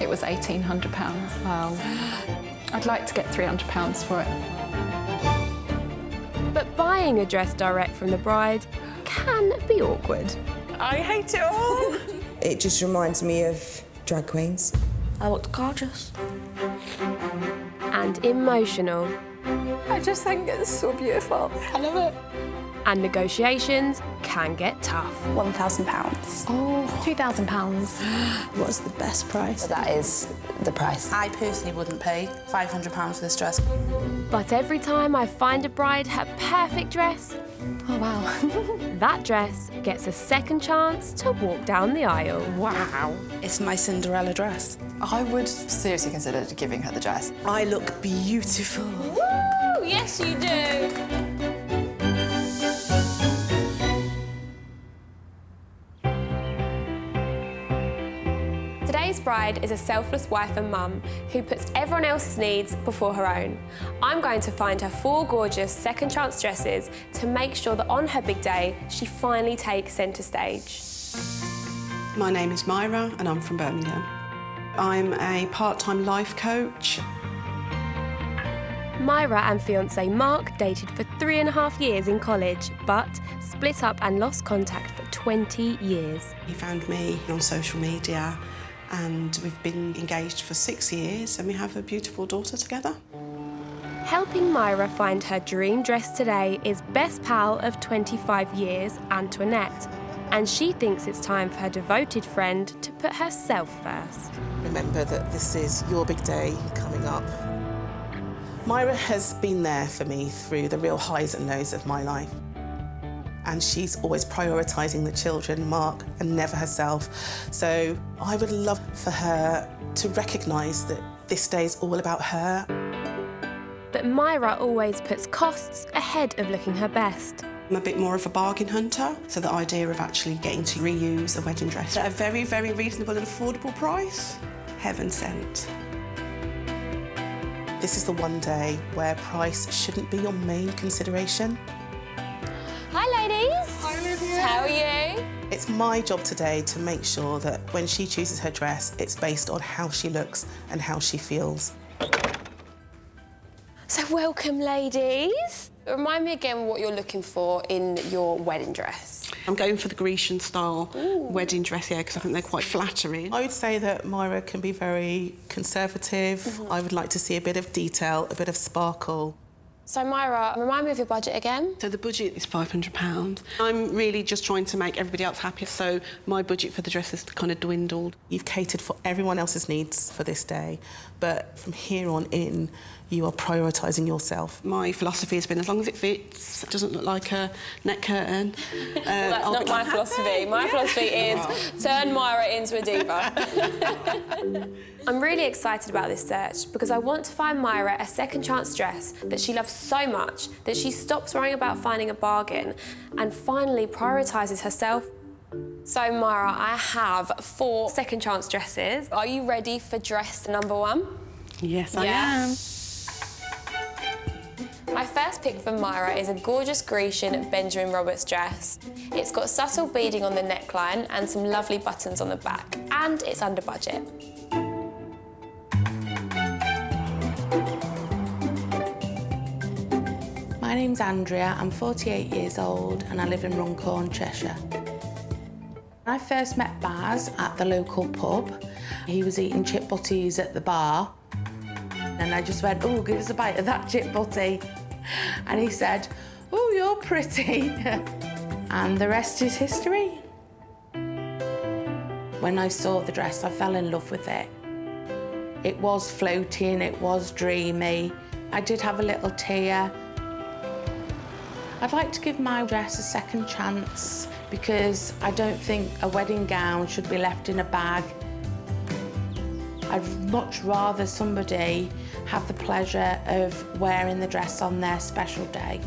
It was £1,800. Wow. I'd like to get £300 for it. But buying a dress direct from the bride can be awkward. I hate it all. It just reminds me of drag queens. I looked gorgeous. And emotional. I just think it's so beautiful. I love it. And negotiations can get tough. £1,000. Oh, £2,000. What's the best price? That is the price. I personally wouldn't pay £500 for this dress. But every time I find a bride her perfect dress, oh wow, that dress gets a second chance to walk down the aisle. Wow. It's my Cinderella dress. I would seriously consider giving her the dress. I look beautiful. Woo! Yes, you do. Today's bride is a selfless wife and mum who puts everyone else's needs before her own. I'm going to find her 4 gorgeous second chance dresses to make sure that on her big day, she finally takes centre stage. My name is Myra and I'm from Birmingham. I'm a part-time life coach. Myra and fiancé Mark dated for 3.5 years in college, but split up and lost contact for 20 years. He found me on social media and we've been engaged for 6 years and we have a beautiful daughter together. Helping Myra find her dream dress today is best pal of 25 years, Antoinette, and she thinks it's time for her devoted friend to put herself first. Remember that this is your big day coming up. Myra has been there for me through the real highs and lows of my life. And she's always prioritising the children, Mark, and never herself. So I would love for her to recognise that this day is all about her. But Myra always puts costs ahead of looking her best. I'm a bit more of a bargain hunter, so the idea of actually getting to reuse a wedding dress at a very, very reasonable and affordable price, heaven sent. This is the one day where price shouldn't be your main consideration. Hi, ladies. Hi, Olivia. How are you? It's my job today to make sure that when she chooses her dress, it's based on how she looks and how she feels. So welcome, ladies. Remind me again what you're looking for in your wedding dress. I'm going for the Grecian style wedding dress here because I think they're quite flattering. I would say that Myra can be very conservative. I would like to see a bit of detail, a bit of sparkle. So Myra, remind me of your budget again. So the budget is £500. I'm really just trying to make everybody else happy, so my budget for the dress has kind of dwindled. You've catered for everyone else's needs for this day, but from here on in, you are prioritising yourself. My philosophy has been as long as it fits, it doesn't look like a neck curtain. Well, that's not my philosophy. My philosophy is turn Myra into a diva. I'm really excited about this search because I want to find Myra a second chance dress that she loves so much that she stops worrying about finding a bargain and finally prioritises herself. So Myra, I have 4 second chance dresses. Are you ready for dress number 1? Yes, I am. My first pick for Myra is a gorgeous Grecian Benjamin Roberts dress. It's got subtle beading on the neckline and some lovely buttons on the back, and it's under budget. My name's Andrea, I'm 48 years old and I live in Runcorn, Cheshire. I first met Baz at the local pub. He was eating chip butties at the bar and I just went, oh, give us a bite of that chip butty. And he said, oh, you're pretty. And the rest is history. When I saw the dress, I fell in love with it. It was floating, it was dreamy. I did have a little tear. I'd like to give my dress a second chance because I don't think a wedding gown should be left in a bag. I'd much rather somebody have the pleasure of wearing the dress on their special day.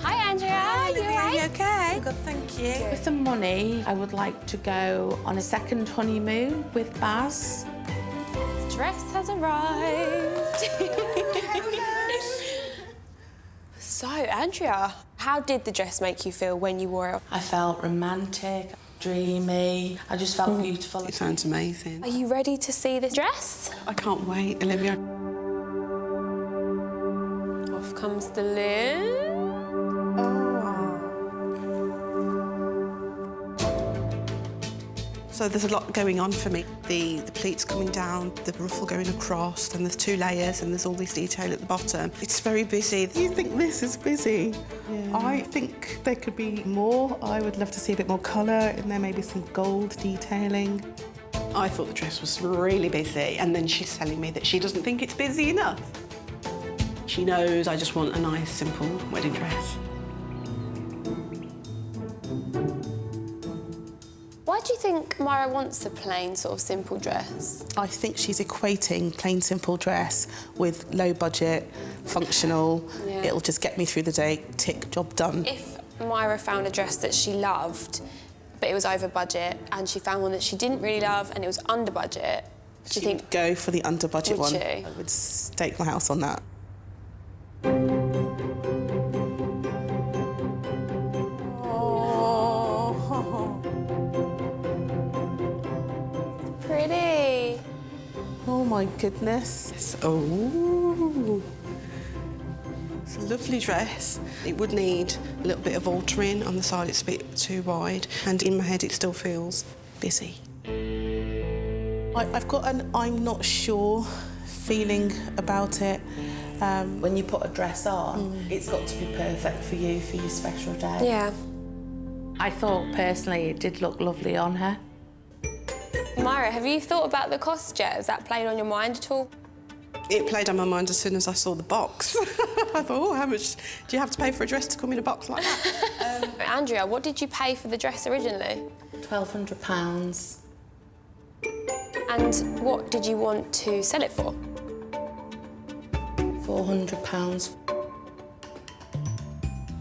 Hi, Andrea. Hi, you alright? You okay? Good, thank you. With the money, I would like to go on a second honeymoon with Baz. The dress has arrived. So, Andrea, how did the dress make you feel when you wore it? I felt romantic, dreamy. I just felt beautiful. It sounds amazing. Are you ready to see this dress? I can't wait, Olivia. Off comes the lid. So there's a lot going on for me. The pleats coming down, the ruffle going across, and there's 2 layers, and there's all this detail at the bottom. It's very busy. You think this is busy? Yeah. I think there could be more. I would love to see a bit more colour in there, maybe some gold detailing. I thought the dress was really busy, and then she's telling me that she doesn't think it's busy enough. She knows I just want a nice, simple wedding dress. Why do you think Myra wants a plain, sort of simple dress? I think she's equating plain, simple dress with low budget, functional. Yeah. It'll just get me through the day, tick, job done. If Myra found a dress that she loved, but it was over budget, and she found one that she didn't really love and it was under budget, do you think... Go for the under budget Would one. she? I would stake my house on that. Pretty. Oh my goodness. Oh. It's a lovely dress. It would need a little bit of altering. On the side it's a bit too wide, and in my head it still feels busy. I've got an I'm not sure feeling about it. When you put a dress on, it's got to be perfect for you, for your special day. Yeah. I thought, personally, it did look lovely on her. Myra, have you thought about the cost yet? Has that played on your mind at all? It played on my mind as soon as I saw the box. I thought, oh, how much do you have to pay for a dress to come in a box like that? Andrea, what did you pay for the dress originally? £1,200. And what did you want to sell it for? £400.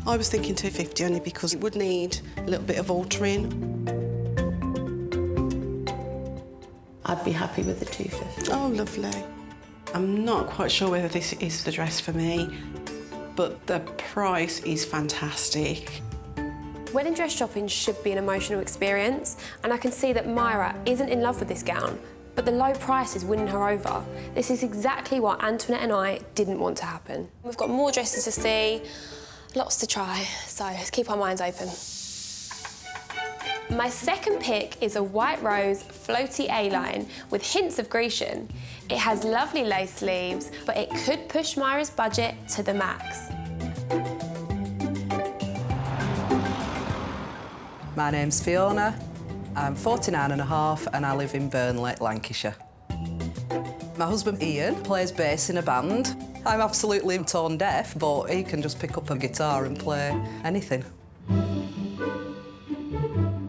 I was thinking 250 only because it would need a little bit of altering. I'd be happy with the 250. Oh, lovely. I'm not quite sure whether this is the dress for me, but the price is fantastic. Wedding dress shopping should be an emotional experience, and I can see that Myra isn't in love with this gown, but the low price is winning her over. This is exactly what Antoinette and I didn't want to happen. We've got more dresses to see, lots to try, so let's keep our minds open. My second pick is a white rose floaty A-line with hints of Grecian. It has lovely lace sleeves, but it could push Myra's budget to the max. My name's Fiona. I'm 49 and a half and I live in Burnley, Lancashire. My husband Ian plays bass in a band. I'm absolutely tone deaf, but he can just pick up a guitar and play anything.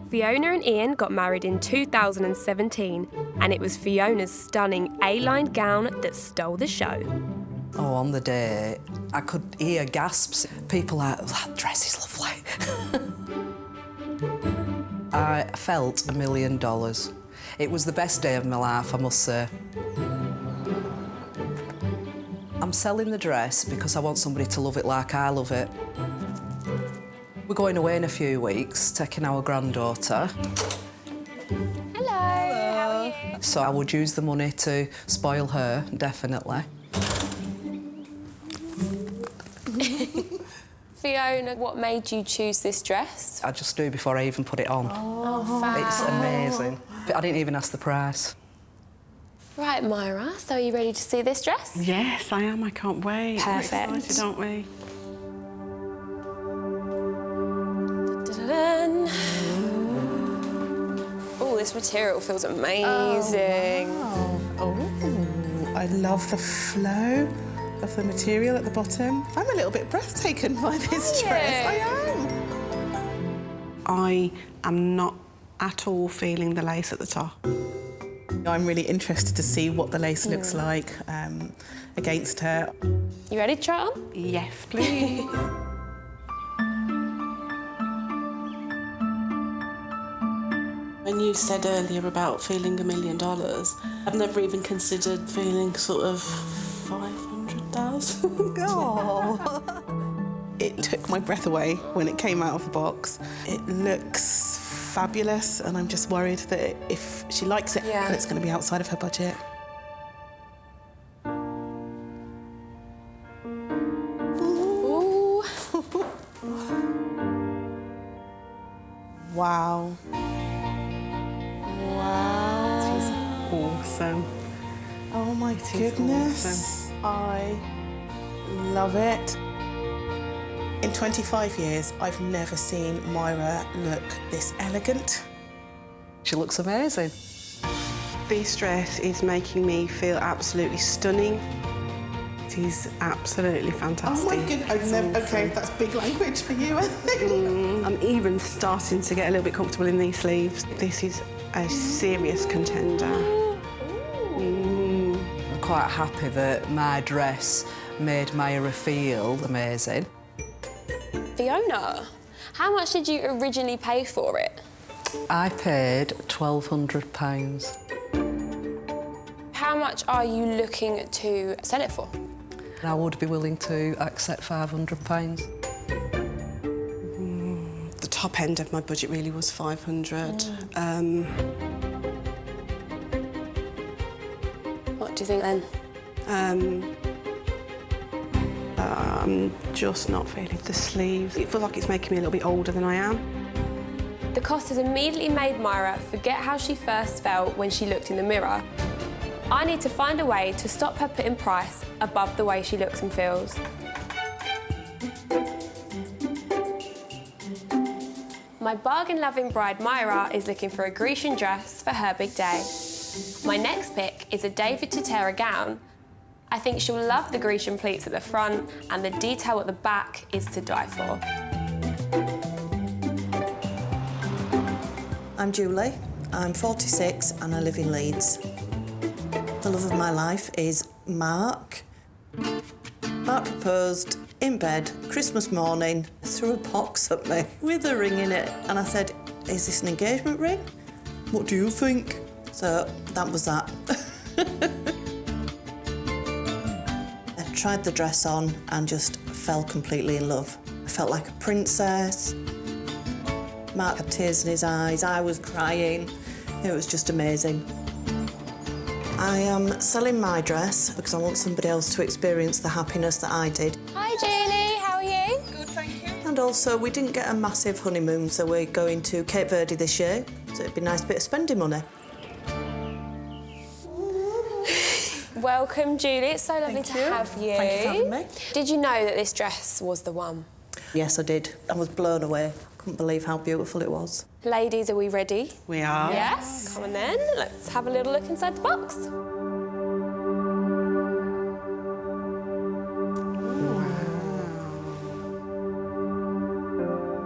Fiona and Ian got married in 2017, and it was Fiona's stunning A-line gown that stole the show. Oh, on the day, I could hear gasps. People like, that dress is lovely. I felt $1 million. It was the best day of my life, I must say. I'm selling the dress because I want somebody to love it like I love it. We're going away in a few weeks, taking our granddaughter. Hello, how are you? So I would use the money to spoil her, definitely. Fiona, what made you choose this dress? I just knew before I even put it on. Oh, fab. It's amazing. But I didn't even ask the price. Right, Myra, so are you ready to see this dress? Yes, I am. I can't wait. Perfect. We're excited, aren't we? Oh, this material feels amazing. Oh, I love the flow of the material at the bottom. I'm a little bit breathtaken by this dress. I am. I am not at all feeling the lace at the top. I'm really interested to see what the lace looks like against her. You ready to try it on? Yes, please. When you said earlier about feeling $1 million, I've never even considered feeling sort of 500,000. Oh. It took my breath away when it came out of the box. It looks fabulous, and I'm just worried that if she likes it, that it's going to be outside of her budget. Ooh. Wow. Wow. She's awesome. Oh my goodness. Awesome. I love it. In 25 years, I've never seen Myra look this elegant. She looks amazing. This dress is making me feel absolutely stunning. It is absolutely fantastic. Oh my goodness, I've never, okay, that's big language for you, I think. I'm even starting to get a little bit comfortable in these sleeves. This is a serious contender. I'm quite happy that my dress made Myra feel amazing. Fiona, how much did you originally pay for it? I paid £1,200. How much are you looking to sell it for? I would be willing to accept £500. The top end of my budget really was 500. What do you think then? I'm just not feeling the sleeves. It feels like it's making me a little bit older than I am. The cost has immediately made Myra forget how she first felt when she looked in the mirror. I need to find a way to stop her putting price above the way she looks and feels. My bargain-loving bride Myra is looking for a Grecian dress for her big day. My next pick is a David Tutera gown. I think she'll love the Grecian pleats at the front, and the detail at the back is to die for. I'm Julie, I'm 46 and I live in Leeds. The love of my life is Mark. Mark proposed in bed, Christmas morning, threw a box at me with a ring in it, and I said, "Is this an engagement ring? What do you think?" So that was that. I tried the dress on and just fell completely in love. I felt like a princess. Mark had tears in his eyes, I was crying. It was just amazing. I am selling my dress because I want somebody else to experience the happiness that I did. Hi Julie, how are you? Good, thank you. And also, we didn't get a massive honeymoon, so we're going to Cape Verde this year, so it'd be a nice bit of spending money. Welcome, Julie. It's so lovely to have you. Thank you for having me. Did you know that this dress was the one? Yes, I did. I was blown away. Couldn't believe how beautiful it was. Ladies, are we ready? We are. Yes. Come on then, let's have a little look inside the box.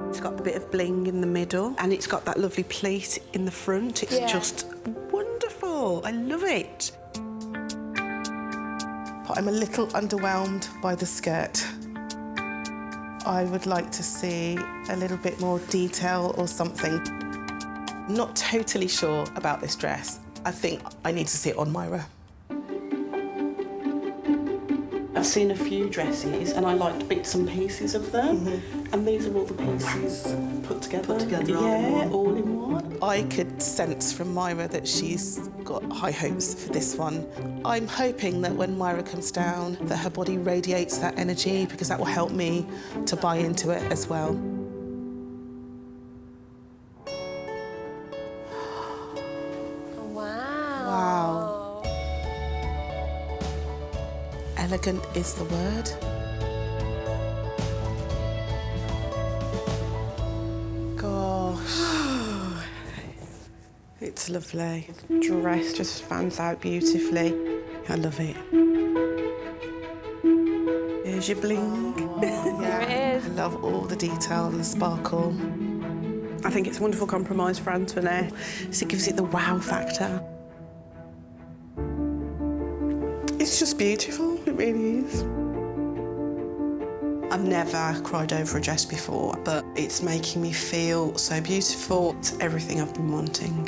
It's got a bit of bling in the middle, and it's got that lovely pleat in the front. It's just wonderful. I love it. But I'm a little underwhelmed by the skirt. I would like to see a little bit more detail or something. I'm not totally sure about this dress. I think I need to see it on Myra. I've seen a few dresses and I liked bits and pieces of them, and these are all the pieces put together. Yeah, all in one. I could sense from Myra that she's got high hopes for this one. I'm hoping that when Myra comes down, that her body radiates that energy, because that will help me to buy into it as well. Wow. Wow. Elegant is the word. Gosh. It's lovely. The dress just fans out beautifully. I love it. Here's your bling. Here it is. I love all the detail and the sparkle. I think it's a wonderful compromise for Antoinette. So it gives it the wow factor. It's just beautiful, it really is. I've never cried over a dress before, but it's making me feel so beautiful. It's everything I've been wanting.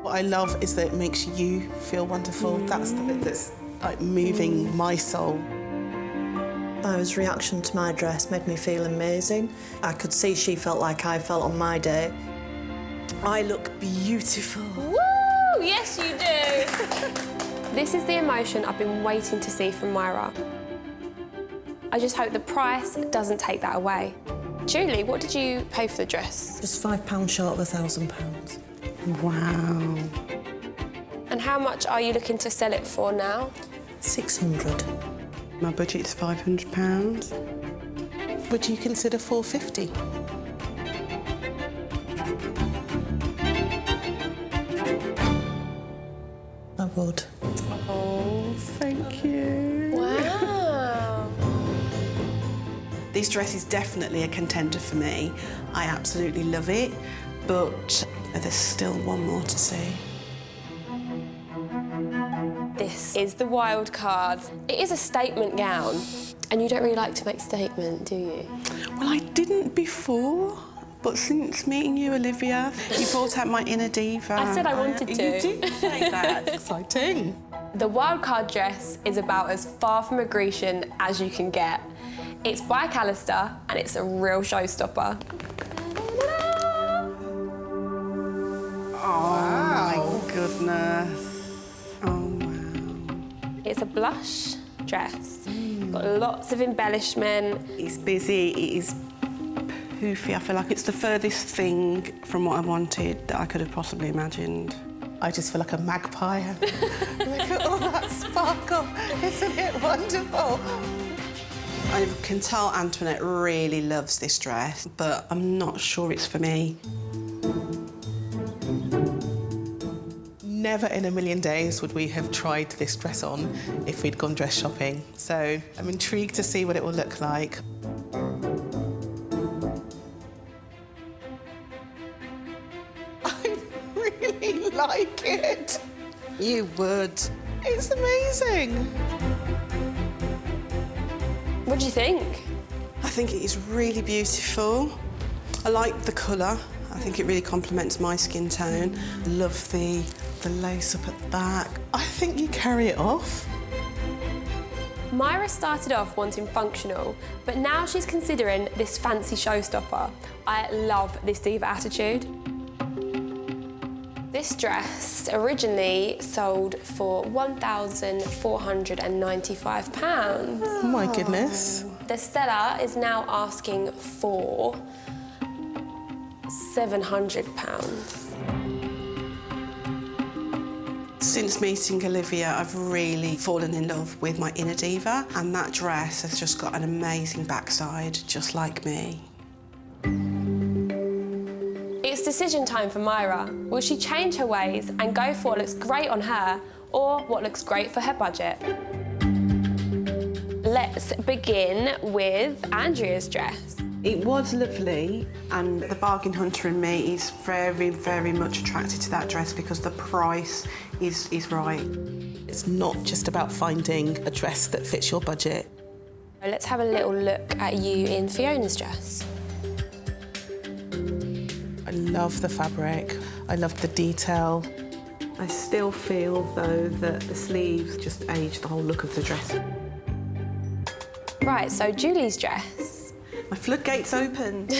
What I love is that it makes you feel wonderful. That's the bit that's like moving my soul. Myra's reaction to my dress made me feel amazing. I could see she felt like I felt on my day. I look beautiful. Woo! Yes, you do. This is the emotion I've been waiting to see from Myra. I just hope the price doesn't take that away. Julie, what did you pay for the dress? Just £5 short of £1,000. Wow. And how much are you looking to sell it for now? 600. My budget's £500. Would you consider £450? I would. Oh, thank you. Wow. This dress is definitely a contender for me. I absolutely love it, but there's still one more to see. This is the wild card. It is a statement gown, and you don't really like to make statement, do you? Well, I didn't before, but since meeting you, Olivia, you brought out my inner diva. I said I wanted to. You did say that. Exciting. The wild card dress is about as far from a Grecian as you can get. It's by Callister, and it's a real showstopper. Oh, my goodness. Oh, wow. It's a blush dress. Got lots of embellishment. It's busy, it is poofy. I feel like it's the furthest thing from what I wanted that I could have possibly imagined. I just feel like a magpie. Look at all that sparkle. Isn't it wonderful? I can tell Antoinette really loves this dress, but I'm not sure it's for me. Never in a million days would we have tried this dress on if we'd gone dress shopping. So I'm intrigued to see what it will look like. I really like it. You would. It's amazing. What do you think? I think it is really beautiful. I like the colour. I think it really complements my skin tone. Love the lace up at the back. I think you carry it off. Myra started off wanting functional, but now she's considering this fancy showstopper. I love this diva attitude. This dress originally sold for £1,495. Oh my goodness. The seller is now asking for £700. Since meeting Olivia, I've really fallen in love with my inner diva, and that dress has just got an amazing backside, just like me. It's decision time for Myra. Will she change her ways and go for what looks great on her, or what looks great for her budget? Let's begin with Andrea's dress. It was lovely, and the bargain hunter in me is very, very much attracted to that dress because the price is right. It's not just about finding a dress that fits your budget. Let's have a little look at you in Fiona's dress. I love the fabric, I love the detail. I still feel, though, that the sleeves just age the whole look of the dress. Right, so Julie's dress. My floodgates opened.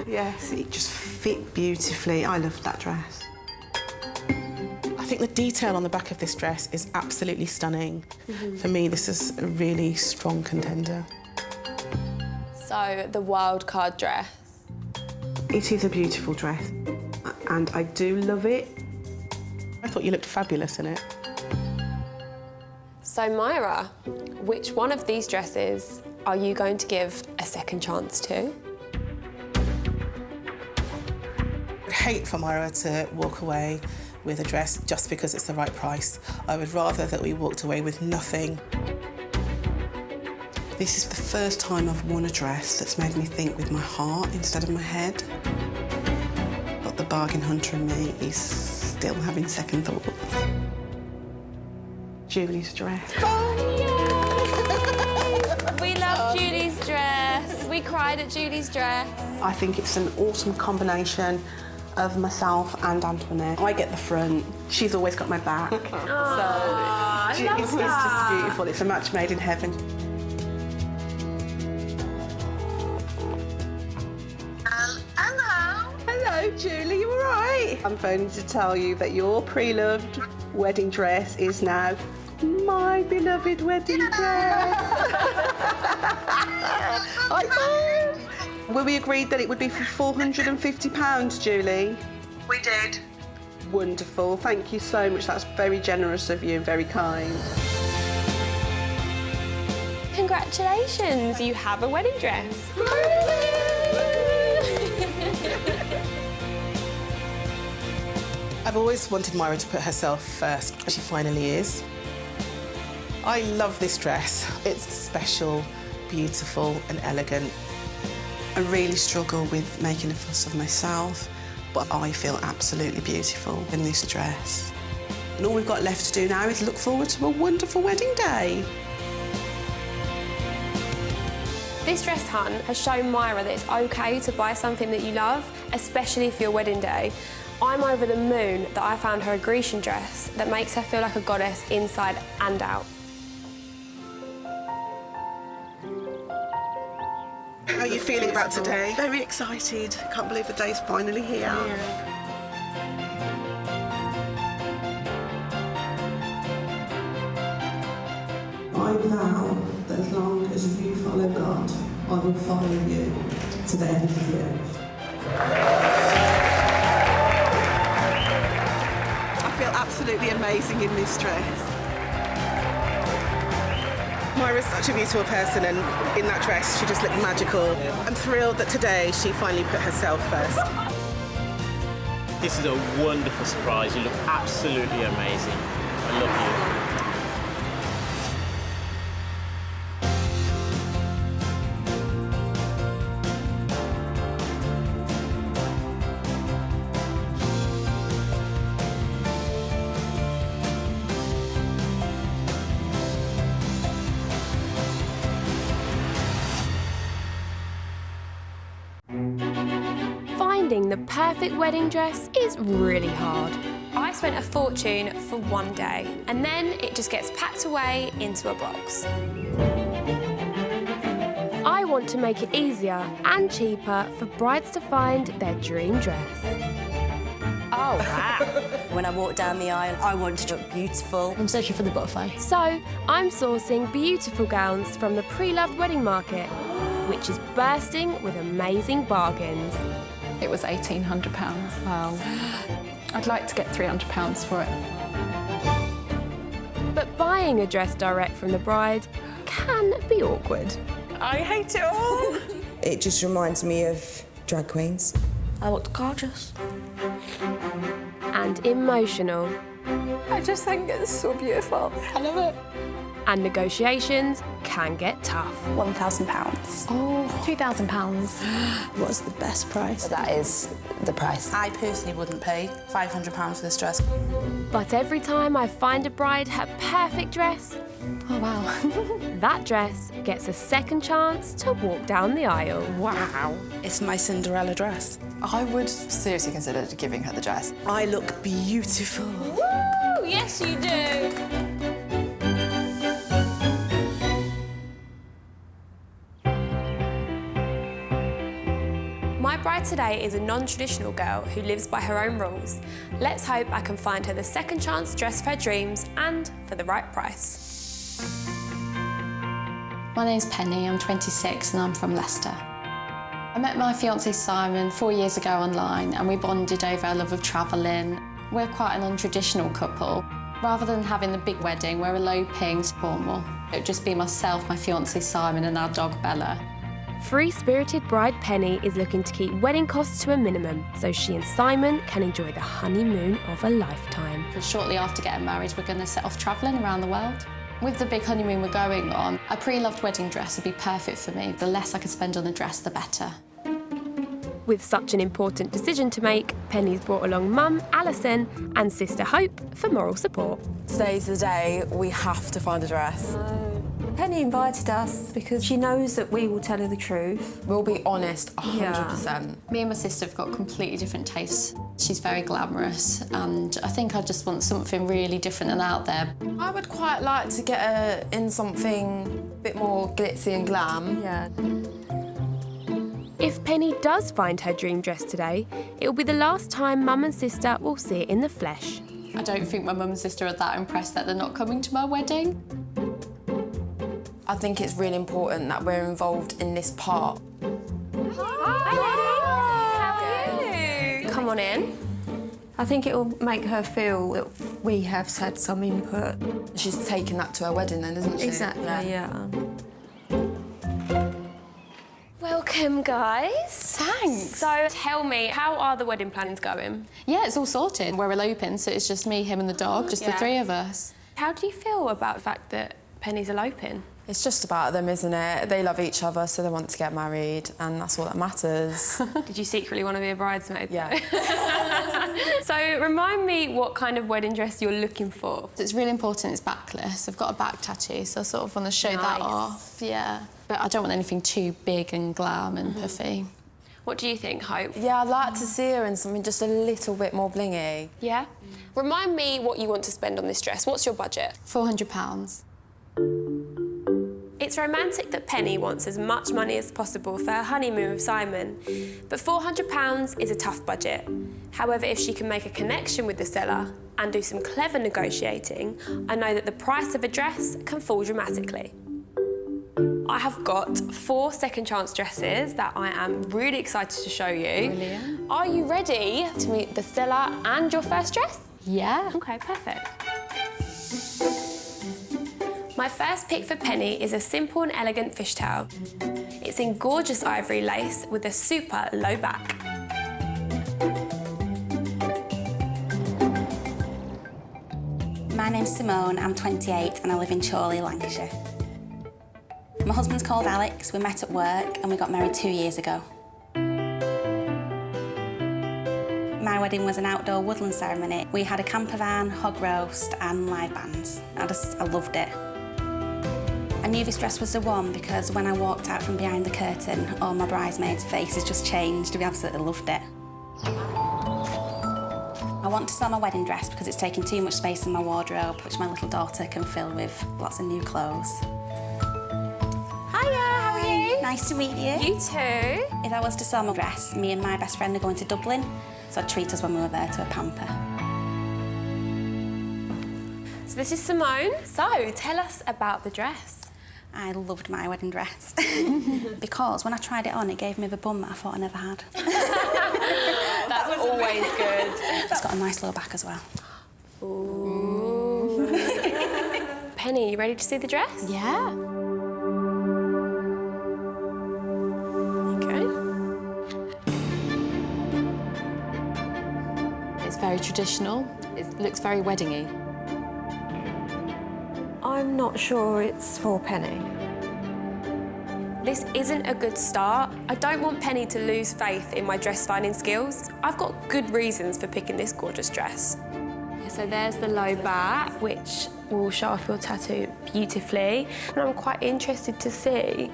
Yes, it just fit beautifully. I love that dress. I think the detail on the back of this dress is absolutely stunning. For me, this is a really strong contender. So, the wild card dress. It is a beautiful dress, and I do love it. I thought you looked fabulous in it. So, Myra, which one of these dresses are you going to give a second chance to? I'd hate for Myra to walk away with a dress just because it's the right price. I would rather that we walked away with nothing. This is the first time I've worn a dress that's made me think with my heart instead of my head. But the bargain hunter in me is still having second thoughts. Julie's dress. We love Julie's dress. We cried at Julie's dress. I think it's an awesome combination of myself and Antoinette. I get the front, she's always got my back. So it's just beautiful. It's a match made in heaven. Hello, Julie, you all right? I'm phoning to tell you that your pre-loved wedding dress is now my beloved wedding dress. I know. Well, we agreed that it would be for £450, Julie. We did. Wonderful. Thank you so much. That's very generous of you and very kind. Congratulations, you have a wedding dress. I've always wanted Myra to put herself first. She finally is. I love this dress. It's special, beautiful and elegant. I really struggle with making a fuss of myself, but I feel absolutely beautiful in this dress. And all we've got left to do now is look forward to a wonderful wedding day. This dress hunt has shown Myra that it's okay to buy something that you love, especially for your wedding day. I'm over the moon that I found her a Grecian dress that makes her feel like a goddess inside and out. How are you feeling about today? Very excited. Can't believe the day's finally here. I vow that as long as you follow God, I will follow you to the end of the earth. I feel absolutely amazing in this dress. Myra's such a beautiful person, and in that dress she just looked magical. I'm thrilled that today she finally put herself first. This is a wonderful surprise. You look absolutely amazing. I love you. Finding the perfect wedding dress is really hard. I spent a fortune for one day, and then it just gets packed away into a box. I want to make it easier and cheaper for brides to find their dream dress. Oh, wow. When I walk down the aisle, I want to look beautiful. I'm searching for the butterfly. So, I'm sourcing beautiful gowns from the pre-loved wedding market, which is bursting with amazing bargains. It was £1,800. Wow. I'd like to get £300 for it. But buying a dress direct from the bride can be awkward. I hate it all. It just reminds me of drag queens. I looked gorgeous. And emotional. I just think it's so beautiful. I love it. And negotiations can get tough. £1,000. Oh, £2,000. What's the best price? That is the price. I personally wouldn't pay £500 for this dress. But every time I find a bride her perfect dress, oh wow, that dress gets a second chance to walk down the aisle. Wow. It's my Cinderella dress. I would seriously consider giving her the dress. I look beautiful. Woo! Yes, you do. My bride today is a non-traditional girl who lives by her own rules. Let's hope I can find her the second chance dress for her dreams and for the right price. My name's Penny, I'm 26 and I'm from Leicester. I met my fiancé Simon 4 years ago online and we bonded over our love of travelling. We're quite an untraditional couple. Rather than having the big wedding, we're eloping to Cornwall. It would just be myself, my fiancé Simon and our dog Bella. Free-spirited bride Penny is looking to keep wedding costs to a minimum so she and Simon can enjoy the honeymoon of a lifetime. Shortly after getting married, we're going to set off travelling around the world. With the big honeymoon we're going on, a pre-loved wedding dress would be perfect for me. The less I could spend on a dress, the better. With such an important decision to make, Penny's brought along Mum, Alison, and sister Hope for moral support. Today's the day we have to find a dress. Penny invited us because she knows that we will tell her the truth. We'll be honest, 100%. Yeah. Me and my sister have got completely different tastes. She's very glamorous, and I think I just want something really different and out there. I would quite like to get her in something a bit more glitzy and glam. Yeah. If Penny does find her dream dress today, it will be the last time Mum and sister will see it in the flesh. I don't think my mum and sister are that impressed that they're not coming to my wedding. I think it's really important that we're involved in this part. Hi, ladies. How are you? Come on in. I think it will make her feel that we have had some input. She's taken that to her wedding then, isn't she? Exactly, yeah. Welcome, guys. Thanks. So tell me, how are the wedding plans going? Yeah, it's all sorted. We're eloping, so it's just me, him and the dog, just the three of us. How do you feel about the fact that Penny's eloping? It's just about them, isn't it? They love each other, so they want to get married, and that's all that matters. Did you secretly want to be a bridesmaid? Yeah. So remind me what kind of wedding dress you're looking for. It's really important it's backless. I've got a back tattoo, so I sort of want to show that off. Yeah. But I don't want anything too big and glam and puffy. What do you think, Hope? Yeah, I'd like to see her in something just a little bit more blingy. Yeah? Remind me what you want to spend on this dress. What's your budget? £400. It's romantic that Penny wants as much money as possible for her honeymoon with Simon, but £400 is a tough budget. However, if she can make a connection with the seller and do some clever negotiating, I know that the price of a dress can fall dramatically. I have got 4 second chance dresses that I am really excited to show you. Brilliant. Are you ready to meet the seller and your first dress? Yeah. Okay, perfect. My first pick for Penny is a simple and elegant fishtail. It's in gorgeous ivory lace with a super low back. My name's Simone, I'm 28 and I live in Chorley, Lancashire. My husband's called Alex, we met at work and we got married 2 years ago. My wedding was an outdoor woodland ceremony. We had a camper van, hog roast and live bands. I loved it. I knew this dress was the one because when I walked out from behind the curtain, all my bridesmaids' faces just changed. We absolutely loved it. I want to sell my wedding dress because it's taking too much space in my wardrobe, which my little daughter can fill with lots of new clothes. Hiya, how are you? Nice to meet you. You too. If I was to sell my dress, me and my best friend are going to Dublin, so I'd treat us when we were there to a pamper. So this is Simone. So tell us about the dress. I loved my wedding dress because when I tried it on, it gave me the bum that I thought I never had. That's always good. It's got a nice low back as well. Ooh. Penny, you ready to see the dress? Yeah. Okay. It's very traditional. It looks very wedding-y. I'm not sure it's for Penny. This isn't a good start. I don't want Penny to lose faith in my dress finding skills. I've got good reasons for picking this gorgeous dress. So there's the low back, which will show off your tattoo beautifully. And I'm quite interested to see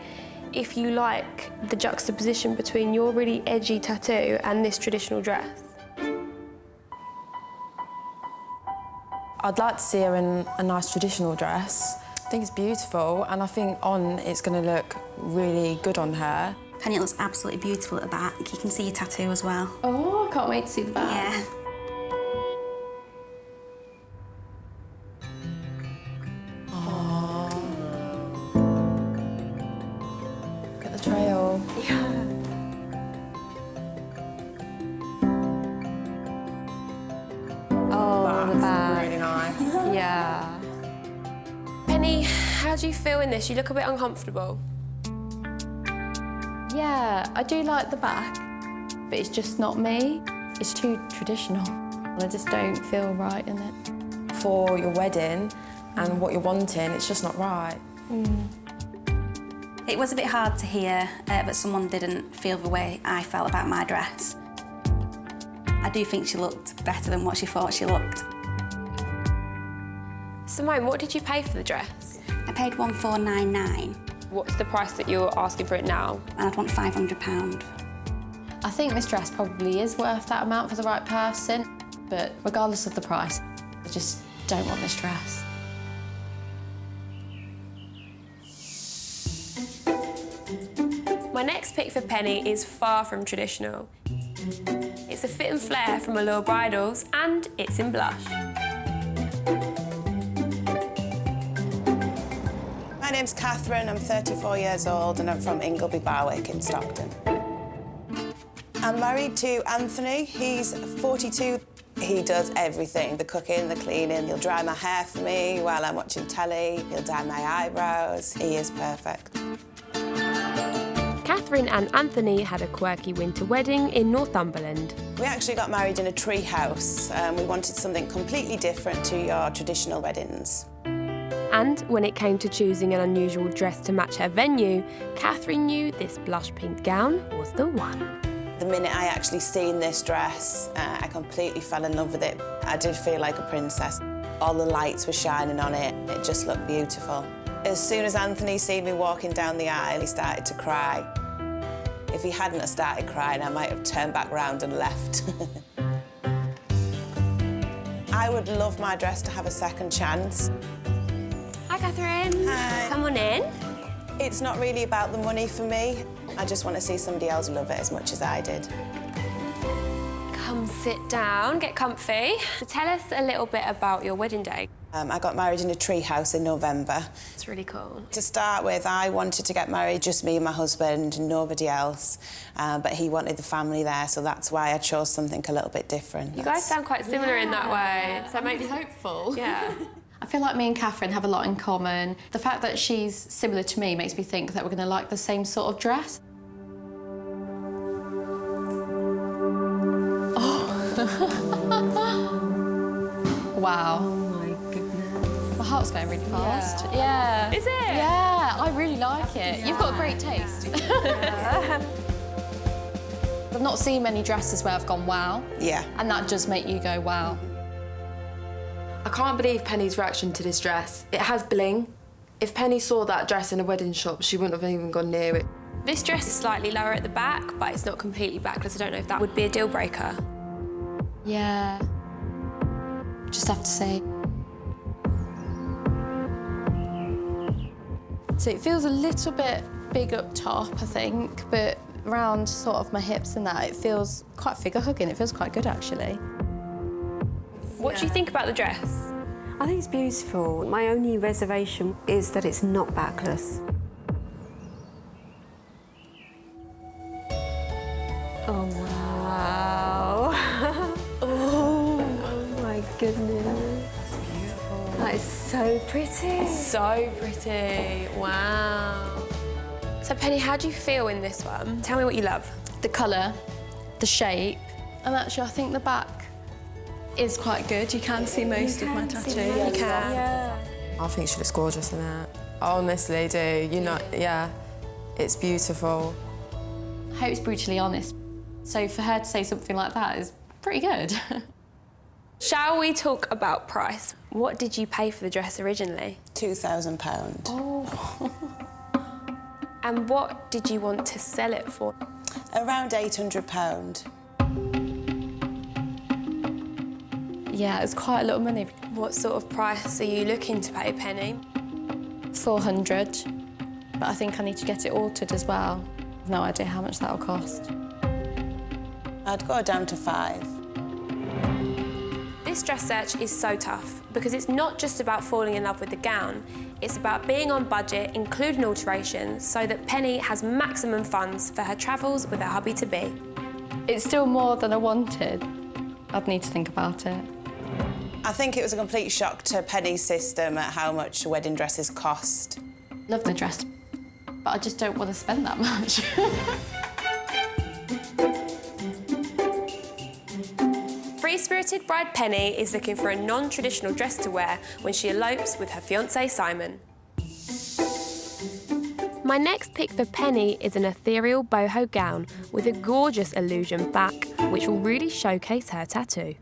if you like the juxtaposition between your really edgy tattoo and this traditional dress. I'd like to see her in a nice traditional dress. I think it's beautiful, and I think on it's going to look really good on her. Penny, it looks absolutely beautiful at the back. You can see your tattoo as well. Oh, I can't wait to see the back. Yeah. Oh. Look at the trail. Yeah. Oh, the back. Really nice. Yeah. Penny, how do you feel in this? You look a bit uncomfortable. Yeah, I do like the back, but it's just not me. It's too traditional. I just don't feel right in it. For your wedding and what you're wanting, it's just not right. It was a bit hard to hear, but someone didn't feel the way I felt about my dress. I do think she looked better than what she thought she looked. Simone, what did you pay for the dress? I paid £1499. What's the price that you're asking for it now? And I'd want £500. I think this dress probably is worth that amount for the right person, but regardless of the price, I just don't want this dress. My next pick for Penny is far from traditional. It's a fit and flare from Allure Bridals, and it's in blush. My name's Catherine, I'm 34 years old and I'm from Ingleby Barwick in Stockton. I'm married to Anthony, he's 42. He does everything, the cooking, the cleaning. He'll dry my hair for me while I'm watching telly. He'll dye my eyebrows. He is perfect. Catherine and Anthony had a quirky winter wedding in Northumberland. We actually got married in a tree house. We wanted something completely different to your traditional weddings. And when it came to choosing an unusual dress to match her venue, Catherine knew this blush pink gown was the one. The minute I actually seen this dress, I completely fell in love with it. I did feel like a princess. All the lights were shining on it. It just looked beautiful. As soon as Anthony seen me walking down the aisle, he started to cry. If he hadn't have started crying, I might have turned back round and left. I would love my dress to have a second chance. Hi, Catherine. Hi. Come on in. It's not really about the money for me. I just want to see somebody else love it as much as I did. Come sit down, get comfy. So tell us a little bit about your wedding day. I got married in a tree house in November. It's really cool. To start with, I wanted to get married, just me and my husband, and nobody else. But he wanted the family there, so that's why I chose something a little bit different. You guys sound quite similar in that way. So it makes me hopeful. Yeah. I feel like me and Catherine have a lot in common. The fact that she's similar to me makes me think that we're going to like the same sort of dress. Wow. Oh my goodness. My heart's going really fast. Yeah. Is it? Yeah, I really like it. You've got great taste. I've not seen many dresses where I've gone, wow. Yeah. And that does make you go, wow. I can't believe Penny's reaction to this dress. It has bling. If Penny saw that dress in a wedding shop, she wouldn't have even gone near it. This dress is slightly lower at the back, but it's not completely backless. I don't know if that would be a deal breaker. Yeah. Just have to say. So it feels a little bit big up top, I think, but around sort of my hips and that, it feels quite figure-hugging. It feels quite good, actually. What do you think about the dress? I think it's beautiful. My only reservation is that it's not backless. Oh, wow. Oh my goodness. That's beautiful. That is so pretty. So pretty. Wow. So, Penny, how do you feel in this one? Tell me what you love. The colour, the shape, and actually I think the back is quite good. You can see most of my tattoo. You can. Yeah. I think she looks gorgeous in it. I honestly do. You know, yeah, it's beautiful. I hope it's brutally honest. So for her to say something like that is pretty good. Shall we talk about price? What did you pay for the dress originally? £2,000. Oh. And what did you want to sell it for? Around £800. Yeah, it's quite a lot of money. What sort of price are you looking to pay, Penny? 400, but I think I need to get it altered as well. I've no idea how much that'll cost. I'd go down to 5. This dress search is so tough because it's not just about falling in love with the gown, it's about being on budget, including alterations, so that Penny has maximum funds for her travels with her hubby-to-be. It's still more than I wanted. I'd need to think about it. I think it was a complete shock to Penny's system at how much wedding dresses cost. Love the dress, but I just don't want to spend that much. Free-spirited bride Penny is looking for a non-traditional dress to wear when she elopes with her fiancé Simon. My next pick for Penny is an ethereal boho gown with a gorgeous illusion back, which will really showcase her tattoo.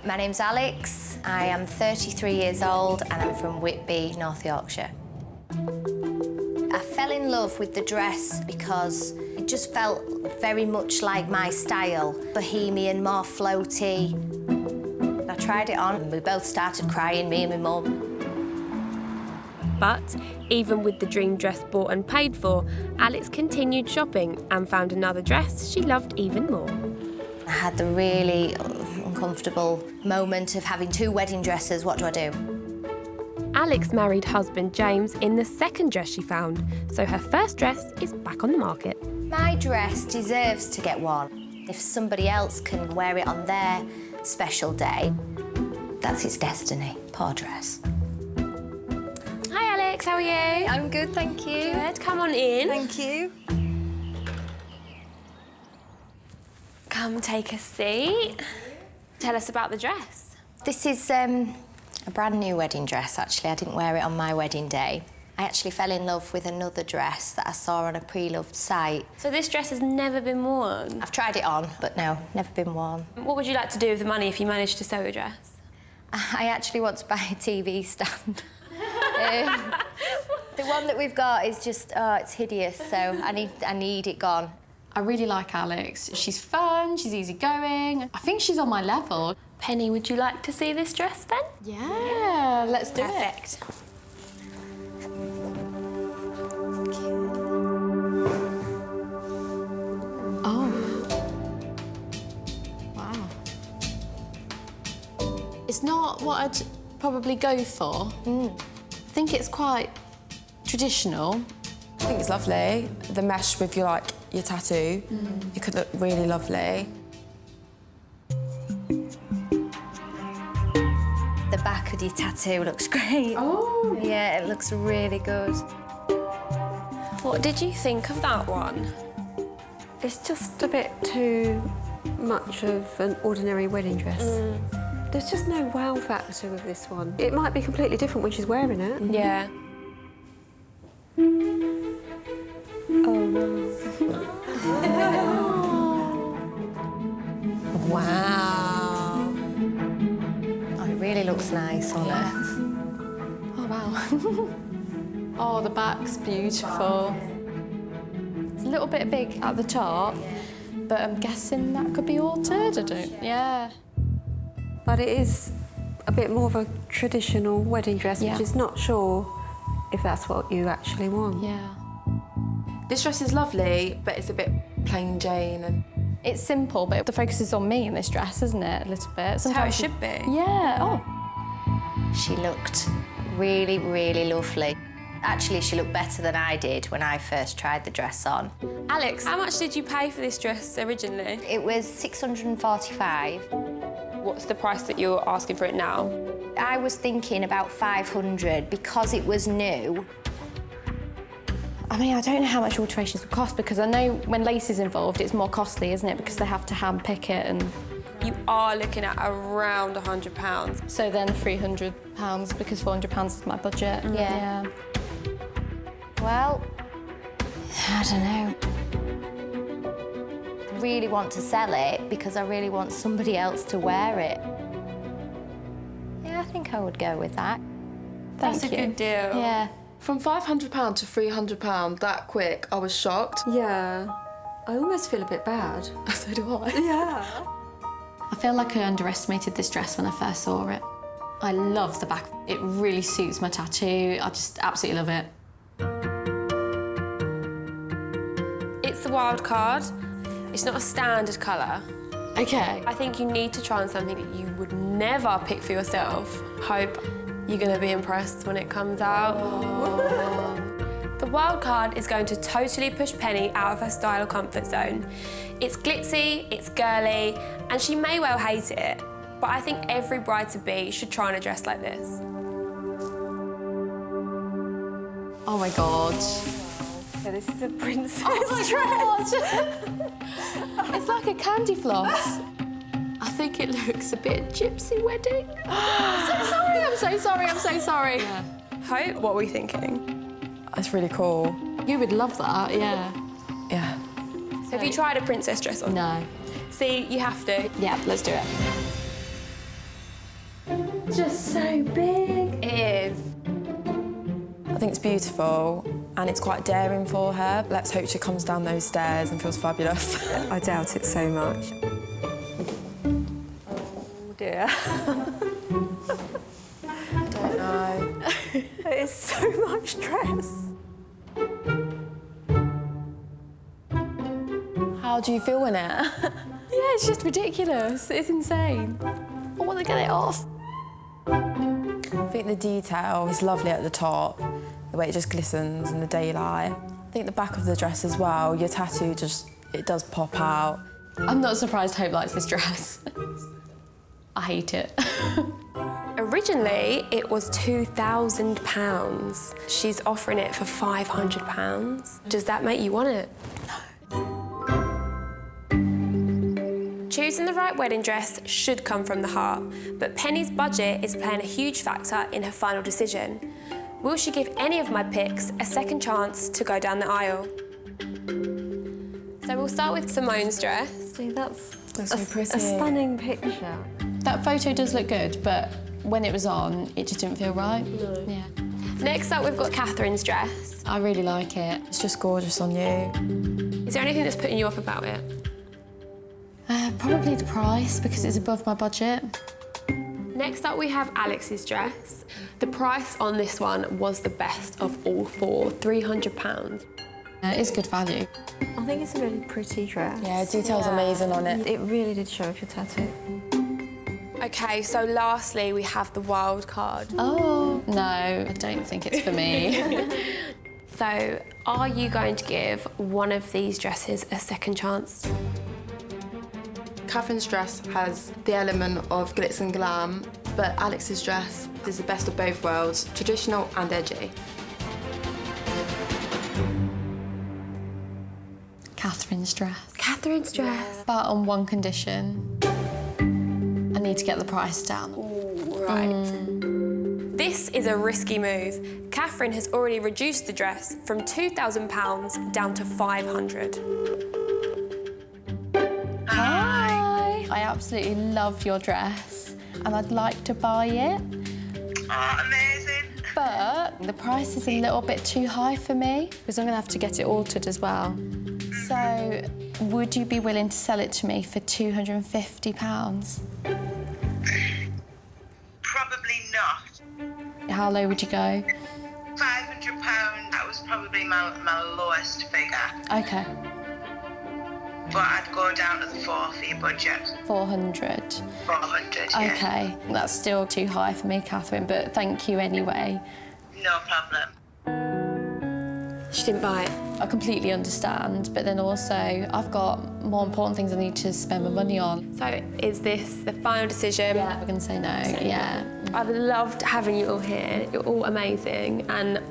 My name's Alex, I am 33 years old and I'm from Whitby, North Yorkshire. I fell in love with the dress because it just felt very much like my style, bohemian, more floaty. I tried it on and we both started crying, me and my mum. But even with the dream dress bought and paid for, Alex continued shopping and found another dress she loved even more. I had the really uncomfortable moment of having 2 wedding dresses. What do I do? Alex married husband James in the second dress she found, so her first dress is back on the market. My dress deserves to get worn. If somebody else can wear it on their special day, that's its destiny. Poor dress. Hi Alex, how are you? I'm good, thank you. Good, come on in. Thank you. Come take a seat. Tell us about the dress. This is a brand new wedding dress, actually. I didn't wear it on my wedding day. I actually fell in love with another dress that I saw on a pre-loved site. So this dress has never been worn? I've tried it on, but no, never been worn. What would you like to do with the money if you managed to sew a dress? I actually want to buy a TV stand. The one that we've got is just, it's hideous, so I need it gone. I really like Alex. She's fun, she's easygoing. I think she's on my level. Penny, would you like to see this dress then? Yeah, let's do Perfect. Oh. Wow. It's not what I'd probably go for. I think it's quite traditional. I think it's lovely. The mesh with your tattoo, it could look really lovely. The back of your tattoo looks great. Oh. Yeah, it looks really good. What did you think of that one? It's just a bit too much of an ordinary wedding dress. There's just no wow factor with this one. It might be completely different when she's wearing it. Yeah. Oh no. Wow. Oh, it really looks nice on her. Oh, wow. Oh, the back's beautiful. It's a little bit big at the top, but I'm guessing that could be altered. I don't... Yeah. But it is a bit more of a traditional wedding dress, which is not sure if that's what you actually want. Yeah. This dress is lovely, but it's a bit plain Jane. And it's simple, but the focus is on me in this dress, isn't it? A little bit. That's how it should be. Yeah. Oh. She looked really, really lovely. Actually, she looked better than I did when I first tried the dress on. Alex, how much did you pay for this dress originally? It was £645. What's the price that you're asking for it now? I was thinking about £500 because it was new. I mean, I don't know how much alterations would cost because I know when lace is involved, it's more costly, isn't it? Because they have to hand pick it and... You are looking at around £100. So then £300 because £400 is my budget. Yeah. Well, I don't know. I really want to sell it because I really want somebody else to wear it. Yeah, I think I would go with that. That's a good deal. Yeah. from £500 to £300 that quick, I was shocked. Yeah. I almost feel a bit bad. So do I. Yeah. I feel like I underestimated this dress when I first saw it. I love the back. It really suits my tattoo. I just absolutely love it. It's the wild card. It's not a standard colour. Okay. I think you need to try on something that you would never pick for yourself. Hope you're going to be impressed when it comes out. The wild card is going to totally push Penny out of her style comfort zone. It's glitzy, it's girly, and she may well hate it, but I think every bride-to-be should try on a dress like this. Oh my God. Yeah, this is a princess dress. It's like a candy floss. I think it looks a bit gypsy wedding. I'm so sorry. Yeah. Hope, what were we thinking? It's really cool. You would love that, yeah. Yeah. So have you tried a princess dress on? No. See, you have to. Yeah, let's do it. Just so big. It is. I think it's beautiful and it's quite daring for her. Let's hope she comes down those stairs and feels fabulous. I doubt it so much. Oh dear. I don't know. It's so much dress. How do you feel in it? Yeah, it's just ridiculous. It's insane. I want to get it off. I think the detail is lovely at the top, the way it just glistens in the daylight. I think the back of the dress as well, your tattoo it does pop out. I'm not surprised Hope likes this dress. I hate it. Originally, it was £2,000. She's offering it for £500. Does that make you want it? Choosing the right wedding dress should come from the heart, but Penny's budget is playing a huge factor in her final decision. Will she give any of my picks a second chance to go down the aisle? So we'll start with Simone's dress. See, that's so pretty. A stunning picture. That photo does look good, but when it was on, it just didn't feel right. No. Yeah. Next up, we've got Catherine's dress. I really like it. It's just gorgeous on you. Is there anything that's putting you off about it? Probably the price, because it's above my budget. Next up, we have Alex's dress. The price on this one was the best of all four, £300. It's good value. I think it's a really pretty dress. Yeah, detail's amazing on it. It really did show off your tattoo. Okay, so lastly, we have the wild card. Oh, no, I don't think it's for me. So, are you going to give one of these dresses a second chance? Catherine's dress has the element of glitz and glam, but Alex's dress is the best of both worlds, traditional and edgy. Catherine's dress. Catherine's dress. But on one condition. I need to get the price down. Ooh, right. This is a risky move. Catherine has already reduced the dress from £2,000 down to £500. I absolutely love your dress and I'd like to buy it. Oh, amazing. But the price is a little bit too high for me because I'm going to have to get it altered as well. So, would you be willing to sell it to me for £250? Probably not. How low would you go? £500, that was probably my lowest figure. Okay. But I'd go down to the 4 for your budget. 400. 400, yeah. Okay, that's still too high for me, Catherine, but thank you anyway. No problem. She didn't buy it. I completely understand, but then also I've got more important things I need to spend my money on. So, is this the final decision? Yeah, we're going to say no, yeah. I've loved having you all here. You're all amazing, and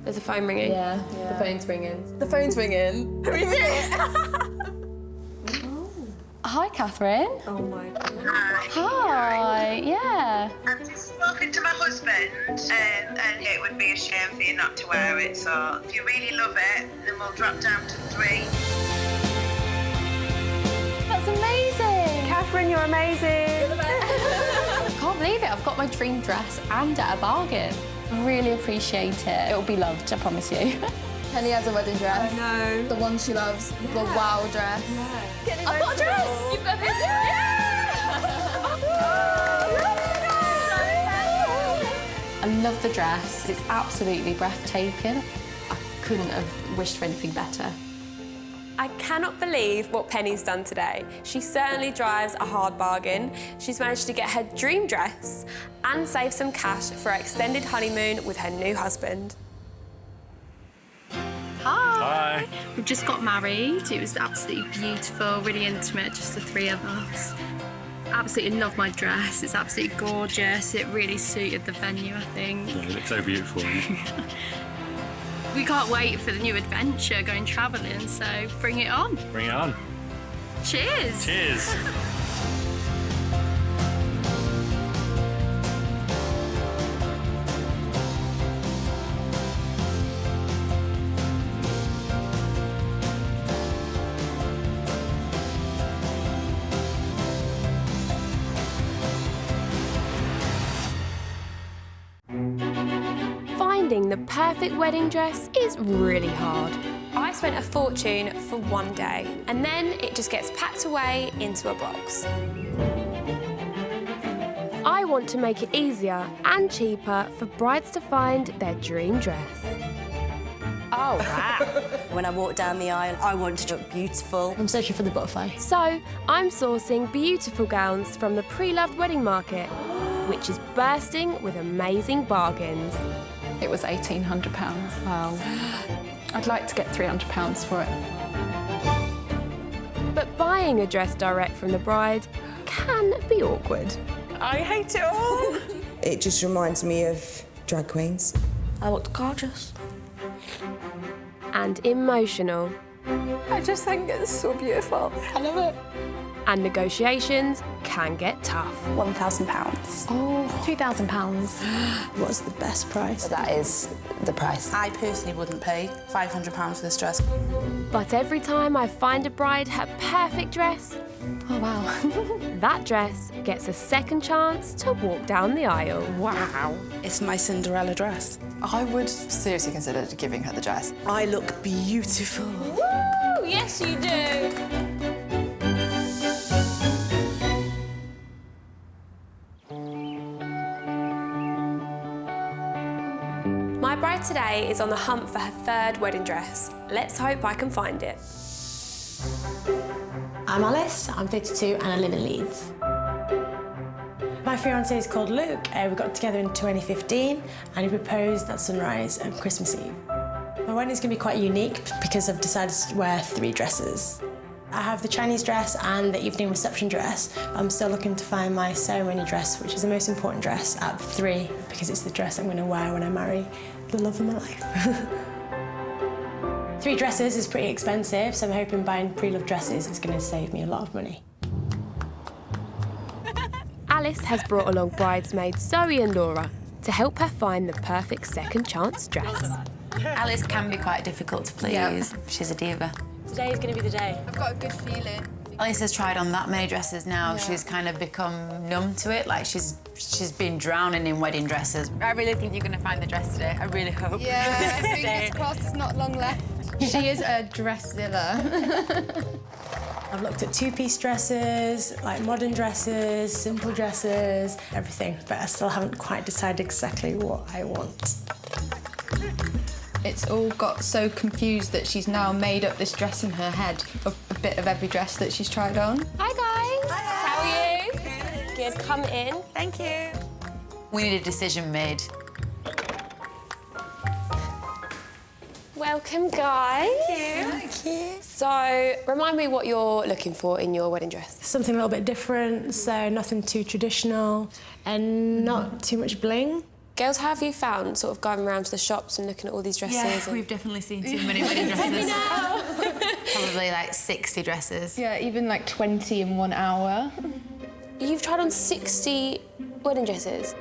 there's a phone ringing. Yeah, the phone's ringing. The phone's ringing. Who is it? Hi, Catherine. Oh my God. Hi, yeah. I've just spoken to my husband and it would be a shame for you not to wear it, so if you really love it, then we'll drop down to 3. That's amazing. Catherine, you're amazing. I can't believe it. I've got my dream dress and at a bargain. I really appreciate it. It'll be loved, I promise you. Penny has a wedding dress. I know. The one she loves. The wow dress. Yeah. I've got a dress. You've got this. I love the dress. It's absolutely breathtaking. I couldn't have wished for anything better. I cannot believe what Penny's done today. She certainly drives a hard bargain. She's managed to get her dream dress and save some cash for her extended honeymoon with her new husband. Hi. We've just got married. It was absolutely beautiful, really intimate, just the three of us. Absolutely love my dress. It's absolutely gorgeous. It really suited the venue, I think. Yeah, you look so beautiful. We can't wait for the new adventure, going travelling, so bring it on. Bring it on. Cheers. Cheers. Finding the perfect wedding dress is really hard. I spent a fortune for one day, and then it just gets packed away into a box. I want to make it easier and cheaper for brides to find their dream dress. Oh, wow. When I walk down the aisle, I want to look beautiful. I'm searching for the butterfly. So, I'm sourcing beautiful gowns from the pre-loved wedding market, which is bursting with amazing bargains. It was £1,800. Wow. I'd like to get £300 for it. But buying a dress direct from the bride can be awkward. I hate it all. It just reminds me of drag queens. I looked gorgeous. And emotional. I just think it's so beautiful. I love it. And negotiations can get tough. £1,000. Oh, £2,000. What's the best price? That is the price. I personally wouldn't pay £500 for this dress. But every time I find a bride her perfect dress, oh wow, that dress gets a second chance to walk down the aisle. Wow. It's my Cinderella dress. I would seriously consider giving her the dress. I look beautiful. Woo! Yes, you do. My bride today is on the hunt for her third wedding dress. Let's hope I can find it. I'm Alice, I'm 32 and I live in Leeds. My fiancé is called Luke. We got together in 2015 and he proposed at sunrise on Christmas Eve. My wedding's going to be quite unique because I've decided to wear 3 dresses. I have the Chinese dress and the evening reception dress, but I'm still looking to find my ceremony dress, which is the most important dress out of the 3 because it's the dress I'm going to wear when I marry the love of my life. 3 dresses is pretty expensive, so I'm hoping buying pre-loved dresses is going to save me a lot of money. Alice has brought along bridesmaids Zoe and Laura to help her find the perfect second chance dress. Alice can be quite difficult to please. Yeah. She's a diva. Today is going to be the day. I've got a good feeling. Alice has tried on that many dresses now. Yeah. She's kind of become numb to it. Like she's been drowning in wedding dresses. I really think you're going to find the dress today. I really hope. Yeah, fingers crossed. There's not long left. She is a dress-zilla. I've looked at 2-piece dresses, like modern dresses, simple dresses, everything, but I still haven't quite decided exactly what I want. It's all got so confused that she's now made up this dress in her head of a bit of every dress that she's tried on. Hi guys. Hi. How are you? Good. Come in. Thank you. We need a decision made. Welcome, guys. Thank you. So, remind me what you're looking for in your wedding dress. Something a little bit different, so nothing too traditional and not too much bling. Girls, how have you found sort of going around to the shops and looking at all these dresses? Yeah, we've definitely seen too many wedding dresses. Probably like 60 dresses. Yeah, even like 20 in 1 hour. You've tried on 60 wedding dresses?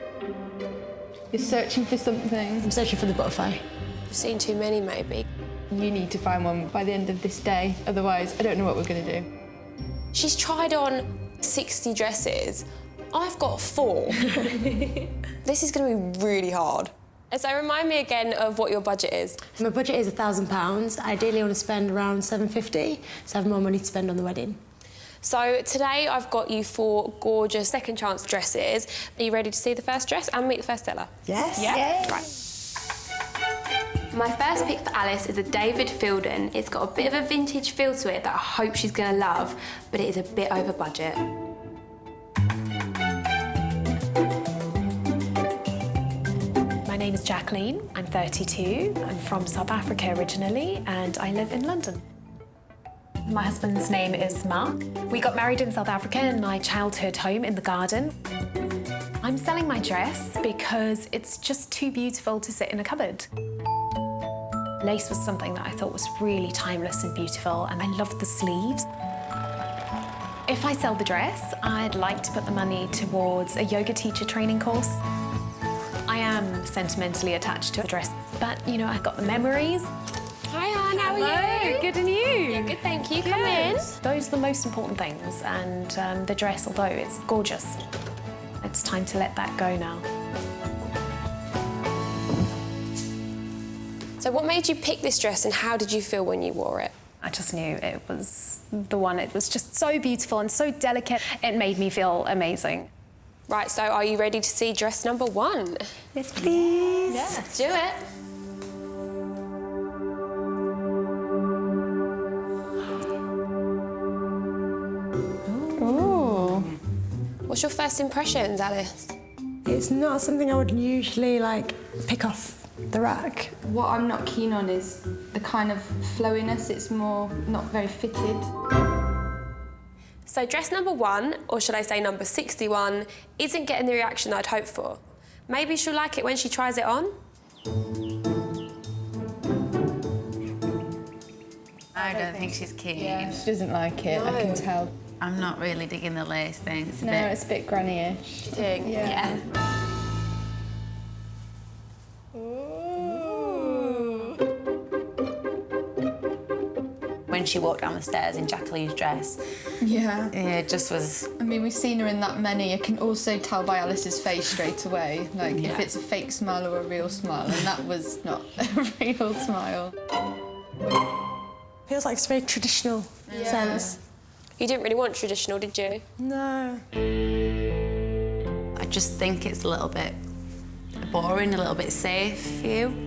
You're searching for something. I'm searching for the butterfly. You've seen too many, maybe. You need to find one by the end of this day, otherwise I don't know what we're going to do. She's tried on 60 dresses. I've got 4. This is going to be really hard. So remind me again of what your budget is. My budget is £1,000. Ideally, I want to spend around £750, so I have more money to spend on the wedding. So today I've got you 4 gorgeous second chance dresses. Are you ready to see the first dress and meet the first seller? Yes. Yeah? Yay. Right. My first pick for Alice is a David Fielden. It's got a bit of a vintage feel to it that I hope she's going to love, but it is a bit over budget. My name is Jacqueline, I'm 32, I'm from South Africa originally and I live in London. My husband's name is Mark. We got married in South Africa in my childhood home in the garden. I'm selling my dress because it's just too beautiful to sit in a cupboard. Lace was something that I thought was really timeless and beautiful and I loved the sleeves. If I sell the dress, I'd like to put the money towards a yoga teacher training course. I am sentimentally attached to a dress, but, you know, I've got the memories. Hi, Anne, how are you? Good, and you? Yeah, good, thank you. Come in. Those are the most important things, and the dress, although it's gorgeous, it's time to let that go now. So what made you pick this dress and how did you feel when you wore it? I just knew it was the one. It was just so beautiful and so delicate. It made me feel amazing. Right, so are you ready to see dress number 1? Yes, please. Yeah, let's do it. Ooh. What's your first impressions, Alice? It's not something I would usually pick off the rack. What I'm not keen on is the kind of flowiness. It's more not very fitted. So dress number 1, or should I say number 61, isn't getting the reaction I'd hoped for. Maybe she'll like it when she tries it on. I don't think she's keen. Yeah, she doesn't like it, I can tell. I'm not really digging the lace thing. It's a No, bit... it's a bit granny-ish. Do you think? Yeah. When she walked down the stairs in Jacqueline's dress. Yeah. Yeah, it just was... I mean, we've seen her in that many. I can also tell by Alice's face straight away, if it's a fake smile or a real smile, and that was not a real smile. Feels like it's very traditional sense. You didn't really want traditional, did you? No. I just think it's a little bit boring, a little bit safe for you.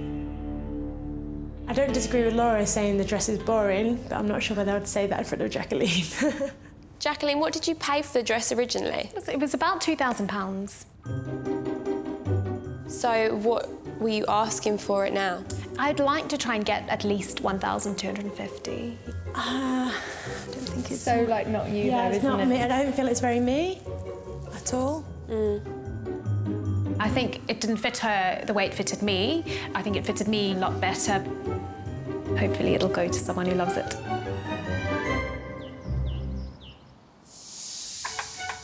I don't disagree with Laura saying the dress is boring, but I'm not sure whether I would say that in front of Jacqueline. Jacqueline, what did you pay for the dress originally? It was about £2,000. So what were you asking for it now? I'd like to try and get at least 1,250. I don't think it's... So, not you, Yeah, though, it's isn't not it? me. I don't feel it's very me at all. I think it didn't fit her the way it fitted me. I think it fitted me a lot better. Hopefully it'll go to someone who loves it.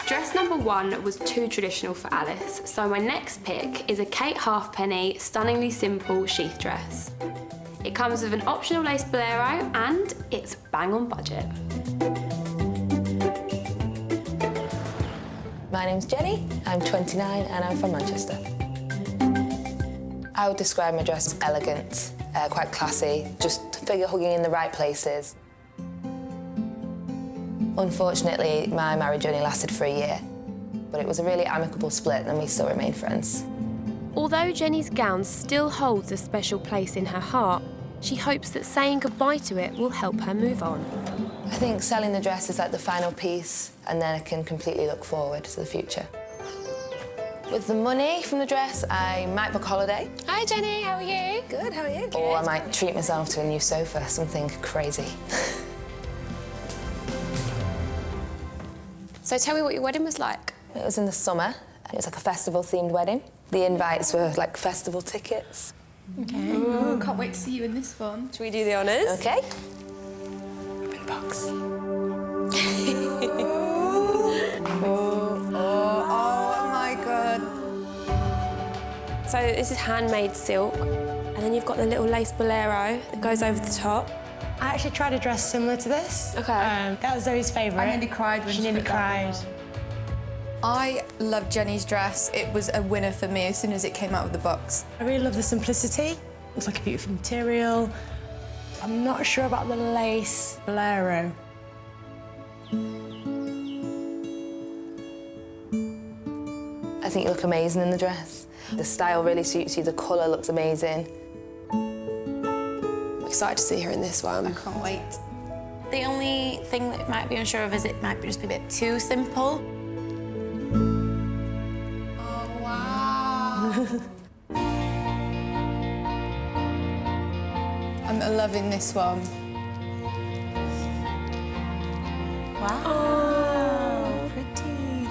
Dress number 1 was too traditional for Alice, so my next pick is a Kate Halfpenny, stunningly simple sheath dress. It comes with an optional lace bolero and it's bang on budget. My name's Jenny, I'm 29 and I'm from Manchester. I would describe my dress as elegant, quite classy, just figure hugging in the right places. Unfortunately, my marriage only lasted for a year, but it was a really amicable split and we still remain friends. Although Jenny's gown still holds a special place in her heart, she hopes that saying goodbye to it will help her move on. I think selling the dress is like the final piece and then I can completely look forward to the future. With the money from the dress, I might book a holiday. Hi Jenny, how are you? Good, how are you? Or I might treat myself to a new sofa, something crazy. So tell me what your wedding was like. It was in the summer. It was like a festival-themed wedding. The invites were like festival tickets. Okay. Ooh, can't wait to see you in this one. Should we do the honours? Okay. Open box. Oh my God. So this is handmade silk, and then you've got the little lace bolero that goes over the top. I actually tried a dress similar to this. Okay. That was Zoe's favourite. I nearly cried when she nearly put that cried. I love Jenny's dress. It was a winner for me as soon as it came out of the box. I really love the simplicity. Looks like a beautiful material. I'm not sure about the lace bolero. I think you look amazing in the dress. The style really suits you, the colour looks amazing. I'm excited to see her in this one. I can't wait. The only thing that might be unsure of is it might just be a bit too simple. Oh, wow. I'm loving this one. Wow. Oh, pretty.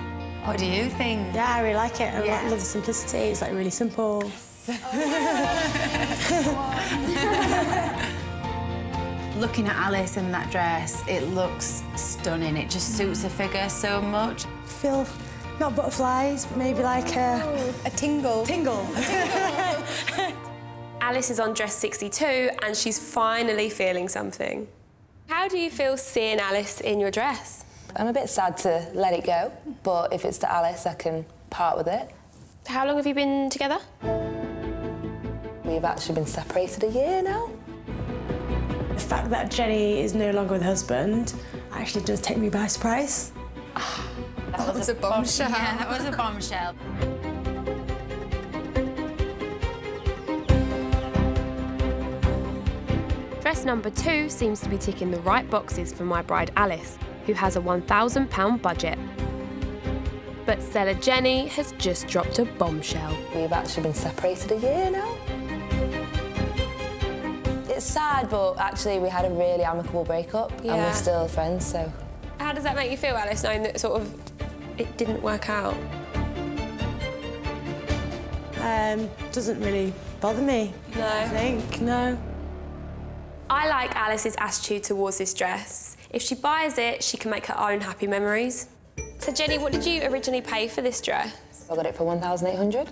What do you think? Yeah, I really like it. I love the simplicity. It's like really simple. Looking at Alice in that dress, it looks stunning. It just suits her figure so much. Feel not butterflies, but maybe like a tingle. Tingle. Alice is on dress 62 and she's finally feeling something. How do you feel seeing Alice in your dress? I'm a bit sad to let it go, but if it's to Alice, I can part with it. How long have you been together? We've actually been separated a year now. The fact that Jenny is no longer with her husband actually does take me by surprise. That was a bombshell. Yeah, that was a bombshell. Dress number 2 seems to be ticking the right boxes for my bride Alice, who has a £1,000 budget. But seller Jenny has just dropped a bombshell. We've actually been separated a year now. It's sad, but actually we had a really amicable breakup and we're still friends, so... How does that make you feel, Alice, knowing that sort of it didn't work out? Doesn't really bother me. No? I think, no. I like Alice's attitude towards this dress. If she buys it, she can make her own happy memories. So, Jenny, what did you originally pay for this dress? I got it for $1,800.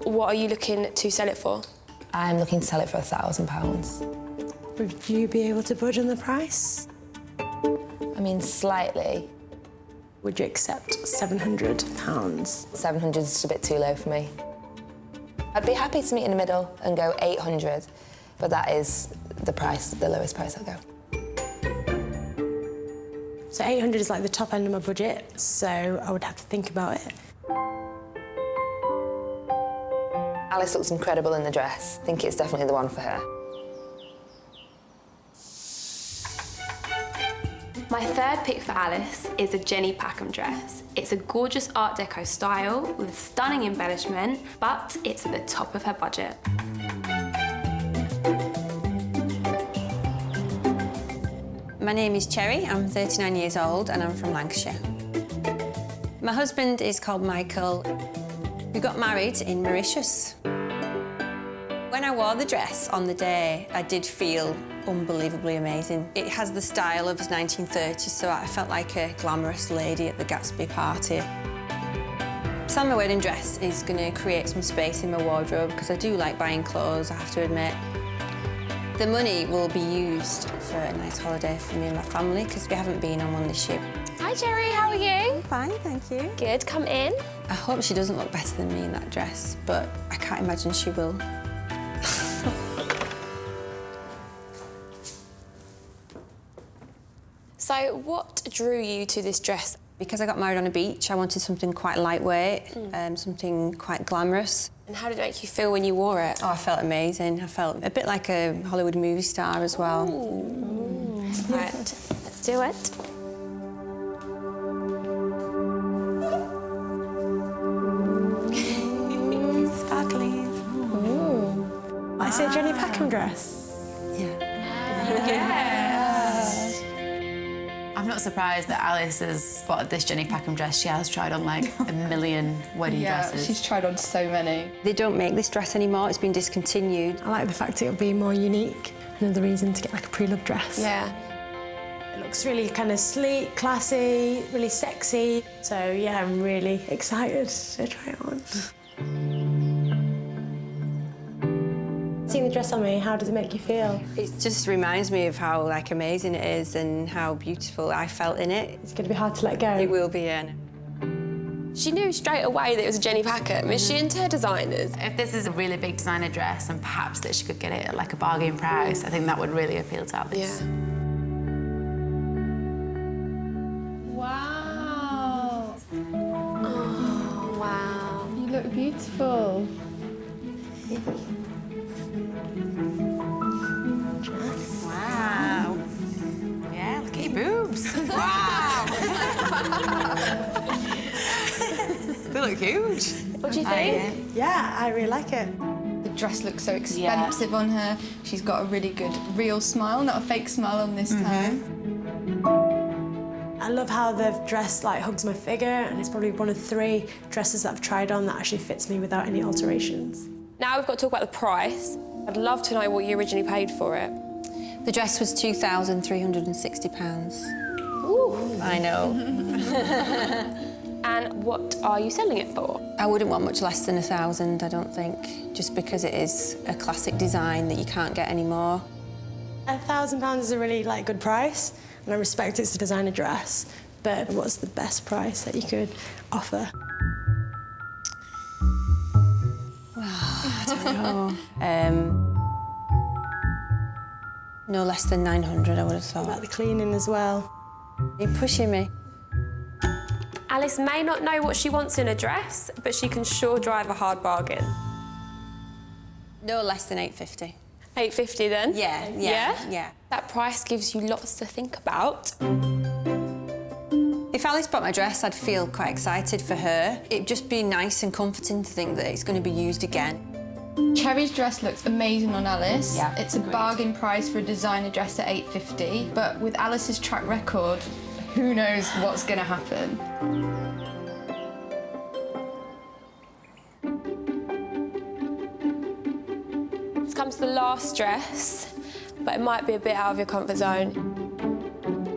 What are you looking to sell it for? I'm looking to sell it for £1,000. Would you be able to budge on the price? I mean, slightly. Would you accept £700? £700 is just a bit too low for me. I'd be happy to meet in the middle and go $800, but that is the price, the lowest price I'll go. So £800 is like the top end of my budget, so I would have to think about it. Alice looks incredible in the dress. I think it's definitely the one for her. My third pick for Alice is a Jenny Packham dress. It's a gorgeous Art Deco style with stunning embellishment, but it's at the top of her budget. My name is Cherry, I'm 39 years old and I'm from Lancashire. My husband is called Michael. We got married in Mauritius. When I wore the dress on the day, I did feel unbelievably amazing. It has the style of the 1930s, so I felt like a glamorous lady at the Gatsby party. Selling my wedding dress is going to create some space in my wardrobe because I do like buying clothes, I have to admit. The money will be used for a nice holiday for me and my family because we haven't been on one this year. Hi, Jerry, how are you? Fine, thank you. Good, come in. I hope she doesn't look better than me in that dress, but I can't imagine she will. So, what drew you to this dress? Because I got married on a beach, I wanted something quite lightweight, something quite glamorous. And how did it make you feel when you wore it? Oh, I felt amazing. I felt a bit like a Hollywood movie star as well. Right, let's do it. Sparklies. I say Jenny Packham dress. Yes. I'm not surprised that Alice has spotted this Jenny Packham dress. She has tried on like a million wedding dresses. She's tried on so many. They don't make this dress anymore, it's been discontinued. I like the fact it'll be more unique. Another reason to get like a pre-loved dress. Yeah. It looks really kind of sleek, classy, really sexy. So yeah, I'm really excited to try it on. Seeing the dress on me, how does it make you feel? It just reminds me of how like amazing it is and how beautiful I felt in it. It's going to be hard to let go. It will be, yeah. She knew straight away that it was a Jenny Packham. Is she into her designers? If this is a really big designer dress and perhaps that she could get it at like a bargain price, I think that would really appeal to Alice. Yeah. Wow. Oh, wow. You look beautiful. Wow. Yeah, look at your boobs. Wow. They look huge. What do you think? Yeah, I really like it. The dress looks so expensive on her. She's got a really good real smile, not a fake smile on this time. I love how the dress like hugs my figure, and it's probably one of 3 dresses that I've tried on that actually fits me without any alterations. Now we've got to talk about the price. I'd love to know what you originally paid for it. The dress was £2,360. Ooh. I know. And what are you selling it for? I wouldn't want much less than £1,000, I don't think, just because it is a classic design that you can't get anymore. £1,000 is a really like good price, and I respect it's a designer dress. But what's the best price that you could offer? I don't No less than 900, I would have thought. About the cleaning as well. You're pushing me. Alice may not know what she wants in a dress, but she can sure drive a hard bargain. No less than 850. 850 then? Yeah. That price gives you lots to think about. If Alice bought my dress, I'd feel quite excited for her. It'd just be nice and comforting to think that it's going to be used again. Cherry's dress looks amazing on Alice. Yeah, it's a bargain price for a designer dress at $850. But with Alice's track record, who knows what's going to happen. This comes to the last dress, but it might be a bit out of your comfort zone.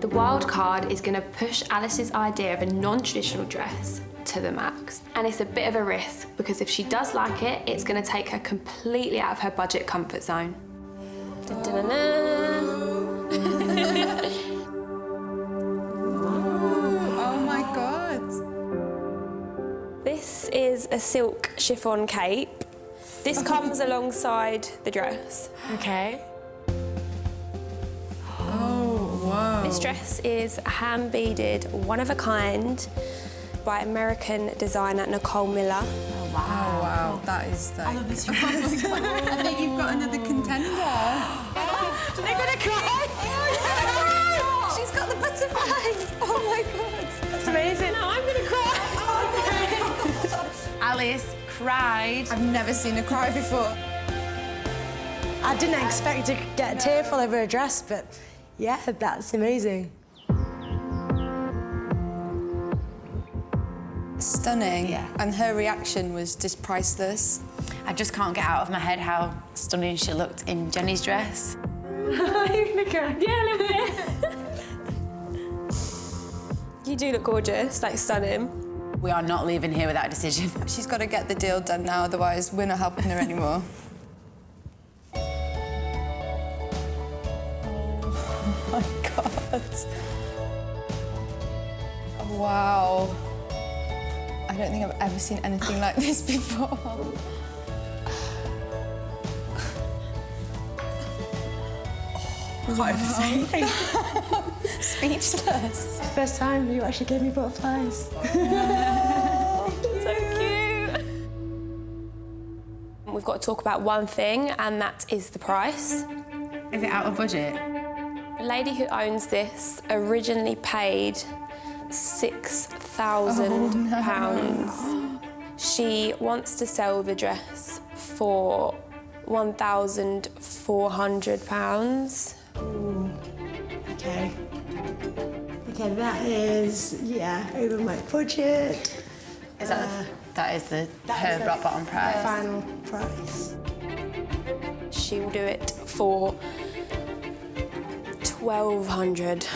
The wild card is going to push Alice's idea of a non-traditional dress to the max. And it's a bit of a risk, because if she does like it, it's going to take her completely out of her budget comfort zone. Oh my God. This is a silk chiffon cape. This comes alongside the dress. Okay. Oh, wow. This dress is hand-beaded, one of a kind, by American designer Nicole Miller. Oh, wow. That is like... I love this dress. I think you've got another contender. They're gonna cry! She's got the butterflies! Oh my God! That's amazing. No, I'm gonna cry! Alice cried. I've never seen her cry before. I didn't expect to get tearful over a dress, but yeah, that's amazing. Stunning. Yeah. And her reaction was just priceless. I just can't get out of my head how stunning she looked in Jenny's dress. You're gonna cry. Yeah, a little bit. You do look gorgeous, like stunning. We are not leaving here without a decision. She's got to get the deal done now, otherwise we're not helping her anymore. Oh my God. Wow. I don't think I've ever seen anything like this before. Can't even say anything. Speechless. First time you actually gave me butterflies. So cute. We've got to talk about one thing, and that is the price. Is it out of budget? The lady who owns this originally paid £6,000. She wants to sell the dress for £1,400. Okay. Okay, that is, over my budget. Is that is her rock bottom price? Final price. She will do it for £1,200.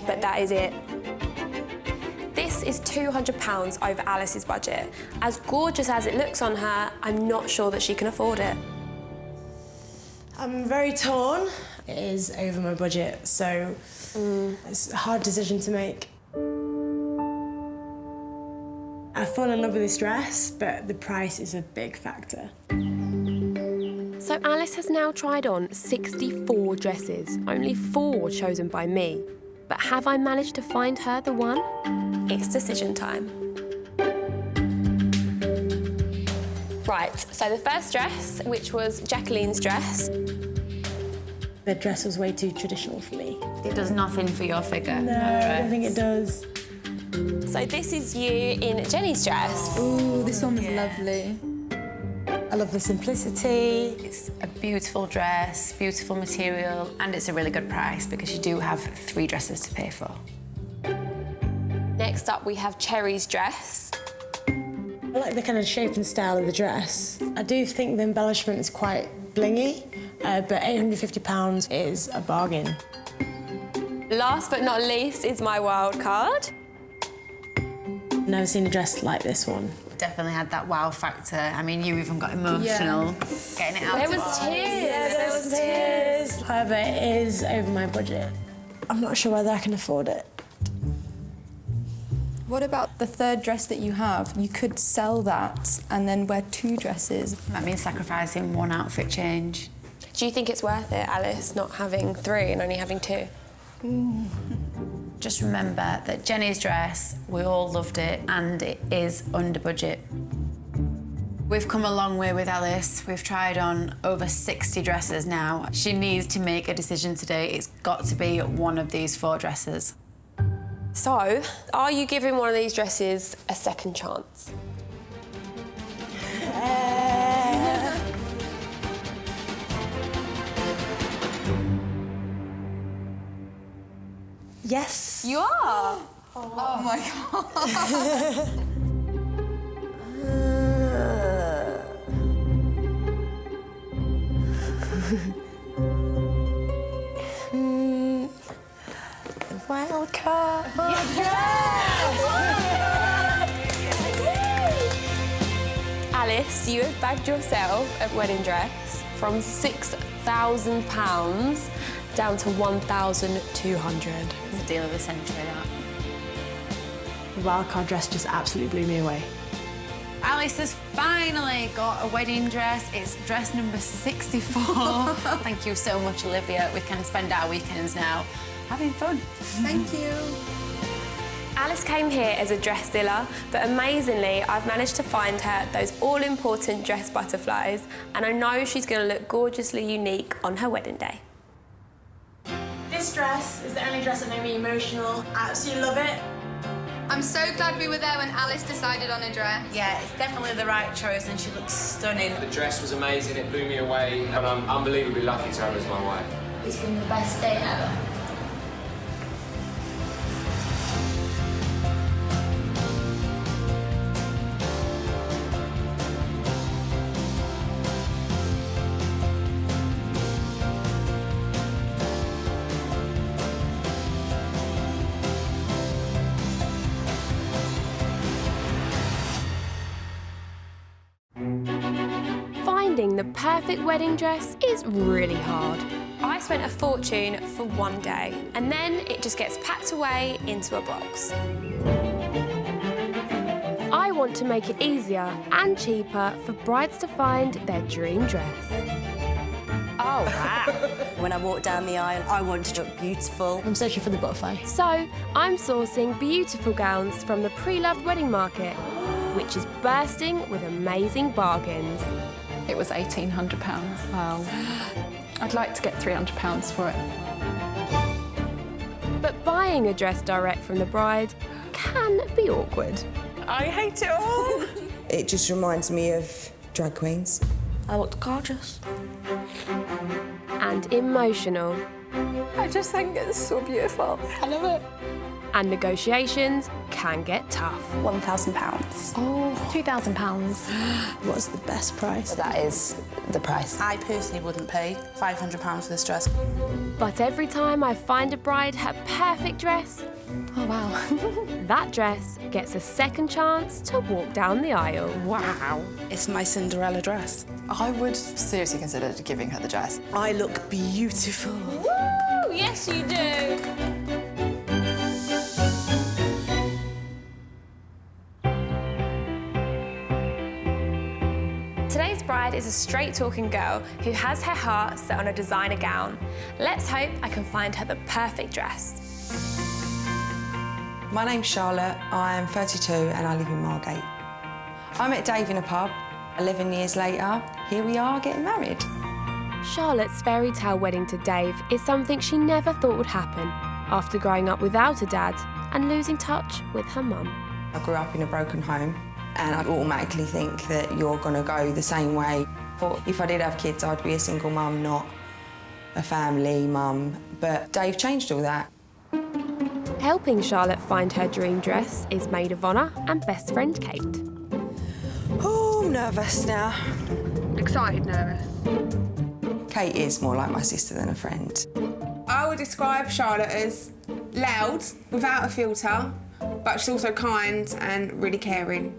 But that is it. This is £200 over Alice's budget. As gorgeous as it looks on her, I'm not sure that she can afford it. I'm very torn. It is over my budget, so it's a hard decision to make. I've fallen in love with this dress, but the price is a big factor. So Alice has now tried on 64 dresses, only 4 chosen by me. But have I managed to find her the one? It's decision time. Right, so the first dress, which was Jacqueline's dress. The dress was way too traditional for me. It does nothing for your figure. No, I don't think it does. So this is you in Jenny's dress. Ooh, this one was lovely. I love the simplicity. It's a beautiful dress, beautiful material, and it's a really good price because you do have 3 dresses to pay for. Next up, we have Cherry's dress. I like the kind of shape and style of the dress. I do think the embellishment is quite blingy, but £850 is a bargain. Last but not least is my wild card. Never seen a dress like this one. Definitely had that wow factor. I mean, you even got emotional getting it out. There was tears. There was tears. However, it is over my budget. I'm not sure whether I can afford it. What about the third dress that you have? You could sell that and then wear 2 dresses. That means sacrificing one outfit change. Do you think it's worth it, Alice, not having 3 and only having 2? Just remember that Jenny's dress, we all loved it, and it is under budget. We've come a long way with Alice. We've tried on over 60 dresses now. She needs to make a decision today. It's got to be one of these 4 dresses. So, are you giving one of these dresses a second chance? Yes. You are? Oh my God. Wild card. Alice, you have bagged yourself a wedding dress from £6,000 down to 1,200. It's a deal of the century, that. The wildcard dress just absolutely blew me away. Alice has finally got a wedding dress. It's dress number 64. Thank you so much, Olivia. We can spend our weekends now having fun. Thank you. Alice came here as a dress dealer, but amazingly, I've managed to find her those all-important dress butterflies, and I know she's going to look gorgeously unique on her wedding day. This dress is the only dress that made me emotional. I absolutely love it. I'm so glad we were there when Alice decided on a dress. Yeah, it's definitely the right choice and she looks stunning. The dress was amazing, it blew me away, and I'm unbelievably lucky to have her as my wife. It's been the best day ever. Finding the perfect wedding dress is really hard. I spent a fortune for one day, and then it just gets packed away into a box. I want to make it easier and cheaper for brides to find their dream dress. Oh, wow. When I walk down the aisle, I want to look beautiful. I'm searching for the butterfly. So, I'm sourcing beautiful gowns from the pre-loved wedding market, which is bursting with amazing bargains. It was £1,800. Wow. I'd like to get £300 for it. But buying a dress direct from the bride can be awkward. I hate it all. It just reminds me of drag queens. I looked gorgeous. And emotional. I just think it's so beautiful. I love it. And negotiations can get tough. £1,000. Oh, £2,000. What's the best price? That is the price. I personally wouldn't pay £500 for this dress. But every time I find a bride her perfect dress, oh wow, that dress gets a second chance to walk down the aisle. Wow. It's my Cinderella dress. I would seriously consider giving her the dress. I look beautiful. Woo! Yes, you do. Today's bride is a straight-talking girl who has her heart set on a designer gown. Let's hope I can find her the perfect dress. My name's Charlotte, I am 32 and I live in Margate. I met Dave in a pub. 11 years later, here we are getting married. Charlotte's fairy tale wedding to Dave is something she never thought would happen after growing up without a dad and losing touch with her mum. I grew up in a broken home and I automatically think that you're going to go the same way. But if I did have kids, I'd be a single mum, not a family mum. But Dave changed all that. Helping Charlotte find her dream dress is maid of honour and best friend Kate. Oh, I'm nervous now. Excited, nervous. Kate is more like my sister than a friend. I would describe Charlotte as loud, without a filter, but she's also kind and really caring.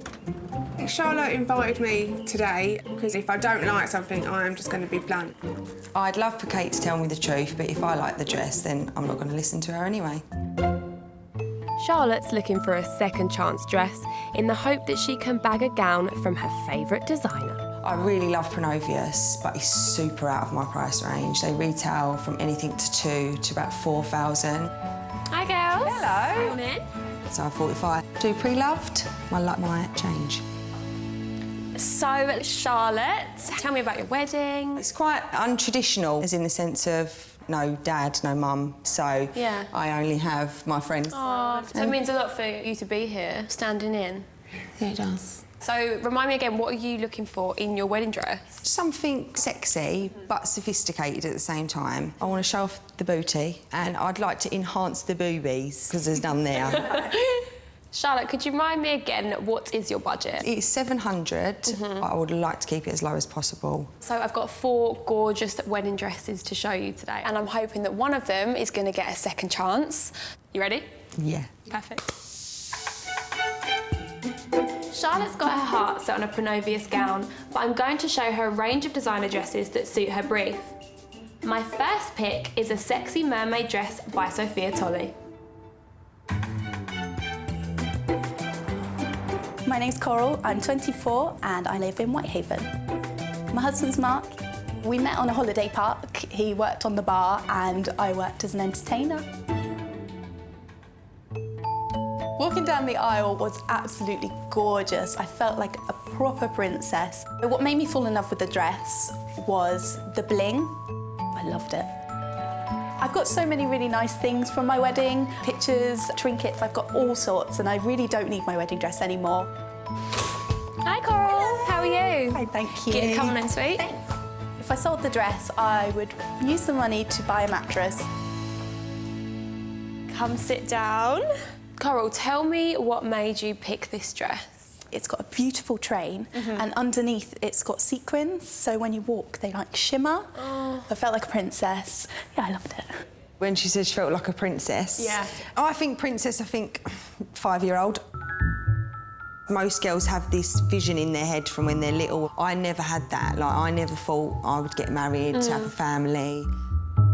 Charlotte invited me today because if I don't like something, I am just going to be blunt. I'd love for Kate to tell me the truth, but if I like the dress, then I'm not going to listen to her anyway. Charlotte's looking for a second chance dress in the hope that she can bag a gown from her favourite designer. I really love Pronovius, but it's super out of my price range. They retail from anything to 2 to about 4,000. Hi, girls. Hello. Come in. So I'm 45. Do pre-loved, my luck might change. So, Charlotte, tell me about your wedding. It's quite untraditional, as in the sense of no dad, no mum, so Yeah. I only have my friends. Oh, so it means a lot for you to be here, standing in. Yeah, it does. So, remind me again, what are you looking for in your wedding dress? Something sexy, but sophisticated at the same time. I want to show off the booty, and I'd like to enhance the boobies, because there's none there. Charlotte, could you remind me again, what is your budget? It's 700, but I would like to keep it as low as possible. So I've got 4 gorgeous wedding dresses to show you today, and I'm hoping that one of them is going to get a second chance. You ready? Yeah. Perfect. Charlotte's got her heart set on a Pronovius gown, but I'm going to show her a range of designer dresses that suit her brief. My first pick is a sexy mermaid dress by Sophia Tolley. My name's Coral, I'm 24 and I live in Whitehaven. My husband's Mark. We met on a holiday park. He worked on the bar and I worked as an entertainer. Walking down the aisle was absolutely gorgeous. I felt like a proper princess. What made me fall in love with the dress was the bling. I loved it. I've got so many really nice things from my wedding. Pictures, trinkets, I've got all sorts and I really don't need my wedding dress anymore. Hi, Coral. How are you? Hi, thank you. Get a come on in, sweet. Thanks. If I sold the dress, I would use the money to buy a mattress. Come sit down. Coral, tell me what made you pick this dress? It's got a beautiful train and underneath it's got sequins, so when you walk they like shimmer. Oh. I felt like a princess. Yeah, I loved it. When she said she felt like a princess. Yeah. I think princess, 5-year-old. Most girls have this vision in their head from when they're little. I never had that. Like, I never thought I would get married, to have a family.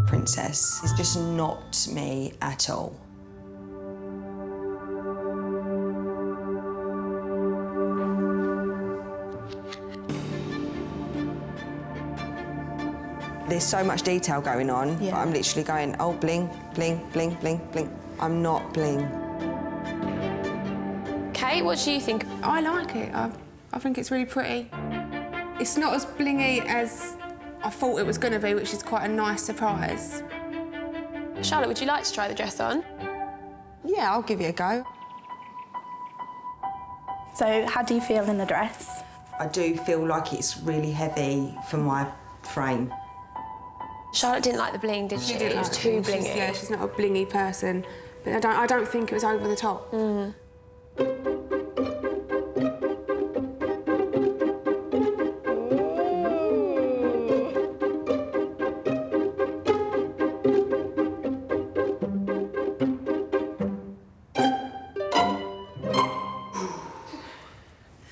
Princess is just not me at all. There's so much detail going on, but I'm literally going, oh, bling, bling, bling, bling, bling. I'm not bling. Kate, what do you think? I like it. I think it's really pretty. It's not as blingy as I thought it was going to be, which is quite a nice surprise. Charlotte, would you like to try the dress on? Yeah, I'll give it a go. So, how do you feel in the dress? I do feel like it's really heavy for my frame. Charlotte didn't like the bling, did she? She didn't It was like too it. blingy. Yeah, she's not a blingy person. But I don't think it was over the top.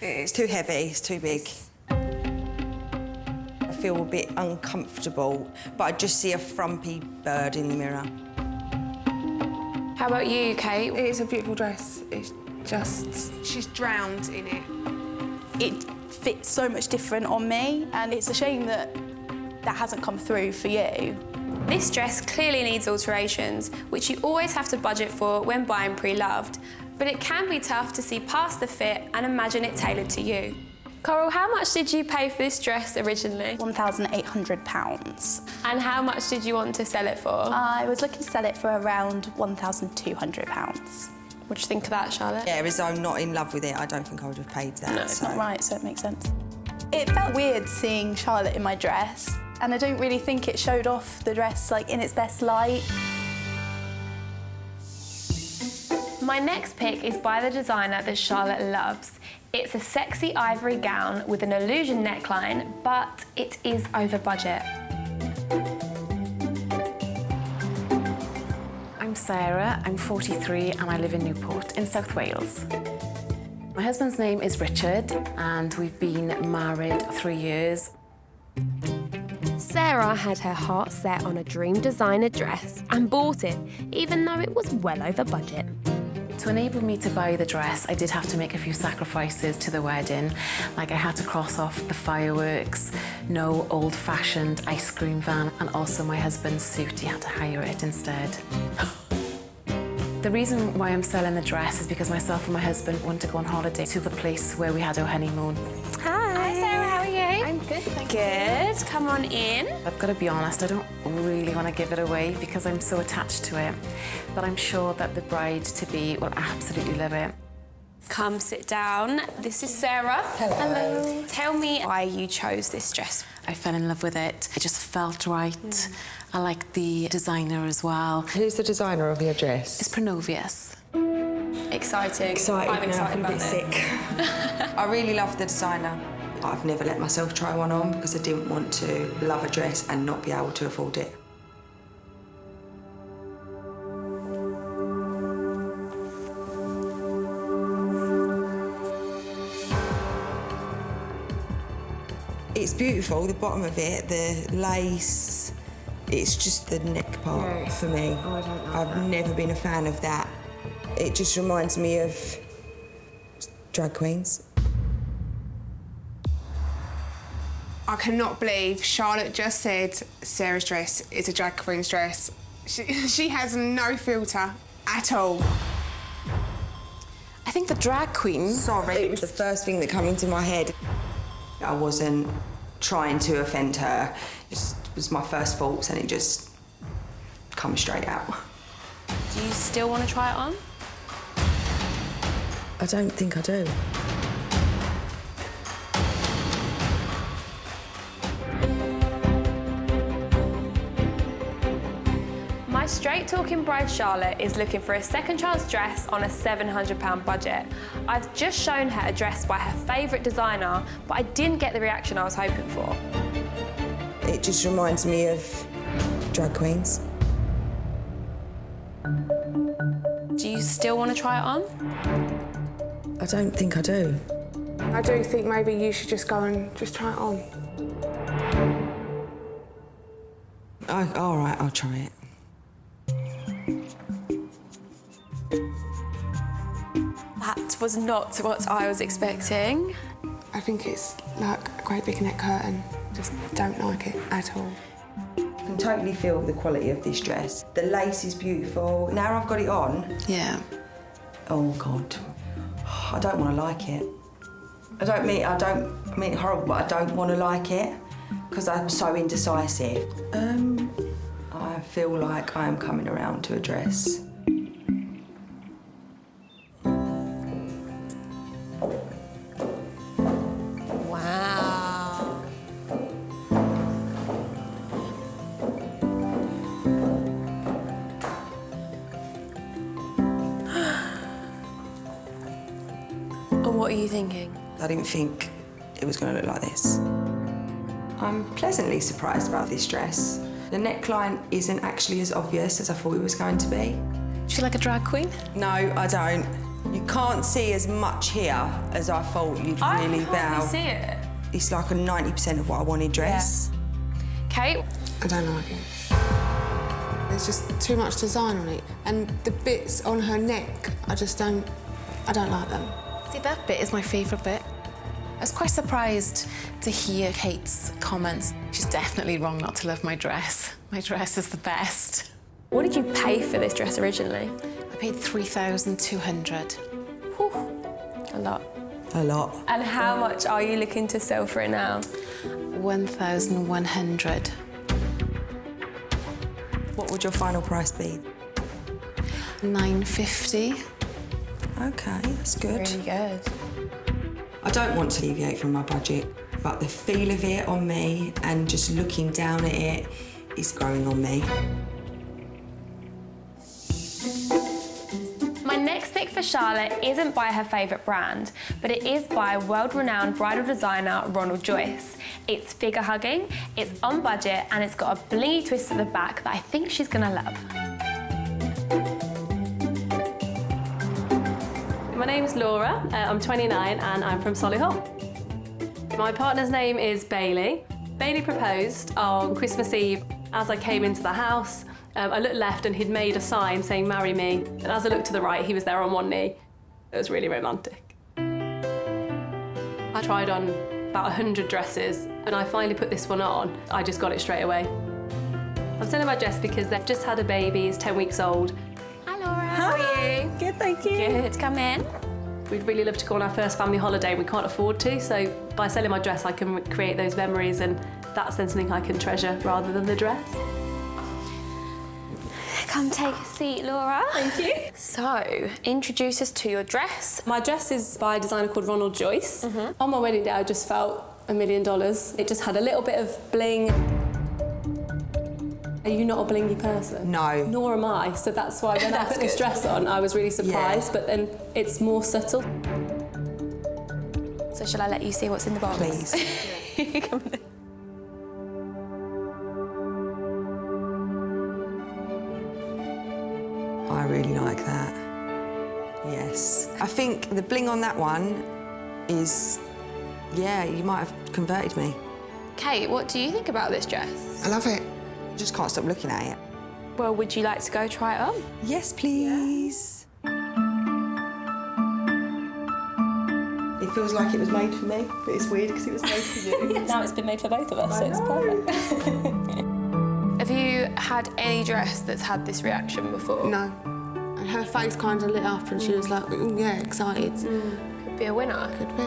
It's too heavy, it's too big. I feel a bit uncomfortable, but I just see a frumpy bird in the mirror. How about you, Kate? It's a beautiful dress. It's just... she's drowned in it. It fits so much different on me and it's a shame that that hasn't come through for you. This dress clearly needs alterations, which you always have to budget for when buying pre-loved, but it can be tough to see past the fit and imagine it tailored to you. Coral, how much did you pay for this dress originally? £1,800. And how much did you want to sell it for? I was looking to sell it for around £1,200. What do you think of that, Charlotte? Yeah, as I'm not in love with it, I don't think I would have paid that. No, it's not right, so it makes sense. It felt weird seeing Charlotte in my dress, and I don't really think it showed off the dress like in its best light. My next pick is by the designer that Charlotte loves. It's a sexy ivory gown with an illusion neckline, but it is over budget. I'm Sarah, I'm 43 and I live in Newport in South Wales. My husband's name is Richard and we've been married 3 years. Sarah had her heart set on a dream designer dress and bought it, even though it was well over budget. To enable me to buy the dress, I did have to make a few sacrifices to the wedding. Like I had to cross off the fireworks, no old-fashioned ice cream van, and also my husband's suit, he had to hire it instead. The reason why I'm selling the dress is because myself and my husband want to go on holiday to the place where we had our honeymoon. Hi Sarah, how are you? I'm good, thank you. Good, come on in. I've got to be honest, I don't really want to give it away because I'm so attached to it. But I'm sure that the bride-to-be will absolutely love it. Come sit down. This is Sarah. Hello. Tell me why you chose this dress. I fell in love with it. It just felt right. I like the designer as well. Who's the designer of your dress? It's Pronovius. Exciting. Excited I'm excited now, I'm a about bit it. sick. I really love the designer. I've never let myself try one on because I didn't want to love a dress and not be able to afford it. It's beautiful, the bottom of it, the lace. It's just the neck part for me. Oh, I don't like I've never been a fan of that. It just reminds me of drag queens. I cannot believe Charlotte just said Sarah's dress is a drag queen's dress. She has no filter at all. I think the drag queen... Sorry, it was the first thing that came into my head. I wasn't trying to offend her. It just was my first thoughts and it just comes straight out. Do you still want to try it on? I don't think I do. My straight-talking bride Charlotte is looking for a second chance dress on a £700 budget. I've just shown her a dress by her favourite designer, but I didn't get the reaction I was hoping for. It just reminds me of drag queens. Do you still want to try it on? I don't think I do. I do think maybe you should just go and just try it on. All right, I'll try it. That was not what I was expecting. I think it's like a great big neck curtain. Just don't like it at all. I can totally feel the quality of this dress. The lace is beautiful. Now I've got it on. Yeah. Oh God, I don't want to like it. I mean horrible, but I don't want to like it because I'm so indecisive. I feel like I am coming around to a dress. Wow. And what are you thinking? I didn't think it was going to look like this. I'm pleasantly surprised about this dress. The neckline isn't actually as obvious as I thought it was going to be. Do you feel like a drag queen? No, I don't. You can't see as much here as I thought you'd really I bow. can't see it. It's like a 90% of what I wanted dress. Kate? I don't like it. There's just too much design on it. And the bits on her neck, I don't like them. See, that bit is my favourite bit. I was quite surprised to hear Kate's comments. She's definitely wrong not to love my dress. My dress is the best. What did you pay for this dress originally? I paid $3,200. A lot. A lot. And how much are you looking to sell for it now? $1,100. What would your final price be? $950. Okay, that's good. Really good. I don't want to deviate from my budget, but the feel of it on me and just looking down at it is growing on me. My next pick for Charlotte isn't by her favourite brand, but it is by world-renowned bridal designer Ronald Joyce. It's figure hugging, it's on budget, and it's got a blingy twist at the back that I think she's gonna love. My name's Laura, I'm 29 and I'm from Solihull. My partner's name is Bailey. Bailey proposed on Christmas Eve as I came into the house. I looked left and he'd made a sign saying, "Marry me." And as I looked to the right, he was there on one knee. It was really romantic. I tried on about 100 dresses, and I finally put this one on. I just got it straight away. I'm selling my dress because they've just had a baby, he's 10 weeks old. Hi Laura, how are you? Good, thank you. Good, come in. We'd really love to go on our first family holiday, we can't afford to, so by selling my dress I can create those memories, and that's then something I can treasure rather than the dress. Come take a seat, Laura. Thank you. So, introduce us to your dress. My dress is by a designer called Ronald Joyce. On my wedding day I just felt $1 million. It just had a little bit of bling. Are you not a blingy person? No. Nor am I, so that's why when I put this dress on I was really surprised, but then it's more subtle. So shall I let you see what's in the box? Please. Come on. I really like that. Yes. I think the bling on that one is, yeah, you might have converted me. Kate, what do you think about this dress? I love it. I just can't stop looking at it. Well, would you like to go try it on? Yes, please. It feels like it was made for me, but it's weird because it was made for you. Now it's been made for both of us, so it's perfect. Have you had any dress that's had this reaction before? No. And her face kind of lit up and she was like, "Ooh, yeah, excited." Could be a winner. Could be.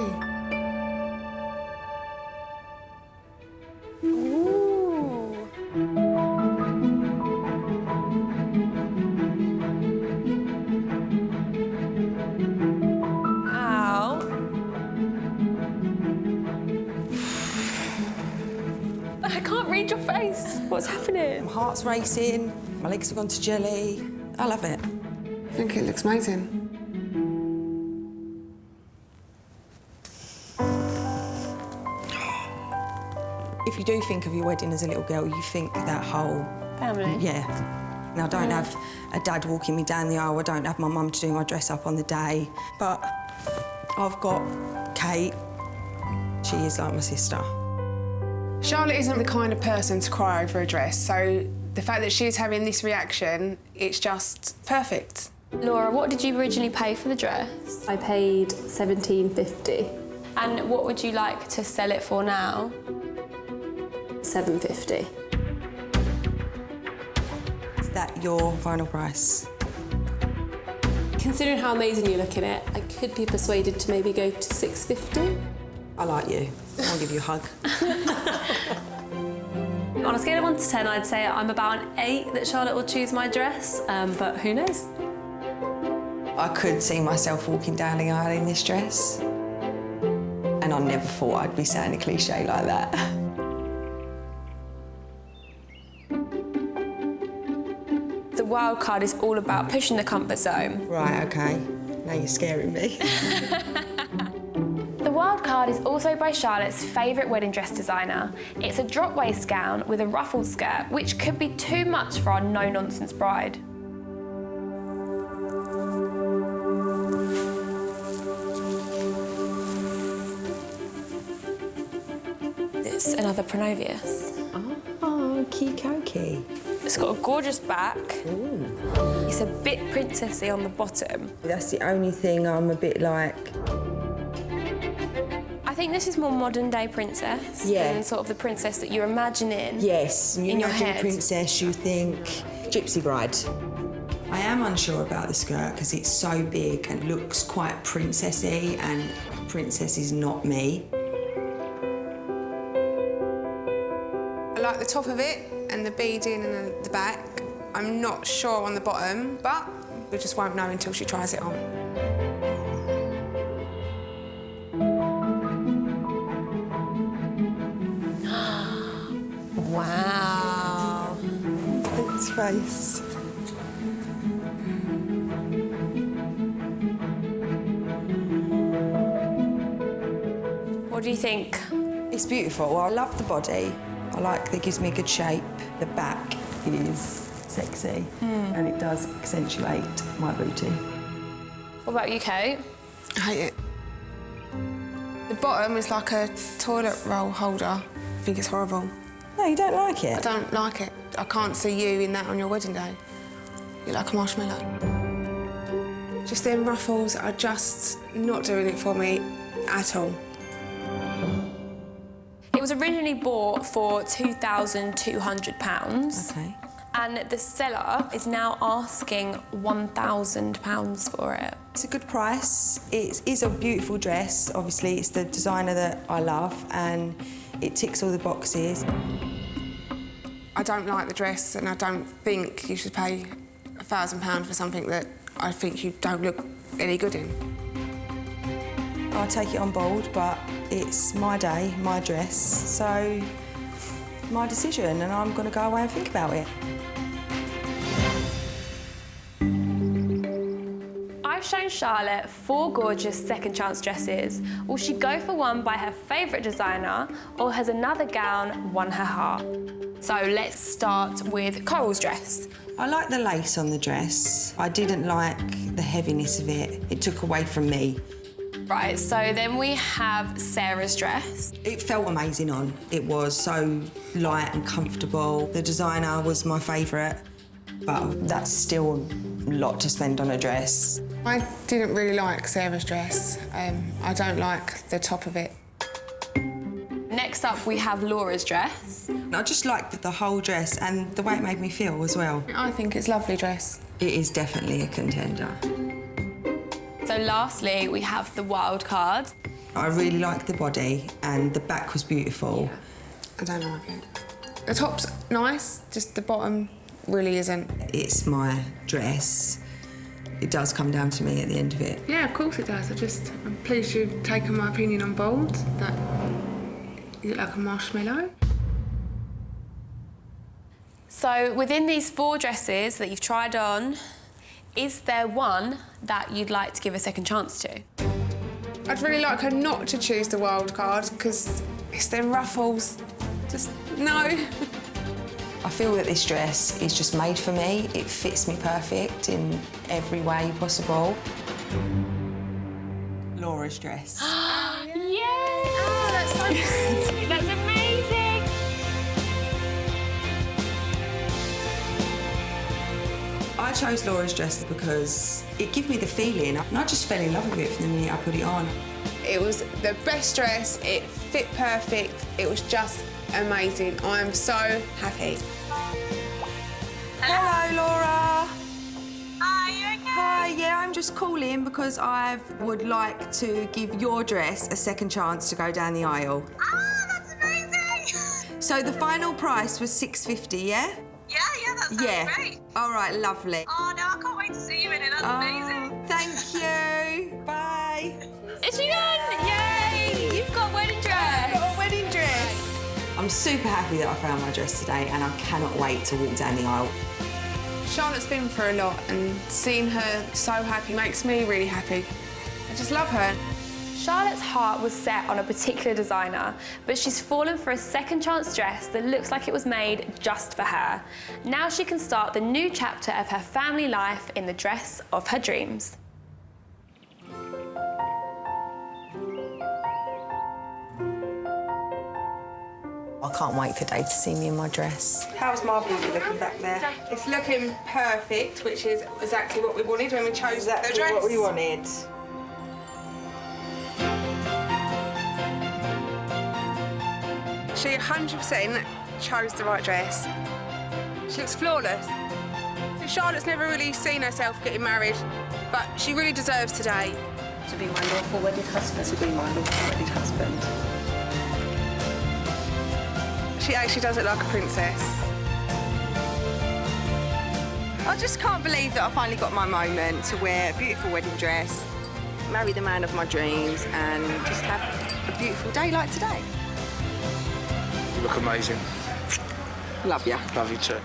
I can't read your face. What's happening? My heart's racing, my legs have gone to jelly. I love it. I think it looks amazing. If you do think of your wedding as a little girl, you think that whole... Family. Yeah. And I don't have a dad walking me down the aisle, I don't have my mum to do my dress up on the day, but I've got Kate. She is like my sister. Charlotte isn't the kind of person to cry over a dress, so the fact that she's having this reaction, it's just perfect. Laura, what did you originally pay for the dress? I paid $17.50. And what would you like to sell it for now? $7.50. Is that your final price? Considering how amazing you look in it, I could be persuaded to maybe go to $6.50. I like you. I'll give you a hug. On a scale of 1 to 10, I'd say I'm about an 8 that Charlotte will choose my dress, but who knows? I could see myself walking down the aisle in this dress, and I never thought I'd be saying a cliche like that. The wild card is all about pushing the comfort zone. Right, OK. Now you're scaring me. The wild card is also by Charlotte's favourite wedding dress designer. It's a drop waist gown with a ruffled skirt, which could be too much for our no-nonsense bride. It's another Pronovius. Oh, Kikoki. It's got a gorgeous back. Ooh. It's a bit princessy on the bottom. That's the only thing I'm a bit like... I think this is more modern day princess than sort of the princess that you're imagining. Yes, you in your imagine head. princess, you think gypsy bride. I am unsure about the skirt because it's so big and looks quite princessy, and princess is not me. I like the top of it and the beading and the back. I'm not sure on the bottom, but we just won't know until she tries it on. Wow. Its face. What do you think? It's beautiful. I love the body. I like that it gives me a good shape. The back is sexy and it does accentuate my booty. What about you, Kate? I hate it. The bottom is like a toilet roll holder. I think it's horrible. No, you don't like it? I don't like it. I can't see you in that on your wedding day. You're like a marshmallow. Just them ruffles are just not doing it for me at all. It was originally bought for £2,200. Okay. And the seller is now asking £1,000 for it. It's a good price. It is a beautiful dress. Obviously, it's the designer that I love and it ticks all the boxes. I don't like the dress and I don't think you should pay £1,000 for something that I think you don't look any good in. I'll take it on board, but it's my day, my dress, so my decision, and I'm going to go away and think about it. I've shown Charlotte 4 gorgeous second chance dresses. Will she go for one by her favourite designer, or has another gown won her heart? So let's start with Coral's dress. I like the lace on the dress. I didn't like the heaviness of it. It took away from me. Right, so then we have Sarah's dress. It felt amazing on. It was so light and comfortable. The designer was my favourite, but that's still a lot to spend on a dress. I didn't really like Sarah's dress. I don't like the top of it. Next up, we have Laura's dress. I just liked the whole dress and the way it made me feel as well. I think it's a lovely dress. It is definitely a contender. So lastly, we have the wild card. I really liked the body and the back was beautiful. Yeah. I don't like it. The top's nice, just the bottom really isn't. It's my dress. It does come down to me at the end of it. Yeah, of course it does. I'm pleased you've taken my opinion on board. That you look like a marshmallow. So within these 4 dresses that you've tried on, is there one that you'd like to give a second chance to? I'd really like her not to choose the wild card because it's them ruffles. Just no. I feel that this dress is just made for me. It fits me perfect in every way possible. Laura's dress. Yay! Oh, that's so cute. That's amazing. I chose Laura's dress because it gave me the feeling, and I just fell in love with it from the minute I put it on. It was the best dress. It fit perfect. It was just amazing. I am so happy. Hello, Laura. Are you okay? Hi, yeah, I'm just calling because I would like to give your dress a second chance to go down the aisle. Ah, that's amazing! So the final price was $6.50, yeah? Yeah, that sounds great. All right, lovely. Oh, no, I can't wait to see you in it. That's amazing. Thank you. Bye. Is she done? Yay! You've got a wedding dress. I've got a wedding dress. I'm super happy that I found my dress today and I cannot wait to walk down the aisle. Charlotte's been through a lot and seeing her so happy makes me really happy. I just love her. Charlotte's heart was set on a particular designer, but she's fallen for a second chance dress that looks like it was made just for her. Now she can start the new chapter of her family life in the dress of her dreams. I can't wait for Dave to see me in my dress. How's my beauty looking back there? It's looking perfect, which is exactly what we wanted when we chose the dress. What we wanted. She 100% chose the right dress. She looks flawless. So Charlotte's never really seen herself getting married, but she really deserves today. To be my lawful wedded husband. To be my lawful wedded husband. She actually does look like a princess. I just can't believe that I finally got my moment to wear a beautiful wedding dress, marry the man of my dreams and just have a beautiful day like today. You look amazing. Love you. Love you too.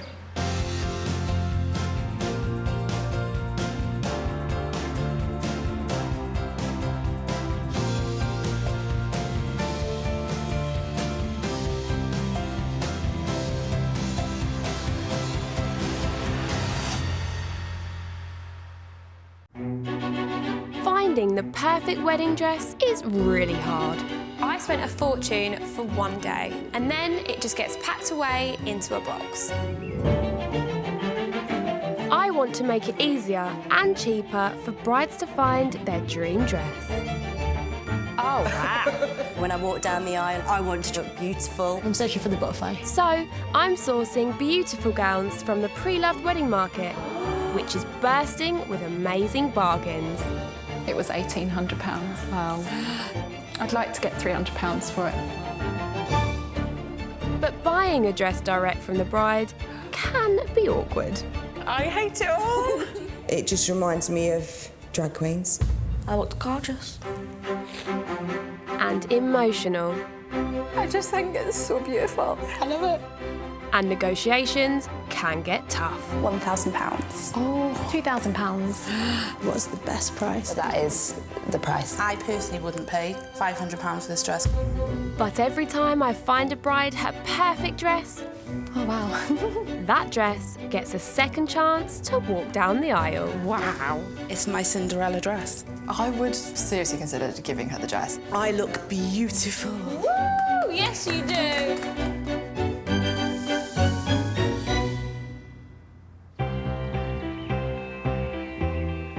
Finding finding the perfect wedding dress is really hard. I spent a fortune for one day, and then it just gets packed away into a box. I want to make it easier and cheaper for brides to find their dream dress. Oh, wow. When I walk down the aisle, I want to look beautiful. I'm searching for the butterfly. So, I'm sourcing beautiful gowns from the pre-loved wedding market, which is bursting with amazing bargains. It was £1,800. Wow. I'd like to get £300 for it. But buying a dress direct from the bride can be awkward. I hate it all. It just reminds me of drag queens. I looked gorgeous. And emotional. I just think it's so beautiful. I love it. And negotiations can get tough. £1,000. Oh, £2,000. What's the best price? That is the price. I personally wouldn't pay £500 for this dress. But every time I find a bride her perfect dress, Oh, wow. that dress gets a second chance to walk down the aisle. Wow. It's my Cinderella dress. I would seriously consider giving her the dress. I look beautiful. Woo! Yes, you do.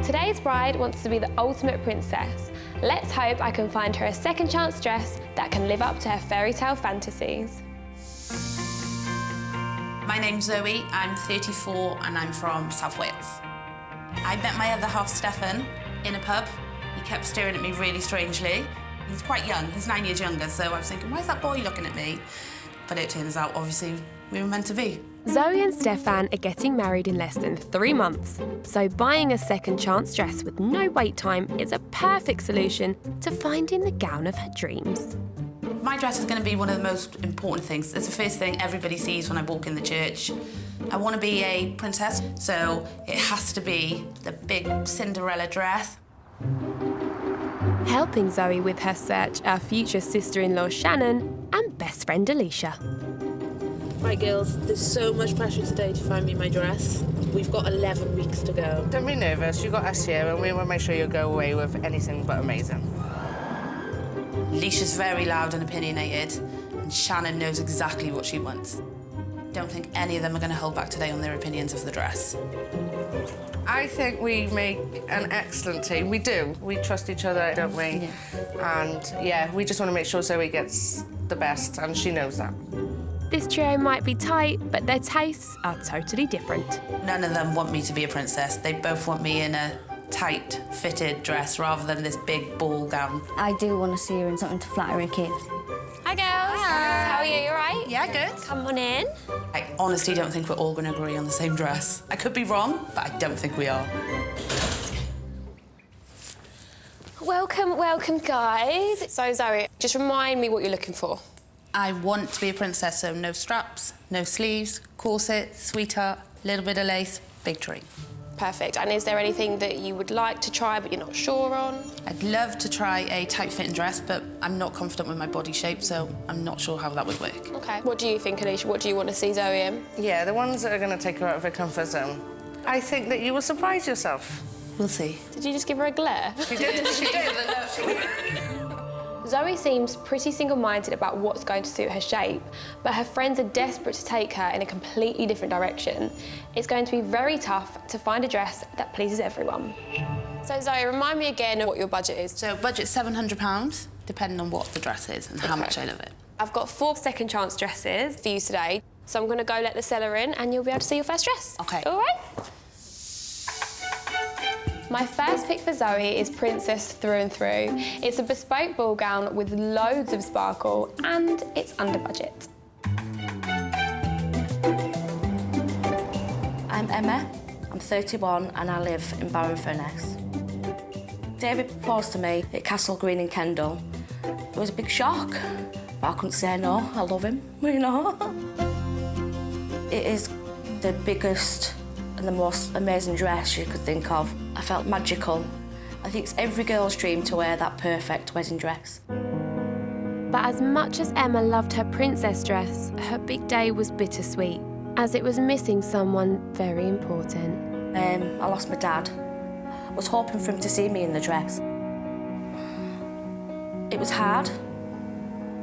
Today's bride wants to be the ultimate princess. Let's hope I can find her a second chance dress that can live up to her fairy tale fantasies. My name's Zoe, I'm 34 and I'm from South Wales. I met my other half, Stefan, in a pub. He kept staring at me really strangely. He's quite young, he's 9 years younger, so I was thinking, why is that boy looking at me? But it turns out, obviously, we were meant to be. Zoe and Stefan are getting married in less than 3 months, so buying a second chance dress with no wait time is a perfect solution to finding the gown of her dreams. My dress is going to be one of the most important things. It's the first thing everybody sees when I walk in the church. I want to be a princess, so it has to be the big Cinderella dress. Helping Zoe with her search are future sister-in-law Shannon and best friend Alicia. Right, girls, there's so much pressure today to find me my dress. We've got 11 weeks to go. Don't be nervous. You've got us here, and we will make sure you go away with anything but amazing. Alicia's very loud and opinionated, and Shannon knows exactly what she wants. Don't think any of them are going to hold back today on their opinions of the dress. I think we make an excellent team. We do. We trust each other, don't we? Yeah. And, yeah, we just want to make sure Zoe gets the best, and she knows that. This trio might be tight, but their tastes are totally different. None of them want me to be a princess. They both want me in a tight, fitted dress rather than this big ball gown. I do want to see her in something to flatter her kids. Hi, girls. Hi. How are you? You all right? Yeah, good. Come on in. I honestly don't think we're all going to agree on the same dress. I could be wrong, but I don't think we are. Welcome, welcome, guys. So, Zoe, just remind me what you're looking for. I want to be a princess, so no straps, no sleeves, corset, sweetheart, little bit of lace, big tree. Perfect. And is there anything that you would like to try but you're not sure on? I'd love to try a tight-fitting dress, but I'm not confident with my body shape, so I'm not sure how that would work. OK. What do you think, Alicia? What do you want to see Zoe in? Yeah, the ones that are going to take her out of her comfort zone. I think that you will surprise yourself. We'll see. Did you just give her a glare? She did. She did. Zoe seems pretty single-minded about what's going to suit her shape, but her friends are desperate to take her in a completely different direction. It's going to be very tough to find a dress that pleases everyone. So, Zoe, remind me again of what your budget is. So, budget's £700, depending on what the dress is and how much I love it. I've got 4 second chance dresses for you today, so I'm going to go let the seller in and you'll be able to see your first dress. OK. All right? My first pick for Zoe is Princess through and through. It's a bespoke ball gown with loads of sparkle and it's under budget. I'm Emma, I'm 31 and I live in Barrow-in-Furness. David proposed to me at Castle Green in Kendal. It was a big shock, but I couldn't say no, I love him, you know. It is the biggest and the most amazing dress you could think of. I felt magical. I think it's every girl's dream to wear that perfect wedding dress. But as much as Emma loved her princess dress, her big day was bittersweet, as it was missing someone very important. I lost my dad. I was hoping for him to see me in the dress. It was hard,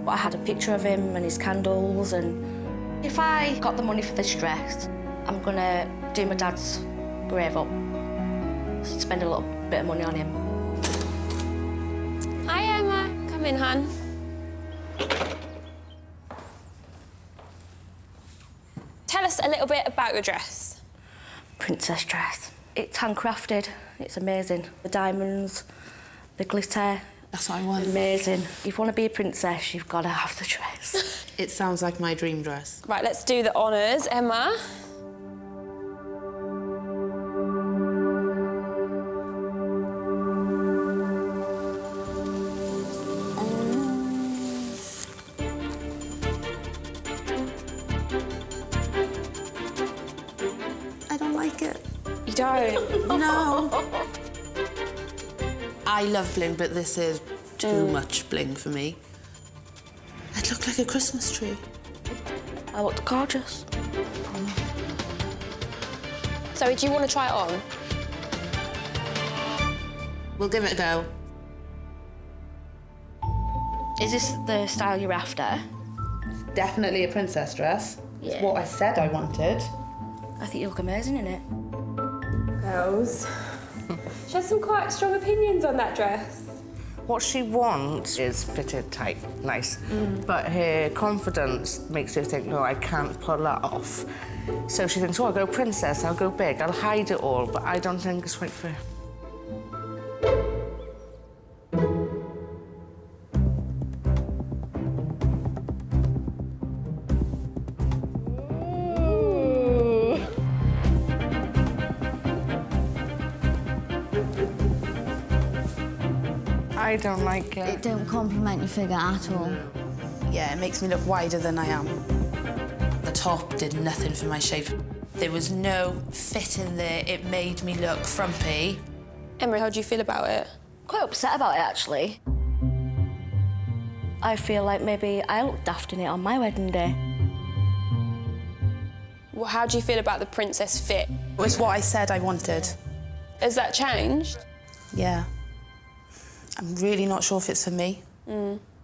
but I had a picture of him and his candles, and if I got the money for this dress, I'm gonna do my dad's grave up, spend a little bit of money on him. Hi, Emma. Come in, hon. Tell us a little bit about your dress. Princess dress. It's handcrafted. It's amazing. The diamonds, the glitter. That's what I want. Amazing. If you want to be a princess, you've got to have the dress. It sounds like my dream dress. Right, let's do the honours, Emma. I don't like it. You don't? No. I love bling, but this is too much bling for me. I'd look like a Christmas tree. I look gorgeous. So, do you want to try it on? We'll give it a go. Is this the style you're after? Definitely a princess dress. Yeah. It's what I said I wanted. I think you look amazing in it. Girls. She has some quite strong opinions on that dress. What she wants is fitted tight, nice. But her confidence makes her think, no, I can't pull that off. So she thinks, oh, I'll go princess, I'll go big, I'll hide it all, but I don't think it's right for her. I don't like it. It don't compliment your figure at all. Yeah, it makes me look wider than I am. The top did nothing for my shape. There was no fit in there. It made me look frumpy. Emma, how do you feel about it? Quite upset about it, actually. I feel like maybe I look daft in it on my wedding day. Well, how do you feel about the princess fit? It was what I said I wanted. Has that changed? Yeah. I'm really not sure if it's for me.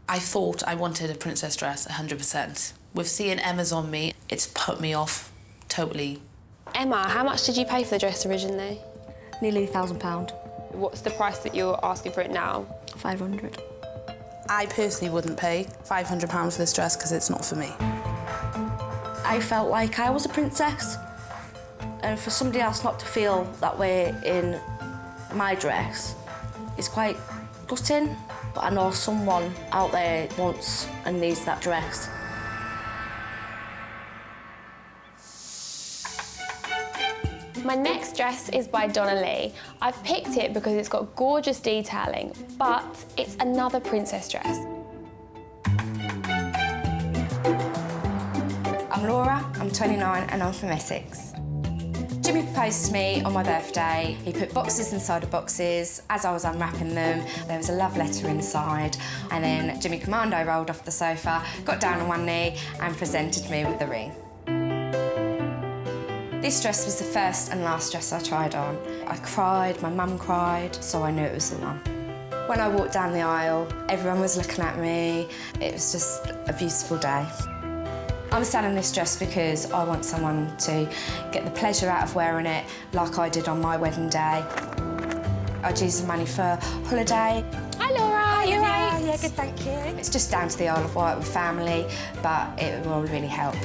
I thought I wanted a princess dress 100%. With seeing Emma's on me, it's put me off totally. Emma, how much did you pay for the dress originally? Nearly £1,000. What's the price that you're asking for it now? 500. I personally wouldn't pay £500 for this dress because it's not for me. I felt like I was a princess. And for somebody else not to feel that way in my dress is quite gutting. But I know someone out there wants and needs that dress. My next dress is by Donna Lee. I've picked it because it's got gorgeous detailing, but it's another princess dress. I'm Laura, I'm 29 and I'm from Essex. Jimmy proposed to me on my birthday. He put boxes inside of boxes. As I was unwrapping them, there was a love letter inside. And then Jimmy Commando rolled off the sofa, got down on one knee and presented me with the ring. This dress was the first and last dress I tried on. I cried, my mum cried, so I knew it was the one. When I walked down the aisle, everyone was looking at me. It was just a beautiful day. I'm selling this dress because I want someone to get the pleasure out of wearing it like I did on my wedding day. I'd use the money for holiday. Hi, Laura. Hi, you right? Yeah, good, thank you. It's just down to the Isle of Wight with family, but it will really help.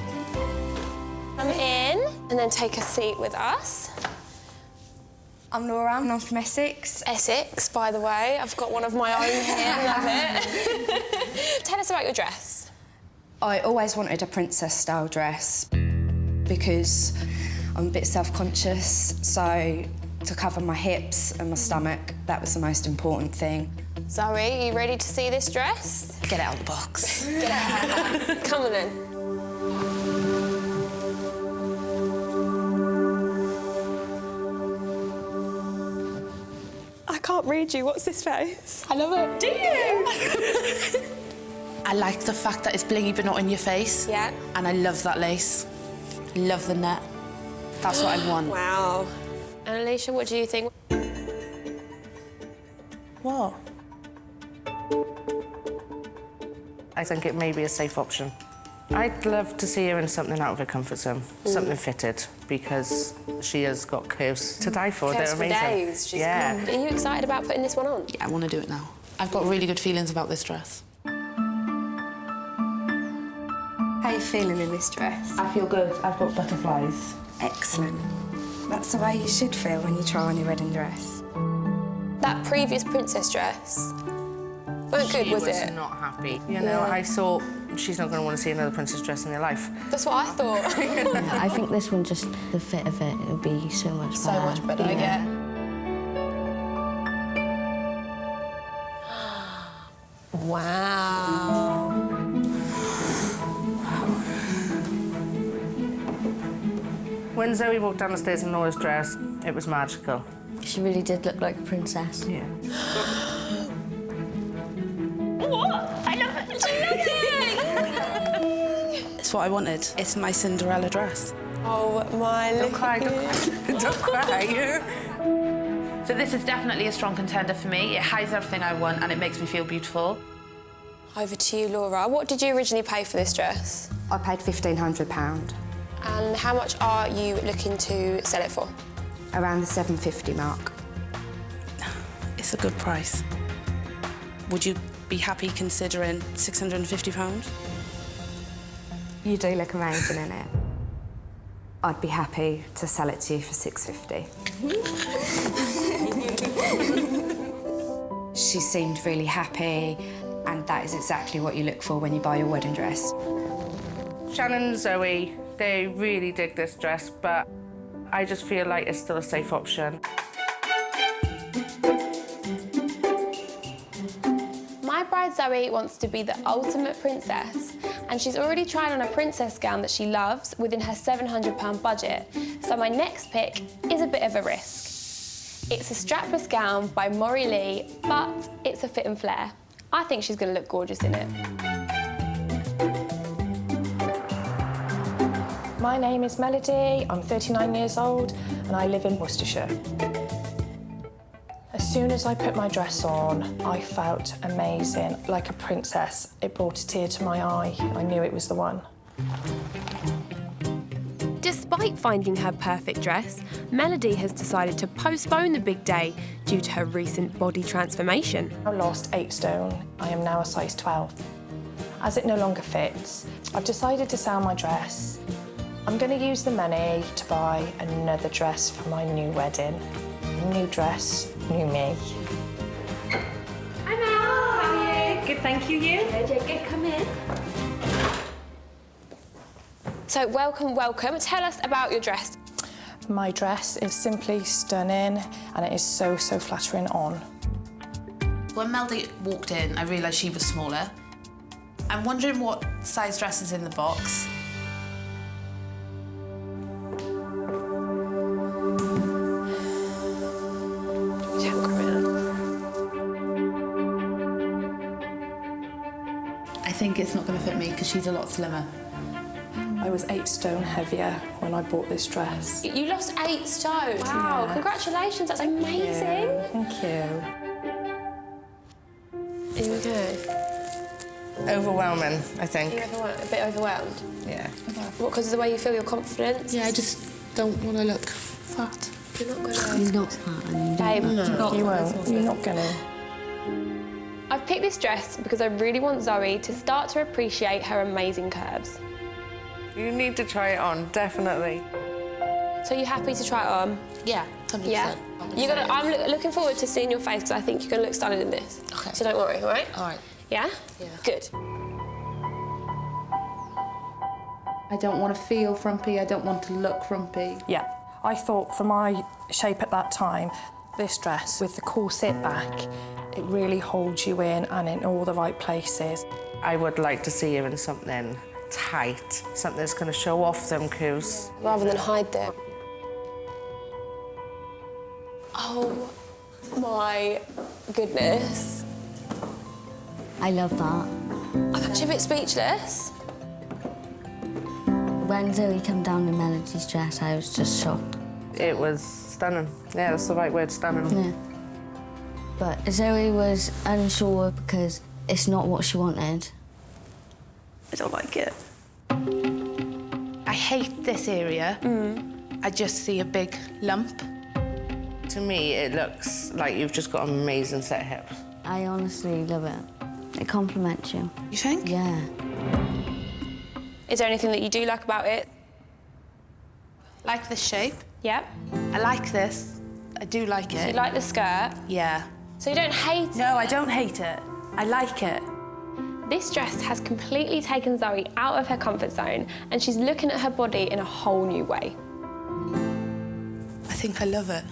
Come in and then take a seat with us. I'm Laura and I'm from Essex. Essex, by the way. I've got one of my own here. Love it. Tell us about your dress. I always wanted a princess-style dress because I'm a bit self-conscious, so to cover my hips and my stomach, that was the most important thing. Zoe, are you ready to see this dress? Get it out of the box. Get it out. Come on then. I can't read you. What's this face? I love it. Do you? I like the fact that it's blingy but not in your face. Yeah. And I love that lace. Love the net. That's what I want. Wow. And Alicia, what do you think? What? I think it may be a safe option. I'd love to see her in something out of her comfort zone, something fitted, because she has got curves to die for. Curves They're amazing. for days. She's yeah. Are you excited about putting this one on? Yeah, I want to do it now. I've got really good feelings about this dress. How are you feeling in this dress? I feel good. I've got butterflies. Excellent. That's the way you should feel when you try on your wedding dress. That previous princess dress weren't good, was it? She was not happy. You know, I thought she's not going to want to see another princess dress in her life. That's what I thought. I think this one, just the fit of it, it'll be so much better. So much better, yeah. Wow. When Zoe walked down the stairs in Laura's dress, it was magical. She really did look like a princess. Yeah. What? I love it. It's what I wanted. It's my Cinderella dress. Oh, my Don't cry, don't cry. Don't cry. So this is definitely a strong contender for me. It hides everything I want and it makes me feel beautiful. Over to you, Laura. What did you originally pay for this dress? I paid £1,500. And how much are you looking to sell it for? Around the £750 mark. It's a good price. Would you be happy considering £650? You do look amazing in it. I'd be happy to sell it to you for £650. She seemed really happy, and that is exactly what you look for when you buy your wedding dress. Shannon and Zoe, they really dig this dress, but I just feel like it's still a safe option. My bride Zoe wants to be the ultimate princess, and she's already tried on a princess gown that she loves within her £700 budget. So my next pick is a bit of a risk. It's a strapless gown by Maury Lee, but it's a fit and flare. I think she's going to look gorgeous in it. My name is Melody, I'm 39 years old and I live in Worcestershire. As soon as I put my dress on, I felt amazing, like a princess. It brought a tear to my eye. I knew it was the one. Despite finding her perfect dress, Melody has decided to postpone the big day due to her recent body transformation. I lost 8 stone. I am now a size 12. As it no longer fits, I've decided to sell my dress. I'm going to use the money to buy another dress for my new wedding. New dress, new me. Hi, Mel. How are you? Good, thank you. You? Good, come in. So, welcome, welcome. Tell us about your dress. My dress is simply stunning and it is so, so flattering on. When Melody walked in, I realised she was smaller. I'm wondering what size dress is in the box. I think it's not going to fit me because she's a lot slimmer. I was 8 stone heavier when I bought this dress. You lost 8 stone. Wow, Yeah. Congratulations, that's amazing. Thank you. Are you okay? Overwhelming, I think. Are you a bit overwhelmed? Yeah. What, because of the way you feel your confidence? Yeah, I just don't want to look fat. You're not gonna... He's not fat. Babe, You won't. You're not gonna. I've picked this dress because I really want Zoe to start to appreciate her amazing curves. You need to try it on, definitely. So you happy to try it on? Yeah, 100%. Yeah. You're gonna. I'm looking forward to seeing your face because I think you're gonna look stunning in this. Okay. So don't worry, all right? All right. Yeah. Yeah. Good. I don't want to feel frumpy, I don't want to look frumpy. Yeah. I thought for my shape at that time, this dress with the corset back, it really holds you in and in all the right places. I would like to see her in something tight, something that's going to show off them curves. Rather than hide them. Oh my goodness. I love that. I'm actually a bit speechless. When Zoe came down in Melody's dress, I was just shocked. It was stunning. Yeah, that's the right word, stunning. Yeah. But Zoe was unsure because it's not what she wanted. I don't like it. I hate this area. I just see a big lump. To me, it looks like you've just got an amazing set of hips. I honestly love it. It compliments you. You think? Yeah. Is there anything that you do like about it? Like the shape. Yep. I like this. I do like it. So you like the skirt? Yeah. So you don't hate it? No, I don't hate it. I like it. This dress has completely taken Zoe out of her comfort zone and she's looking at her body in a whole new way. I think I love it.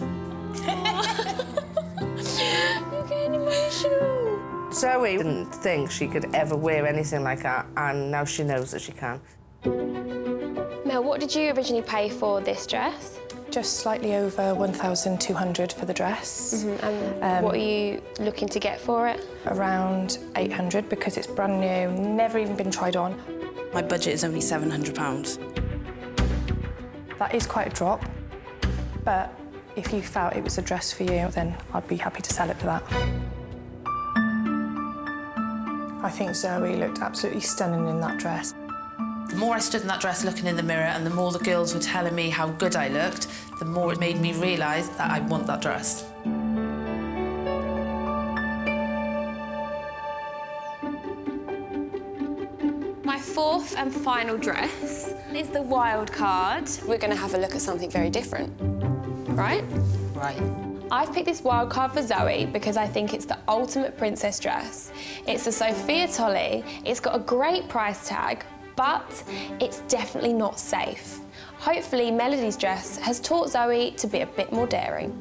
You're getting emotional. Zoe didn't think she could ever wear anything like that, and now she knows that she can. Mel, what did you originally pay for this dress? Just slightly over 1,200 for the dress. And what are you looking to get for it? Around 800 because it's brand new, never even been tried on. My budget is only £700. That is quite a drop, but if you felt it was a dress for you, then I'd be happy to sell it for that. I think Zoe looked absolutely stunning in that dress. The more I stood in that dress looking in the mirror and the more the girls were telling me how good I looked, the more it made me realise that I want that dress. My fourth and final dress is the wild card. We're going to have a look at something very different, right? Right. I've picked this wild card for Zoe because I think it's the ultimate princess dress. It's a Sophia Tolley, it's got a great price tag, but it's definitely not safe. Hopefully, Melody's dress has taught Zoe to be a bit more daring.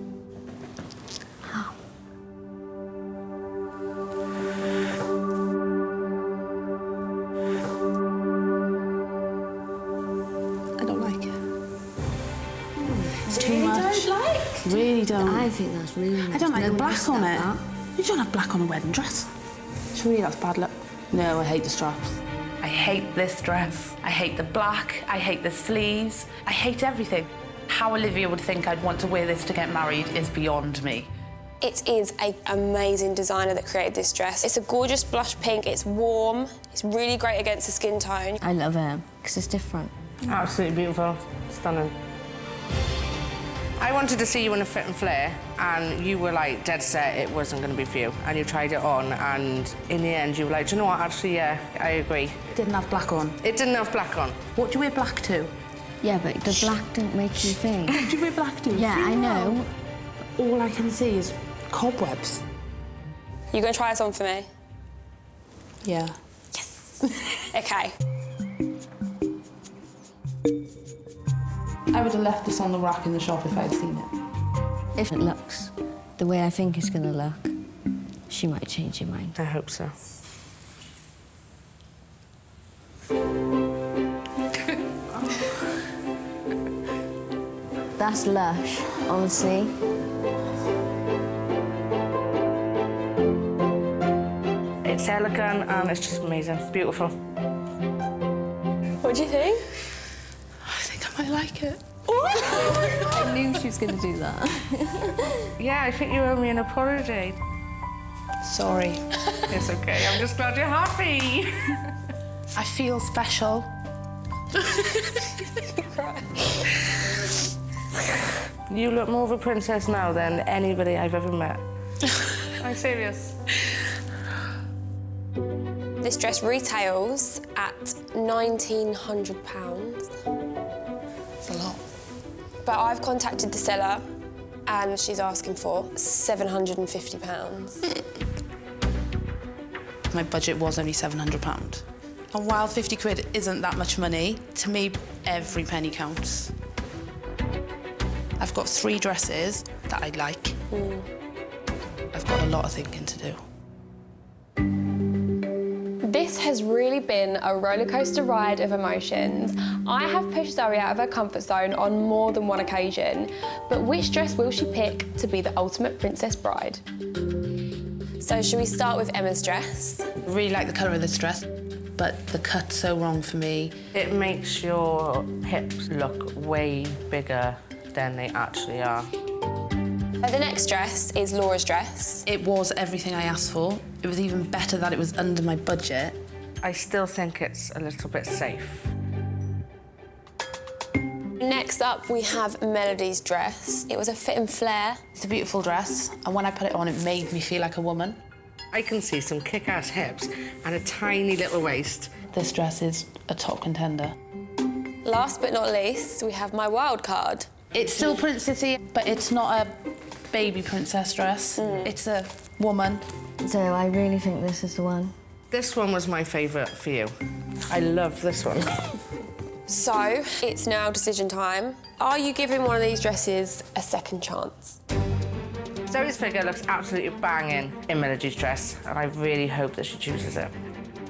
I don't like it. It's too much. Really don't. I think that's really nice. I don't like the No one black has on said it. that. You don't have black on a wedding dress. Surely that's bad luck. No, I hate the straps. I hate this dress. I hate the black. I hate the sleeves. I hate everything. How Olivia would think I'd want to wear this to get married is beyond me. It is an amazing designer that created this dress. It's a gorgeous blush pink, it's warm, it's really great against the skin tone. I love it because it's different. Absolutely beautiful. Stunning. I wanted to see you in a fit and flare, and you were like dead set it wasn't going to be for you. And you tried it on, and in the end you were like, do you know what, actually, yeah, I agree. Didn't have black on. It didn't have black on. What do you wear black to? Yeah, but the black don't make you think. What do you wear black to? Yeah, I know. All I can see is cobwebs. You gonna try this on for me? Yeah. Okay. I would have left this on the rack in the shop if I'd seen it. If it looks the way I think it's going to look, she might change her mind. I hope so. That's lush, honestly. It's elegant and it's just amazing. It's beautiful. What do you think? I think I might like it. I knew she was going to do that. Yeah, I think you owe me an apology. Sorry. It's okay, I'm just glad you're happy. I feel special. You look more of a princess now than anybody I've ever met. I'm serious. This dress retails at £1,900. It's a lot. But I've contacted the seller and she's asking for £750. My budget was only £700. And while 50 quid isn't that much money, to me, every penny counts. I've got 3 dresses that I like. I've got a lot of thinking to do. This has really been a rollercoaster ride of emotions. I have pushed Zoe out of her comfort zone on more than one occasion, but which dress will she pick to be the ultimate princess bride? So should we start with Emma's dress? I really like the colour of this dress, but the cut's so wrong for me. It makes your hips look way bigger than they actually are. The next dress is Laura's dress. It was everything I asked for. It was even better that it was under my budget. I still think it's a little bit safe. Next up, we have Melody's dress. It was a fit and flare. It's a beautiful dress, and when I put it on, it made me feel like a woman. I can see some kick-ass hips and a tiny little waist. This dress is a top contender. Last but not least, we have my wild card. It's still princessy, but it's not a baby princess dress. It's a woman. So I really think this is the one. This one was my favourite for you. I love this one. So, it's now decision time. Are you giving one of these dresses a second chance? Zoe's figure looks absolutely banging in Melody's dress, and I really hope that she chooses it.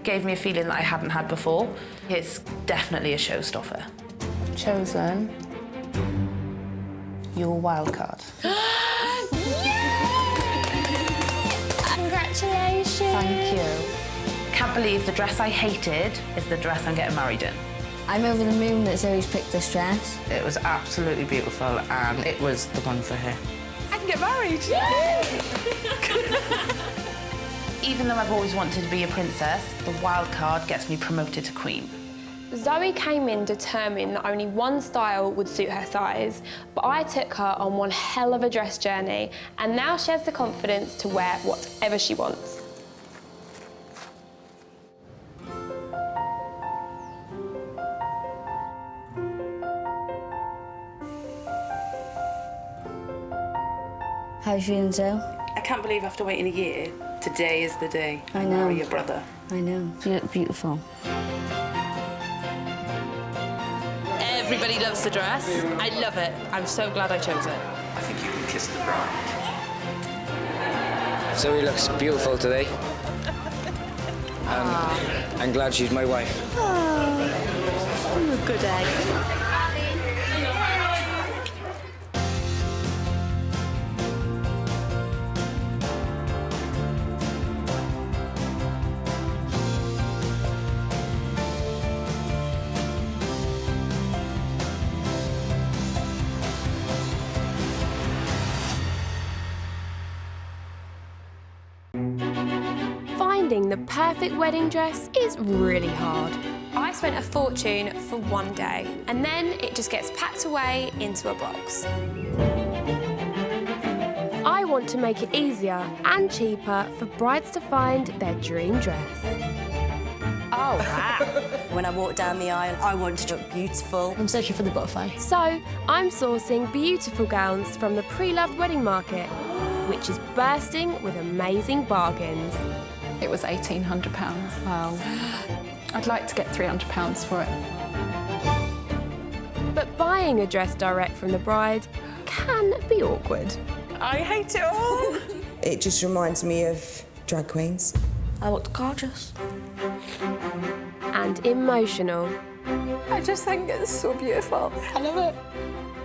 Gave me a feeling that I hadn't had before. It's definitely a showstopper. Chosen your wild card. Congratulations! Thank you. Can't believe the dress I hated is the dress I'm getting married in. I'm over the moon that Zoe's picked this dress. It was absolutely beautiful, and it was the one for her. I can get married! Even though I've always wanted to be a princess, the wild card gets me promoted to queen. Zoe came in determined that only one style would suit her size, but I took her on one hell of a dress journey, and now she has the confidence to wear whatever she wants. How are you feeling, Zoe? I can't believe after waiting a year, today is the day I to know. marry your brother. I know. You look beautiful. Everybody loves the dress. I love it. I'm so glad I chose it. I think you can kiss the bride. Zoe looks beautiful today. I'm glad she's my wife. Oh, I'm a good egg. Finding the perfect wedding dress is really hard. I spent a fortune for one day, and then it just gets packed away into a box. I want to make it easier and cheaper for brides to find their dream dress. Oh, wow. When I walk down the aisle, I want to look beautiful. I'm searching for the butterfly. So, I'm sourcing beautiful gowns from the pre-loved wedding market, which is bursting with amazing bargains. It was £1,800. Wow. I'd like to get £300 for it. But buying a dress direct from the bride can be awkward. I hate it all. It just reminds me of drag queens. I looked gorgeous. And emotional. I just think it's so beautiful. I love it.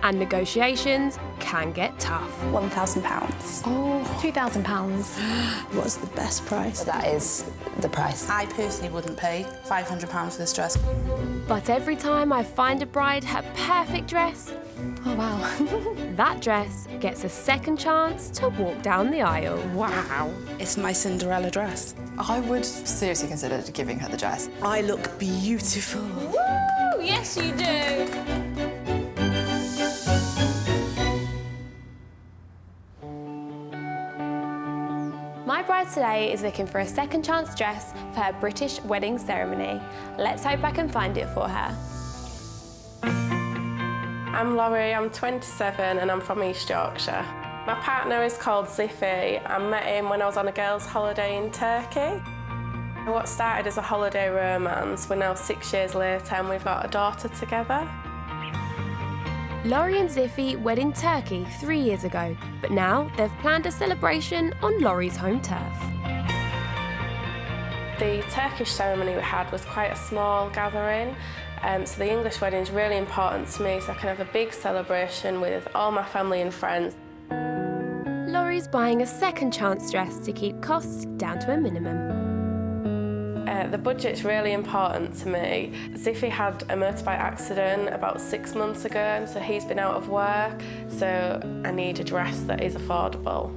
And negotiations can get tough. £1,000. Oh, £2,000. What's the best price? That is the price. I personally wouldn't pay £500 for this dress. But every time I find a bride her perfect dress, oh wow, that dress gets a second chance to walk down the aisle. Wow. It's my Cinderella dress. I would seriously consider giving her the dress. I look beautiful. Woo! Yes, you do. My bride today is looking for a second chance dress for her British wedding ceremony. Let's hope I can find it for her. I'm Laurie, I'm 27 and I'm from East Yorkshire. My partner is called Ziffy. I met him when I was on a girls' holiday in Turkey. What started as a holiday romance, we're now 6 years later and we've got a daughter together. Laurie and Ziffy wed in Turkey 3 years ago, but now they've planned a celebration on Laurie's home turf. The Turkish ceremony we had was quite a small gathering, so the English wedding is really important to me, so I can have a big celebration with all my family and friends. Laurie's buying a second chance dress to keep costs down to a minimum. The budget's really important to me. Ziffy had a motorbike accident about 6 months ago, and so he's been out of work, so I need a dress that is affordable.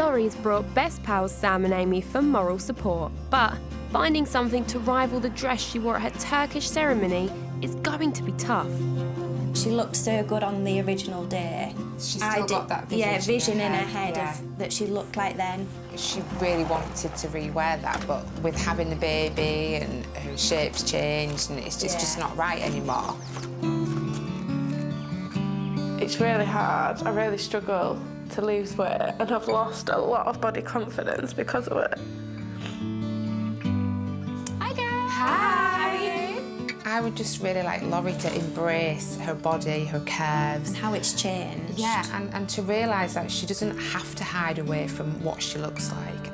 Laurie's brought best pals Sam and Amy for moral support, but finding something to rival the dress she wore at her Turkish ceremony is going to be tough. She looked so good on the original day. She's still got that vision. Yeah, vision in her head, head of that she looked like then. She really wanted to rewear that, but with having the baby and her shape's changed, and it's just not right anymore. It's really hard. I really struggle to lose weight, and I've lost a lot of body confidence because of it. Hi, girls. Hi. How are you? I would just really like Laurie to embrace her body, her curves. And how it's changed. Yeah, and to realise that she doesn't have to hide away from what she looks like.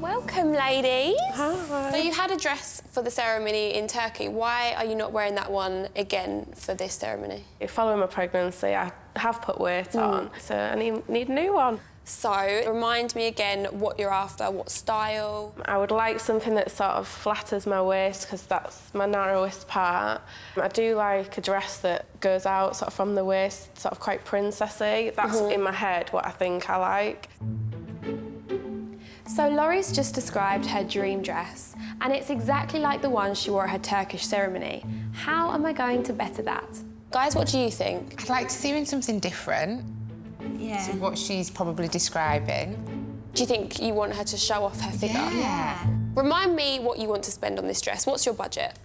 Welcome, ladies. Hi. So you had a dress for the ceremony in Turkey. Why are you not wearing that one again for this ceremony? Following my pregnancy, I have put weight on, so I need a new one. So, remind me again what you're after, what style? I would like something that sort of flatters my waist, because that's my narrowest part. I do like a dress that goes out sort of from the waist, sort of quite princessy. That's in my head what I think I like. So Laurie's just described her dream dress, and it's exactly like the one she wore at her Turkish ceremony. How am I going to better that? Guys, what do you think? I'd like to see her in something different to what she's probably describing. Do you think you want her to show off her figure? Yeah. Remind me what you want to spend on this dress. What's your budget?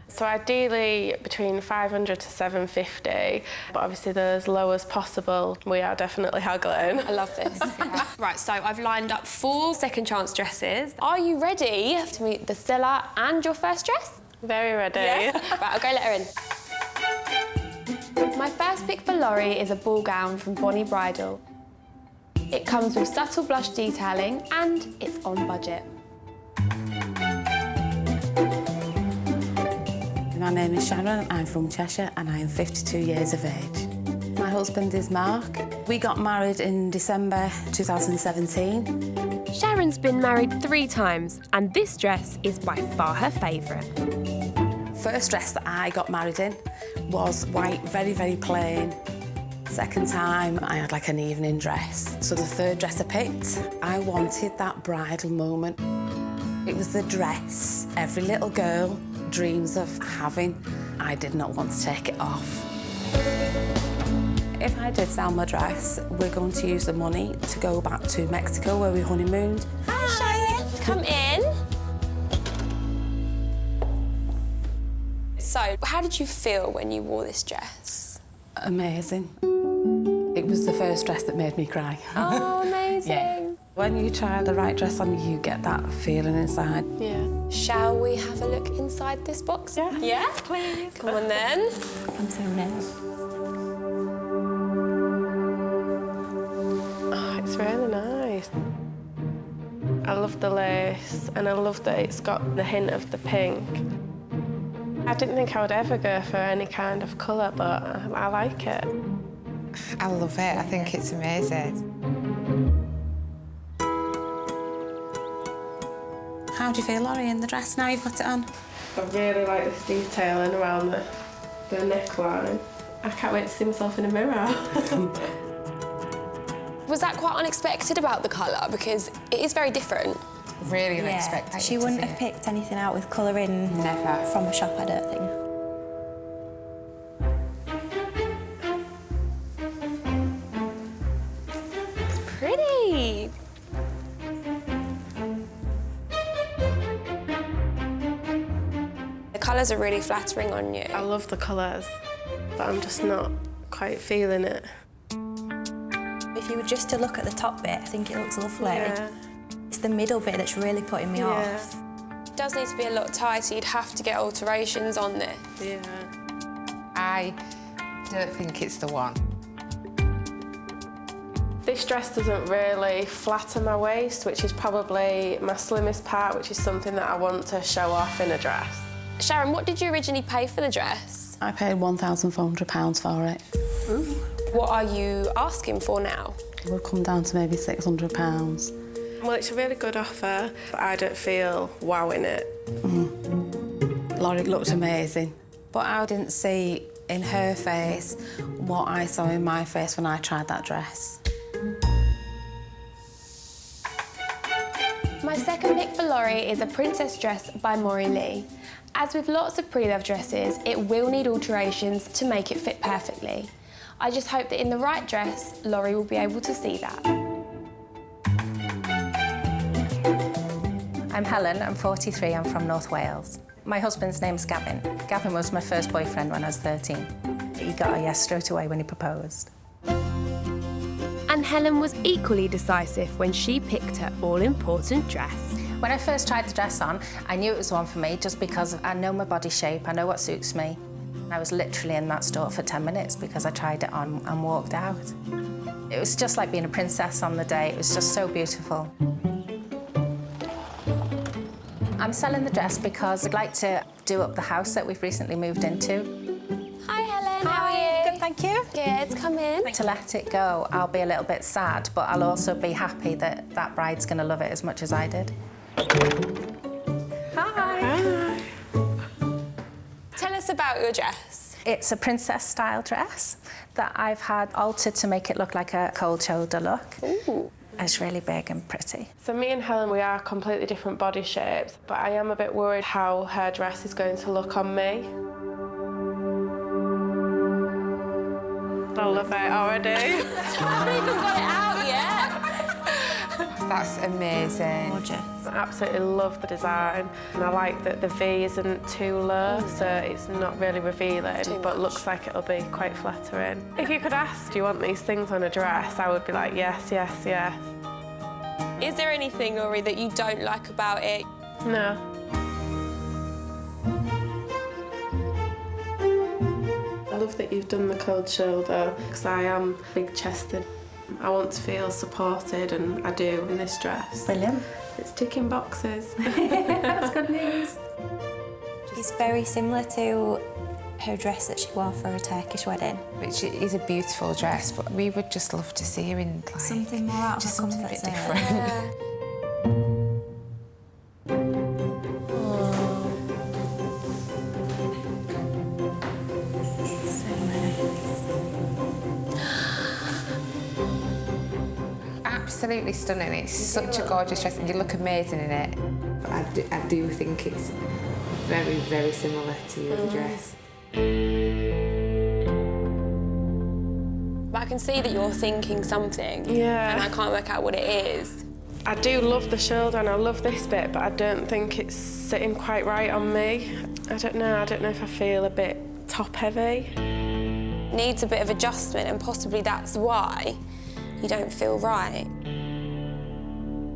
So ideally between 500 to 750, but obviously they're as low as possible. We are definitely haggling. I love this. Right, so I've lined up 4 second chance dresses. Are you ready to meet the seller and your first dress? Very ready. Yeah? Right, I'll go let her in. My first pick for Laurie is a ball gown from Bridal. It comes with subtle blush detailing and it's on budget. My name is Sharon, I'm from Cheshire and I am 52 years of age. My husband is Mark. We got married in December 2017. Sharon's been married 3 times and this dress is by far her favourite. First dress that I got married in was white, very, very plain. Second time, I had like an evening dress. So the third dress I picked, I wanted that bridal moment. It was the dress every little girl dreams of having. I did not want to take it off. If I did sell my dress, we're going to use the money to go back to Mexico where we honeymooned. Hi, come in. So, how did you feel when you wore this dress? Amazing. It was the first dress that made me cry. Oh, amazing. Yeah. When you try the right dress on, you get that feeling inside. Yeah. Shall we have a look inside this box? Yeah. Yeah? Please. Come on then. I'm so nervous. Oh, it's really nice. I love the lace and I love that it's got the hint of the pink. I didn't think I would ever go for any kind of colour, but I like it. I love it. I think it's amazing. How do you feel, Laurie, in the dress now you've got it on? I really like this detailing around the neckline. I can't wait to see myself in a mirror. Was that quite unexpected about the colour? Because it is very different. Really unexpected. She wouldn't have picked anything out with colour in from a shop, I don't think. Pretty. The colours are really flattering on you. I love the colours, but I'm just not quite feeling it. If you were just to look at the top bit, I think it looks lovely. Yeah. It's the middle bit that's really putting me off. It does need to be a lot tighter. You'd have to get alterations on this. Yeah. I don't think it's the one. This dress doesn't really flatter my waist, which is probably my slimmest part, which is something that I want to show off in a dress. Sharon, what did you originally pay for the dress? I paid £1,400 for it. Ooh. What are you asking for now? It will come down to maybe £600. Well, it's a really good offer, but I don't feel wow in it. Laurie looked amazing, but I didn't see in her face what I saw in my face when I tried that dress. My second pick for Laurie is a princess dress by Maury Lee. As with lots of pre-love dresses, it will need alterations to make it fit perfectly. I just hope that in the right dress, Laurie will be able to see that. I'm Helen, I'm 43, I'm from North Wales. My husband's name's Gavin. Gavin was my first boyfriend when I was 13. He got a yes straight away when he proposed. And Helen was equally decisive when she picked her all-important dress. When I first tried the dress on, I knew it was one for me just because I know my body shape, I know what suits me. I was literally in that store for 10 minutes because I tried it on and walked out. It was just like being a princess on the day. It was just so beautiful. I'm selling the dress because I'd like to do up the house that we've recently moved into. Hi, Helen. How are you? Good, thank you. Good, come in. To let it go, I'll be a little bit sad, but I'll also be happy that that bride's going to love it as much as I did. Hi. Tell us about your dress. It's a princess-style dress that I've had altered to make it look like a cold shoulder look. Ooh. It's really big and pretty. So me and Helen, we are completely different body shapes, but I am a bit worried how her dress is going to look on me. I love it already. I haven't even got it out yet. That's amazing. Gorgeous. I absolutely love the design, and I like that the V isn't too low, so it's not really revealing, but looks like it'll be quite flattering. If you could ask, do you want these things on a dress, I would be like, yes, yes, yes. Is there anything, Laurie, that you don't like about it? No. I love that you've done the cold shoulder, because I am big-chested. I want to feel supported, and I do in this dress. Brilliant. It's ticking boxes. That's good news. It's very similar to her dress that she wore for a Turkish wedding. Which is a beautiful dress, but we would just love to see her in like Something more out of just her something a comfort bit zone. different. Yeah. Absolutely stunning. It's such a gorgeous dress, and you look amazing in it. But I do think it's very, very similar to your other dress. But I can see that you're thinking something. Yeah. And I can't work out what it is. I do love the shoulder and I love this bit, but I don't think it's sitting quite right on me. I don't know if I feel a bit top-heavy. Needs a bit of adjustment, and possibly that's why you don't feel right.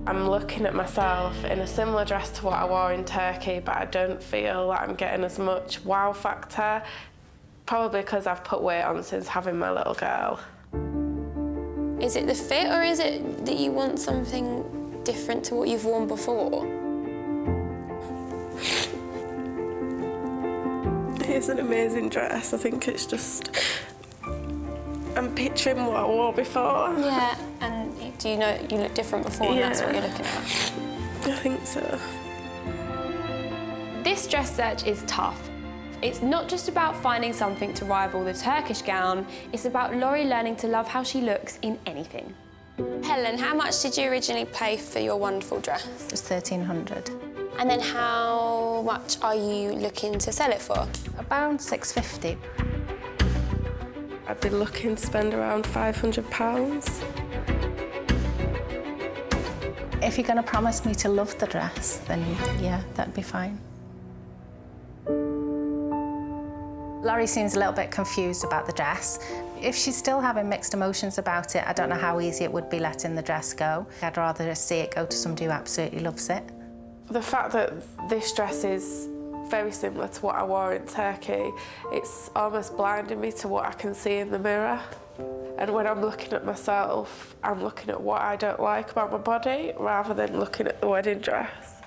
I'm looking at myself in a similar dress to what I wore in Turkey, but I don't feel like I'm getting as much wow factor. Probably because I've put weight on since having my little girl. Is it the fit, or is it that you want something different to what you've worn before? It's an amazing dress. I think it's just... I'm picturing what I wore before. Yeah, and do you know you look different before, and that's what you're looking at? I think so. This dress search is tough. It's not just about finding something to rival the Turkish gown, it's about Laurie learning to love how she looks in anything. Helen, how much did you originally pay for your wonderful dress? It was £1,300. And then how much are you looking to sell it for? About £650. I'd be looking to spend around £500. If you're going to promise me to love the dress, then yeah, that'd be fine. Laurie seems a little bit confused about the dress. If she's still having mixed emotions about it, I don't know how easy it would be letting the dress go. I'd rather see it go to somebody who absolutely loves it. The fact that this dress is very similar to what I wore in Turkey, it's almost blinding me to what I can see in the mirror. And when I'm looking at myself, I'm looking at what I don't like about my body rather than looking at the wedding dress.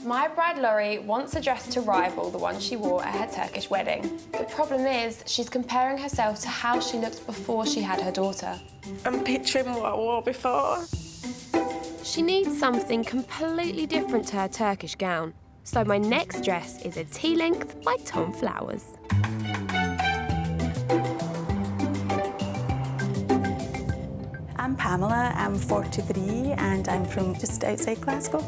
My bride Laurie wants a dress to rival the one she wore at her Turkish wedding. The problem is, she's comparing herself to how she looked before she had her daughter. I'm picturing what I wore before. She needs something completely different to her Turkish gown. So my next dress is a tea length by Tom Flowers. I'm Pamela, I'm 43 and I'm from just outside Glasgow.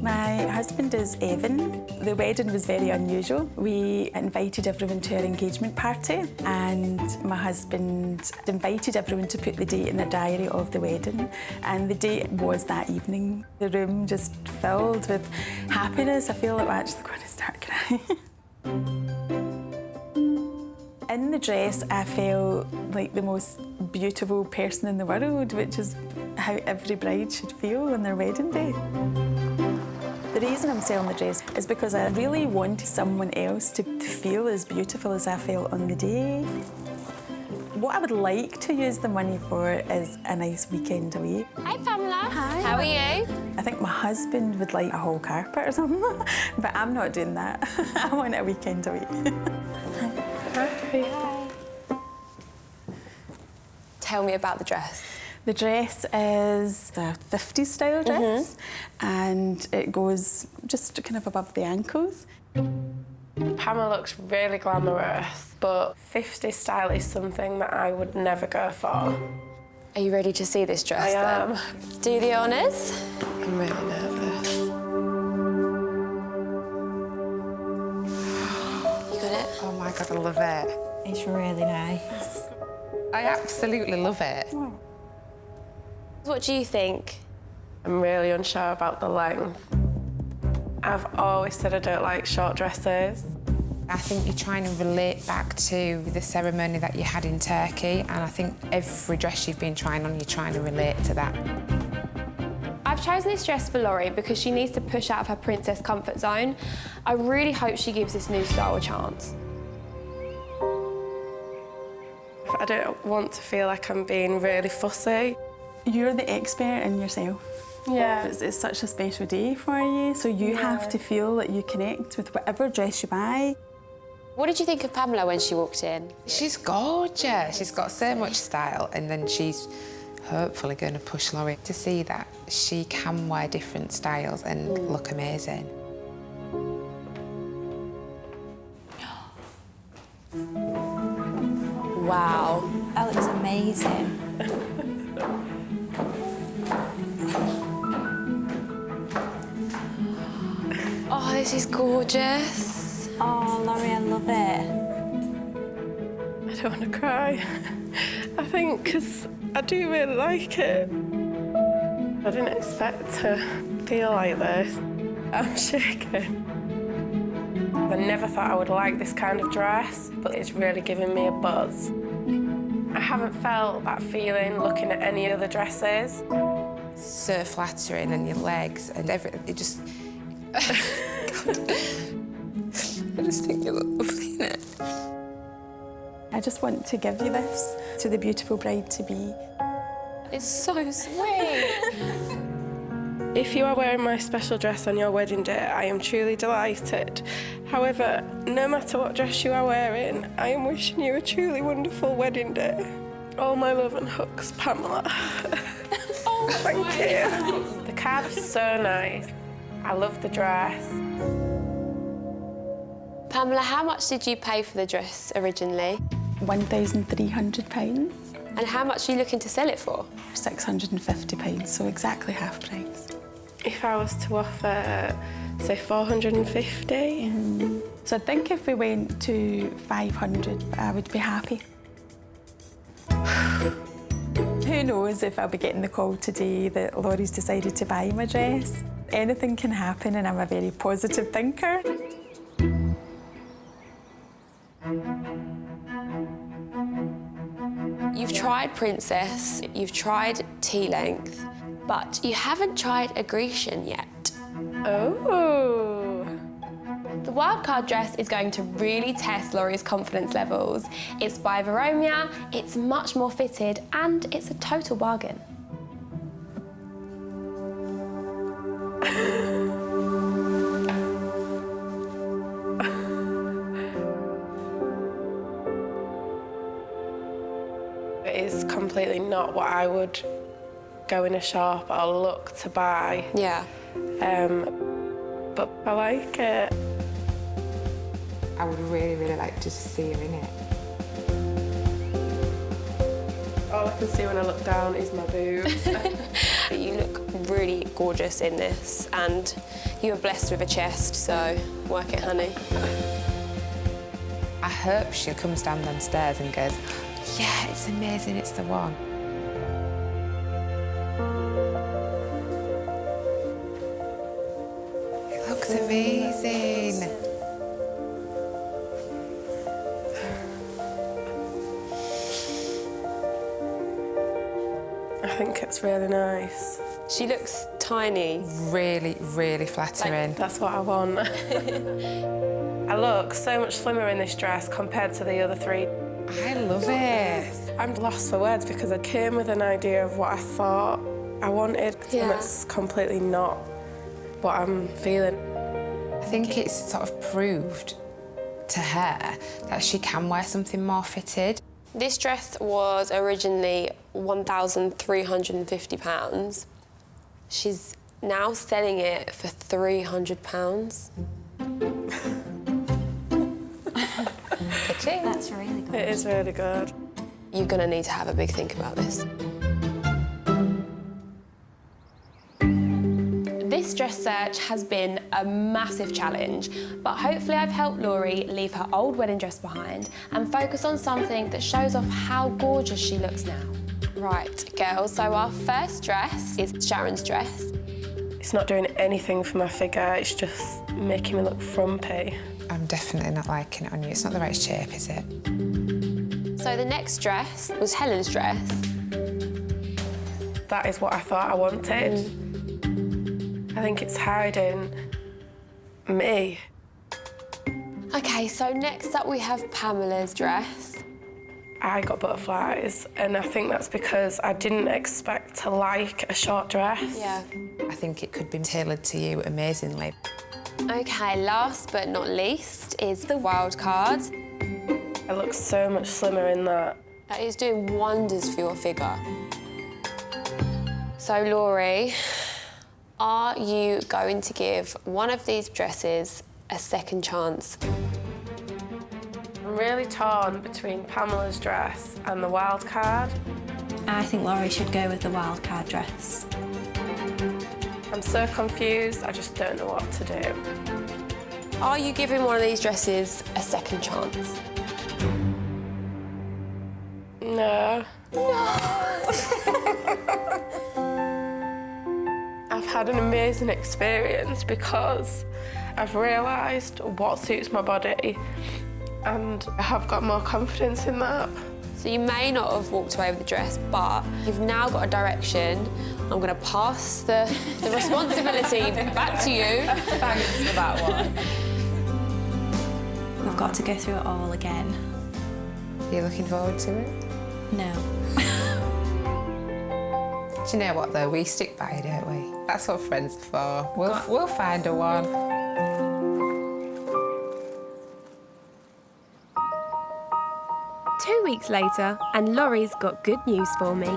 My husband is Evan. The wedding was very unusual. We invited everyone to our engagement party and my husband invited everyone to put the date in their diary of the wedding, and the date was that evening. The room just filled with happiness. I feel like we're actually going to start crying. In the dress, I felt like the most beautiful person in the world, which is how every bride should feel on their wedding day. The reason I'm selling the dress is because I really wanted someone else to feel as beautiful as I felt on the day. What I would like to use the money for is a nice weekend away. Hi, Pamela. Hi. How are you? I think my husband would like a whole carpet or something, but I'm not doing that. I want a weekend away. Hi. Tell me about the dress. The dress is a 50s style dress and it goes just kind of above the ankles. Pamela looks really glamorous, but 50s style is something that I would never go for. Are you ready to see this dress I then? Do the honours. I'm really nervous. You got it? Oh my God, I love it. It's really nice. I absolutely love it. What do you think? I'm really unsure about the length. I've always said I don't like short dresses. I think you're trying to relate back to the ceremony that you had in Turkey, and I think every dress you've been trying on, you're trying to relate to that. I've chosen this dress for Laurie because she needs to push out of her princess comfort zone. I really hope she gives this new style a chance. I don't want to feel like I'm being really fussy. You're the expert in yourself. Yeah. It's such a special day for you, so you have to feel that you connect with whatever dress you buy. What did you think of Pamela when she walked in? She's gorgeous. She's got so much style, and then she's hopefully going to push Laurie to see that she can wear different styles and look amazing. Wow. That looks amazing. Oh, this is gorgeous. Oh, Laurie, I love it. I don't want to cry. I think because I do really like it. I didn't expect to feel like this. I'm shaking. I never thought I would like this kind of dress, but it's really giving me a buzz. I haven't felt that feeling looking at any other dresses. So flattering, and your legs and everything. It just... I just think you look lovely in it. I just want to give you this to the beautiful bride-to-be. It's so sweet. If you are wearing my special dress on your wedding day, I am truly delighted. However, no matter what dress you are wearing, I am wishing you a truly wonderful wedding day. All my love and hugs, Pamela. Oh, thank you. The card is so nice. I love the dress. Pamela, how much did you pay for the dress originally? £1,300. And how much are you looking to sell it for? £650, so exactly half price. If I was to offer, say, 450. So I think if we went to 500, I would be happy. Who knows if I'll be getting the call today that Laurie's decided to buy my dress. Anything can happen, and I'm a very positive thinker. You've tried princess, you've tried T-length, but you haven't tried a Grecian yet. Oh. The wildcard dress is going to really test Laurie's confidence levels. It's by Veromia, it's much more fitted, and it's a total bargain. It is completely not what I would go in a shop or look to buy. Yeah. But I like it. I would really, really like to see her in it. Oh, all I can see when I look down is my boobs. You look really gorgeous in this, and you are blessed with a chest, so work it, honey. I hope she comes down them stairs and goes, yeah, it's amazing, it's the one. It looks amazing. I think it's really nice. She looks tiny. Really, really flattering. That's what I want. I look so much slimmer in this dress compared to the other three. I love it. I'm lost for words because I came with an idea of what I thought I wanted, and it's completely not what I'm feeling. I think it's sort of proved to her that she can wear something more fitted. This dress was originally £1,350. She's now selling it for £300. That's really good. It is really good. You're gonna need to have a big think about this. This dress search has been a massive challenge, but hopefully I've helped Laurie leave her old wedding dress behind and focus on something that shows off how gorgeous she looks now. Right, girls, so our first dress is Sharon's dress. It's not doing anything for my figure, it's just making me look frumpy. I'm definitely not liking it on you. It's not the right shape, is it? So the next dress was Helen's dress. That is what I thought I wanted. I think it's hiding me. Okay, so next up we have Pamela's dress. I got butterflies, and I think that's because I didn't expect to like a short dress. Yeah. I think it could be tailored to you amazingly. Okay, last but not least is the wild card. I look so much slimmer in that. That is doing wonders for your figure. So, Laurie, are you going to give one of these dresses a second chance? I'm really torn between Pamela's dress and the wild card. I think Laurie should go with the wild card dress. I'm so confused, I just don't know what to do. Are you giving one of these dresses a second chance? No. I've had an amazing experience because I've realised what suits my body and I have got more confidence in that. So you may not have walked away with the dress, but you've now got a direction. I'm going to pass the responsibility back to you. Thanks for that one. We've got to go through it all again. Are you looking forward to it? No. Do you know what, though? We stick by, don't we? That's what friends are for. We'll find a one. Two weeks later, and Laurie's got good news for me.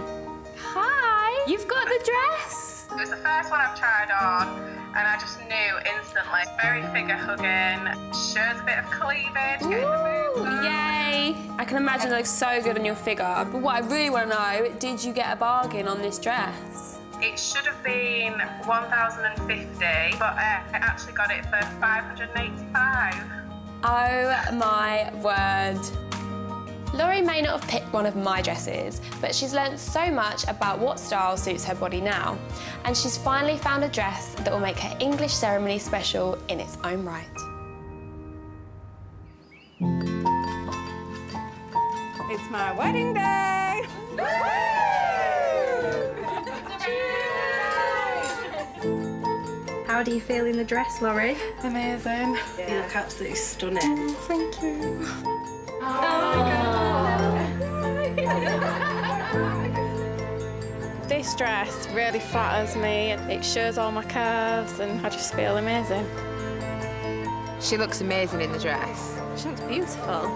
Hi! You've got the dress! It was the first one I've tried on, and I just knew instantly. Very figure-hugging, shows a bit of cleavage, getting the boobs up. Yay! I can imagine it looks so good on your figure. But what I really want to know, did you get a bargain on this dress? It should have been $1,050, but I actually got it for $585. Oh my word. Laurie may not have picked one of my dresses, but she's learnt so much about what style suits her body now. And she's finally found a dress that will make her English ceremony special in its own right. It's my wedding day! How do you feel in the dress, Laurie? Amazing. You look absolutely stunning. Thank you. This dress really flatters me. It shows all my curves and I just feel amazing. She looks amazing in the dress. She looks beautiful.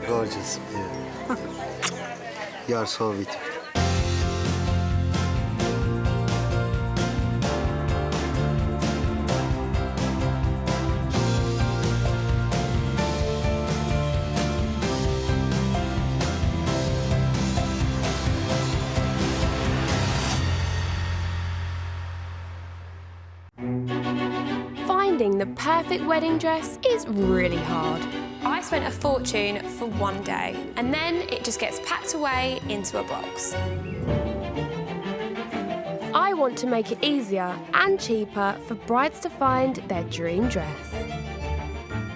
Gorgeous, yeah. You are so beautiful. finding the perfect wedding dress is really hard. I spent a fortune for one day, and then it just gets packed away into a box. I want to make it easier and cheaper for brides to find their dream dress.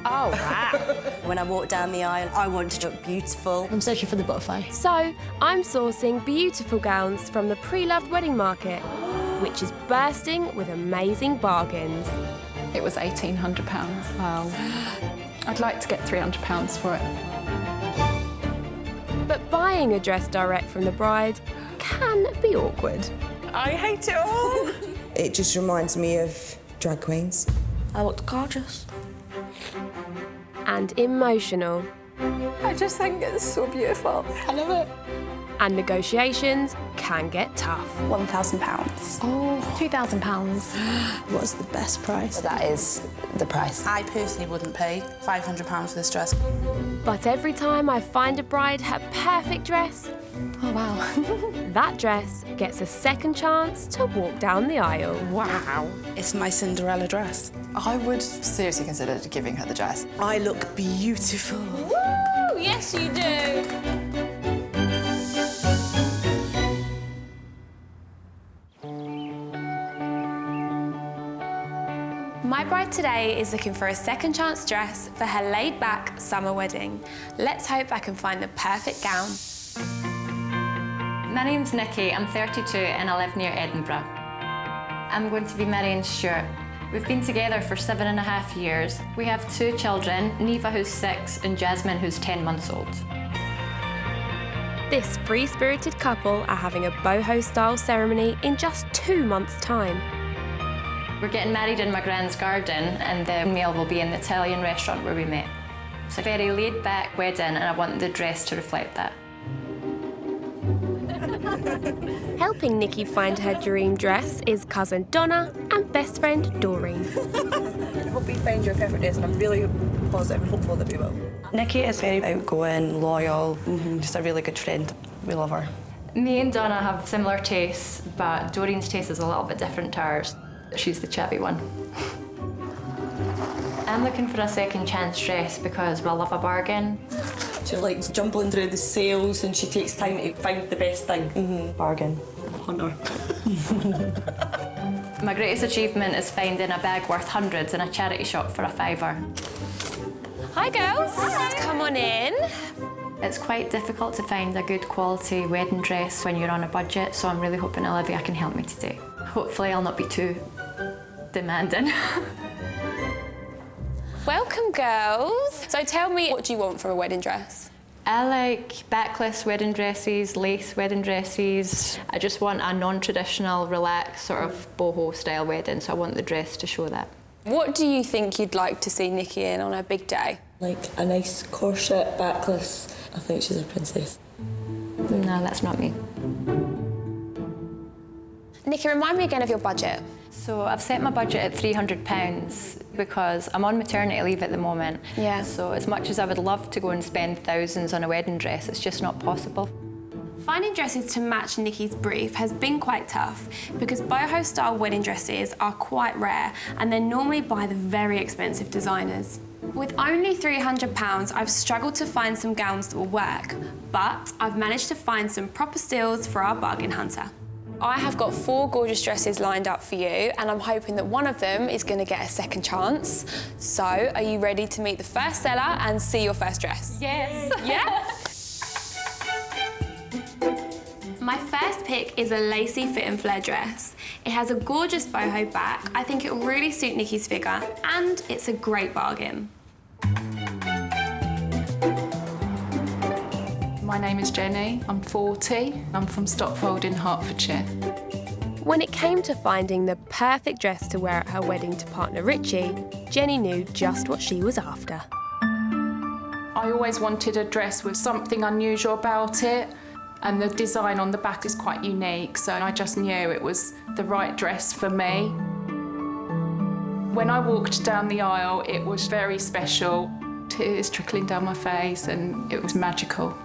Oh, wow. When I walked down the aisle, I wanted to look beautiful. I'm searching for the butterfly. So, I'm sourcing beautiful gowns from the pre-loved wedding market, which is bursting with amazing bargains. It was £1,800. Wow. I'd like to get £300 for it. But buying a dress direct from the bride can be awkward. I hate it all. It just reminds me of drag queens. I looked gorgeous. And emotional. I just think it's so beautiful. I love it. And negotiations can get tough. £1,000. Oh, £2,000. what's the best price? That is the price. I personally wouldn't pay £500 for this dress. But every time I find a bride her perfect dress, Oh, wow. that dress gets a second chance to walk down the aisle. Wow. It's my Cinderella dress. I would seriously consider giving her the dress. I look beautiful. Woo! Yes, you do. My bride today is looking for a second chance dress for her laid-back summer wedding. Let's hope I can find the perfect gown. My name's Nikki, I'm 32 and I live near Edinburgh. I'm going to be marrying Stuart. We've been together for 7.5 years. We have 2 children, Neva who's 6 and Jasmine who's 10 months old. This free-spirited couple are having a boho-style ceremony in just 2 months' time. We're getting married in my grand's garden and the meal will be in the Italian restaurant where we met. It's a very laid-back wedding and I want the dress to reflect that. Helping Nikki find her dream dress is cousin Donna and best friend Doreen. I hope we find your perfect dress, and I'm really positive and hopeful that we will. Nikki is very outgoing, loyal, just a really good friend. We love her. Me and Donna have similar tastes, but Doreen's taste is a little bit different to ours. She's the chatty one. I'm looking for a second chance dress because we love a bargain. She likes jumbling through the sales and she takes time to find the best thing. Bargain. Hunter. My greatest achievement is finding a bag worth hundreds in a charity shop for a £5. Hi, girls. Hi. Come on in. It's quite difficult to find a good quality wedding dress when you're on a budget, so I'm really hoping Olivia can help me today. Hopefully I'll not be too demanding. Welcome, girls. So tell me, what do you want for a wedding dress? I like backless wedding dresses, lace wedding dresses. I just want a non-traditional, relaxed, sort of boho style wedding, so I want the dress to show that. What do you think you'd like to see Nikki in on her big day? Like a nice corset, backless. I think she's a princess. No, that's not me. Nikki, remind me again of your budget. So I've set my budget at £300 because I'm on maternity leave at the moment. Yeah. So as much as I would love to go and spend thousands on a wedding dress, it's just not possible. Finding dresses to match Nikki's brief has been quite tough because boho-style wedding dresses are quite rare and they're normally by the very expensive designers. With only £300, I've struggled to find some gowns that will work, but I've managed to find some proper steals for our bargain hunter. I have got 4 gorgeous dresses lined up for you, and I'm hoping that one of them is going to get a second chance. So, are you ready to meet the first seller and see your first dress? Yes. Yeah? My first pick is a lacy fit and flare dress. It has a gorgeous boho back. I think it will really suit Nikki's figure, and it's a great bargain. My name is Jenny, I'm 40, I'm from Stopfold in Hertfordshire. When it came to finding the perfect dress to wear at her wedding to partner Richie, Jenny knew just what she was after. I always wanted a dress with something unusual about it, and the design on the back is quite unique, so I just knew it was the right dress for me. When I walked down the aisle, it was very special. Tears trickling down my face, and it was magical.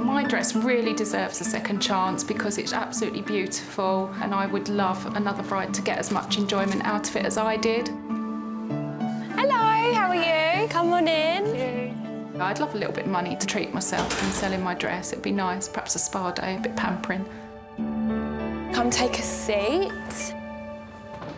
My dress really deserves a second chance because it's absolutely beautiful, and I would love another bride to get as much enjoyment out of it as I did. Hello, how are you? Come on in. I'd love a little bit of money to treat myself and selling my dress. It'd be nice, perhaps a spa day, a bit pampering. Come take a seat.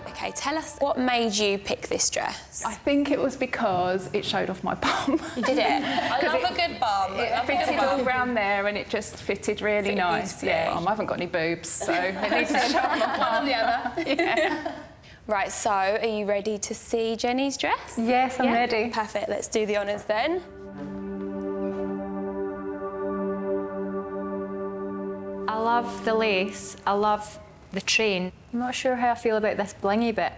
Okay, tell us what made you pick this dress? I think it was because it showed off my bum. Did it? I love a good bum. It fitted all round there and it just fitted really nice. Yeah, I haven't got any boobs, so it needs to show off my bum. One on the other. Yeah. Right, so are you ready to see Jenny's dress? Yes, I'm ready. Perfect, let's do the honours then. I love the lace, I love the train. I'm not sure how I feel about this blingy bit.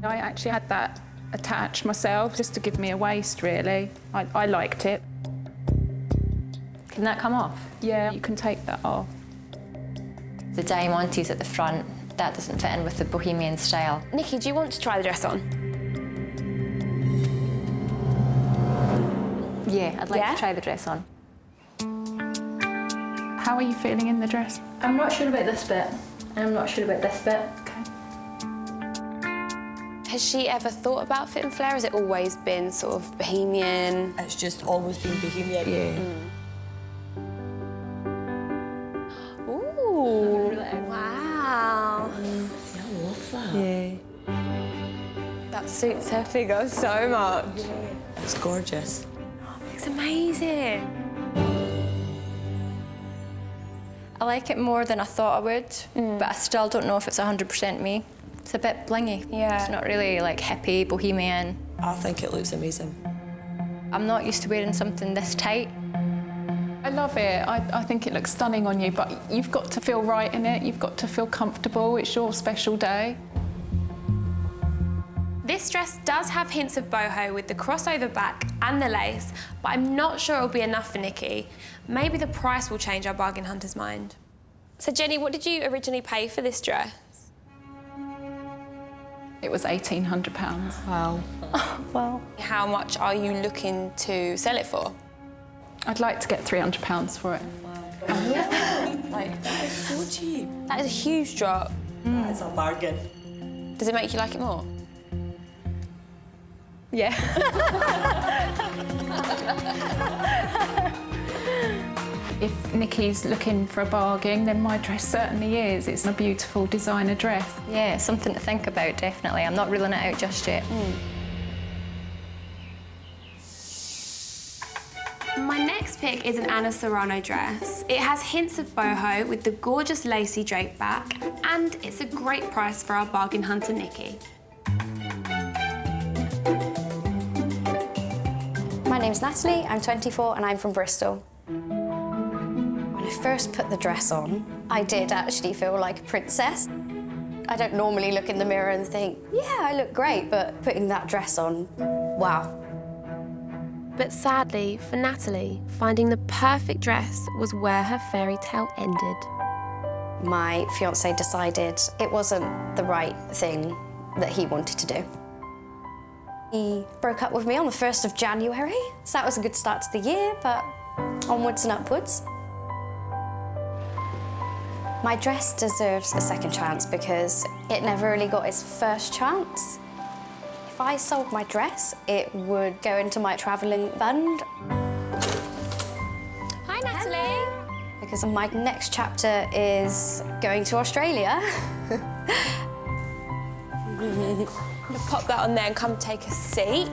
I actually had that attached myself just to give me a waist, really. I liked it. Can that come off? Yeah, you can take that off. The diamantes at the front, that doesn't fit in with the bohemian style. Nikki, do you want to try the dress on? Yeah, I'd like to try the dress on. How are you feeling in the dress? I'm not sure about this bit. I'm not sure about this bit. Has she ever thought about fit and flare? Has it always been sort of bohemian? It's just always been bohemian. Yeah. Ooh. Wow. I love that. Yeah. That suits her figure so much. It's gorgeous. It's amazing. I like it more than I thought I would, but I still don't know if it's 100% me. It's a bit blingy. Yeah. It's not really like hippie, bohemian. I think it looks amazing. I'm not used to wearing something this tight. I love it. I think it looks stunning on you, but you've got to feel right in it. You've got to feel comfortable. It's your special day. This dress does have hints of boho with the crossover back and the lace, but I'm not sure it'll be enough for Nikki. Maybe the price will change our bargain hunter's mind. So Jenny, what did you originally pay for this dress? It was £1,800. Wow. Well. How much are you looking to sell it for? I'd like to get £300 for it. That is so cheap. That is a huge drop. That is a bargain. Does it make you like it more? Yeah. If Nikki's looking for a bargain, then my dress certainly is. It's a beautiful designer dress. Yeah, it's something to think about, definitely. I'm not ruling it out just yet. My next pick is an Anna Serrano dress. It has hints of boho with the gorgeous lacy drape back, and it's a great price for our bargain hunter, Nikki. My name's Natalie, I'm 24 and I'm from Bristol. When I first put the dress on, I did actually feel like a princess. I don't normally look in the mirror and think, yeah, I look great, but putting that dress on, wow. But sadly, for Natalie, finding the perfect dress was where her fairy tale ended. My fiancé decided it wasn't the right thing that he wanted to do. He broke up with me on the 1st of January, so that was a good start to the year, but onwards and upwards. My dress deserves a second chance because it never really got its first chance. If I sold my dress, it would go into my travelling fund. Hi, Natalie. Hello. Because my next chapter is going to Australia. I'm gonna pop that on there and come take a seat.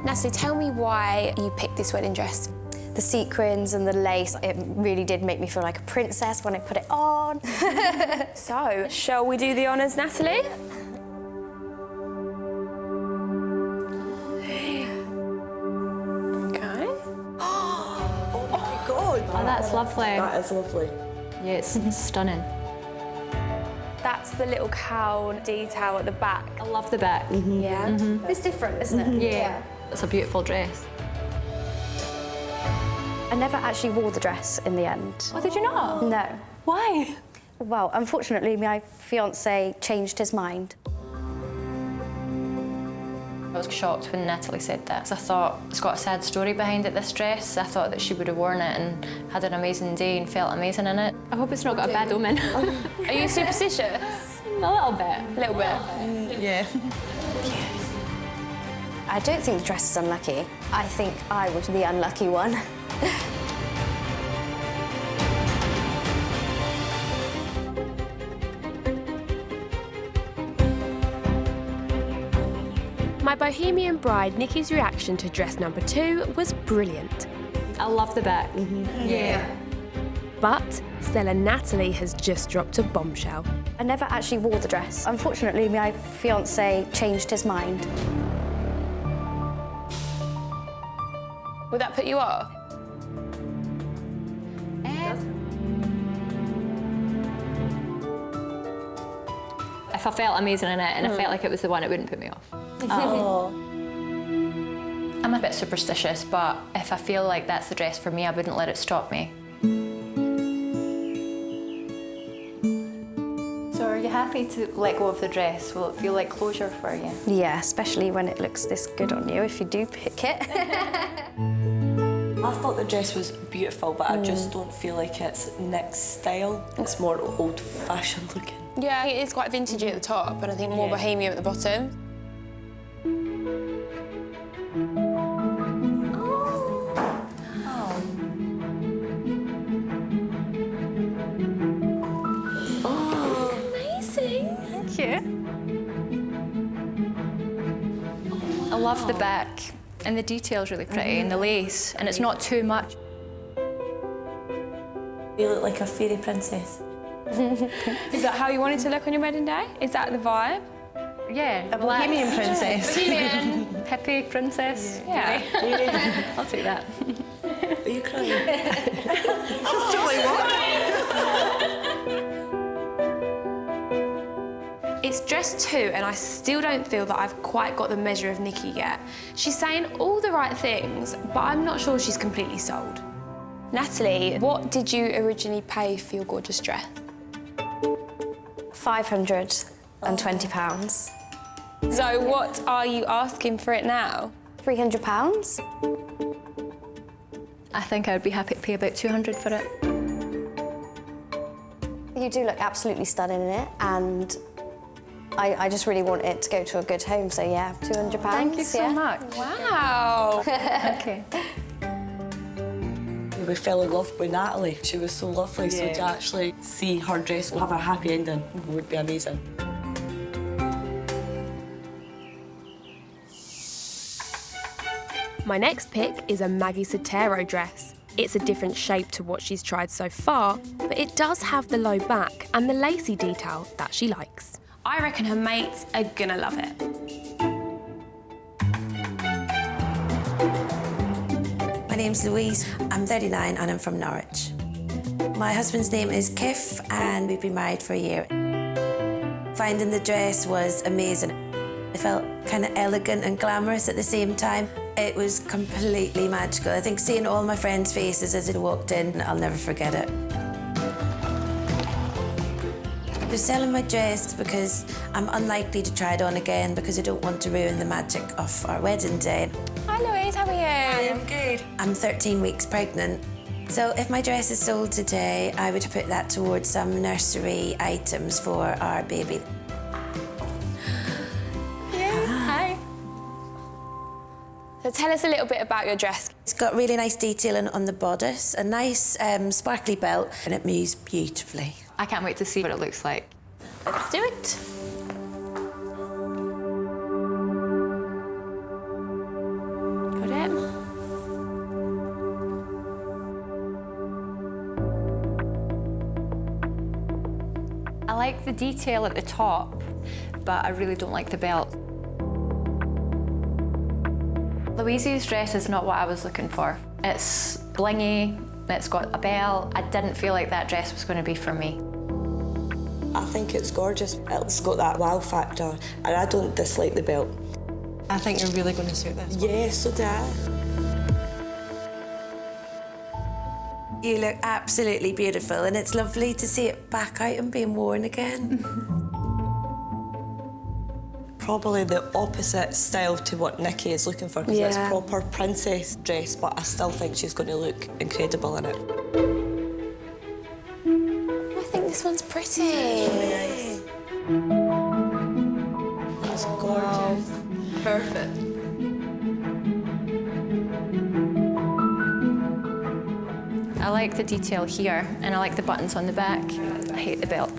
Natalie, tell me why you picked this wedding dress. The sequins and the lace, it really did make me feel like a princess when I put it on. So, shall we do the honours, Natalie? Okay. Oh my God. Oh, that's lovely. That is lovely. Yeah, it's stunning. That's the little cowl detail at the back. I love the back. Yeah. It's different, isn't it? Yeah. It's a beautiful dress. I never actually wore the dress in the end. Oh, did you not? No. Why? Well, unfortunately, my fiancé changed his mind. I was shocked when Natalie said that, 'cause I thought it's got a sad story behind it, this dress. I thought that she would have worn it and had an amazing day and felt amazing in it. I hope it's not got a bad omen. Are you superstitious? A little bit. A little bit? Yeah. I don't think the dress is unlucky. I think I was the unlucky one. My bohemian bride, Nikki's reaction to dress number 2 was brilliant. I love the back. Yeah. But Stella Natalie has just dropped a bombshell. I never actually wore the dress. Unfortunately, my fiancé changed his mind. Would that put you off? If I felt amazing in it and I felt like it was the one, it wouldn't put me off. Oh. I'm a bit superstitious, but if I feel like that's the dress for me, I wouldn't let it stop me. So are you happy to let go of the dress? Will it feel like closure for you? Yeah, especially when it looks this good on you if you do pick it. I thought the dress was beautiful, but I just don't feel like it's Nick's style. It's more old-fashioned looking. Yeah, it is quite vintagey at the top, and I think more bohemian at the bottom. I love the back, and the detail's really pretty, and the lace, and it's not too much. You look like a fairy princess. Is that how you wanted to look on your wedding day? Is that the vibe? Yeah. A bohemian princess. Bohemian, hippie princess. Yeah. I'll take that. Are you crying? Just like what? It's dress 2, and I still don't feel that I've quite got the measure of Nikki yet. She's saying all the right things, but I'm not sure she's completely sold. Natalie, what did you originally pay for your gorgeous dress? £520. So what are you asking for it now? £300. I think I would be happy to pay about 200 for it. You do look absolutely stunning in it, and I just really want it to go to a good home, so yeah, £200. Thank you so much. Wow. Okay. We fell in love with Natalie. She was so lovely, so to actually see her dress have a happy ending would be amazing. My next pick is a Maggie Sotero dress. It's a different shape to what she's tried so far, but it does have the low back and the lacy detail that she likes. I reckon her mates are gonna love it. My name's Louise, I'm 39 and I'm from Norwich. My husband's name is Kif and we've been married for a year. Finding the dress was amazing. It felt kind of elegant and glamorous at the same time. It was completely magical. I think seeing all my friends' faces as I walked in, I'll never forget it. I was selling my dress because I'm unlikely to try it on again because I don't want to ruin the magic of our wedding day. Hi Louise, how are you? Hi, I'm good. I'm 13 weeks pregnant. So if my dress is sold today, I would put that towards some nursery items for our baby. Hi. So tell us a little bit about your dress. It's got really nice detailing on the bodice, a nice sparkly belt, and it moves beautifully. I can't wait to see what it looks like. Let's do it. Got it. I like the detail at the top, but I really don't like the belt. Louise's dress is not what I was looking for. It's blingy, it's got a bell. I didn't feel like that dress was going to be for me. I think it's gorgeous. It's got that wow factor, and I don't dislike the belt. I think you're really going to suit this. Yeah, so do I. You look absolutely beautiful, and it's lovely to see it back out and being worn again. Probably the opposite style to what Nikki is looking for, because it's proper princess dress, but I still think she's going to look incredible in it. I think this one's pretty. That's gorgeous. Perfect. I like the detail here, and I like the buttons on the back. I hate the belt.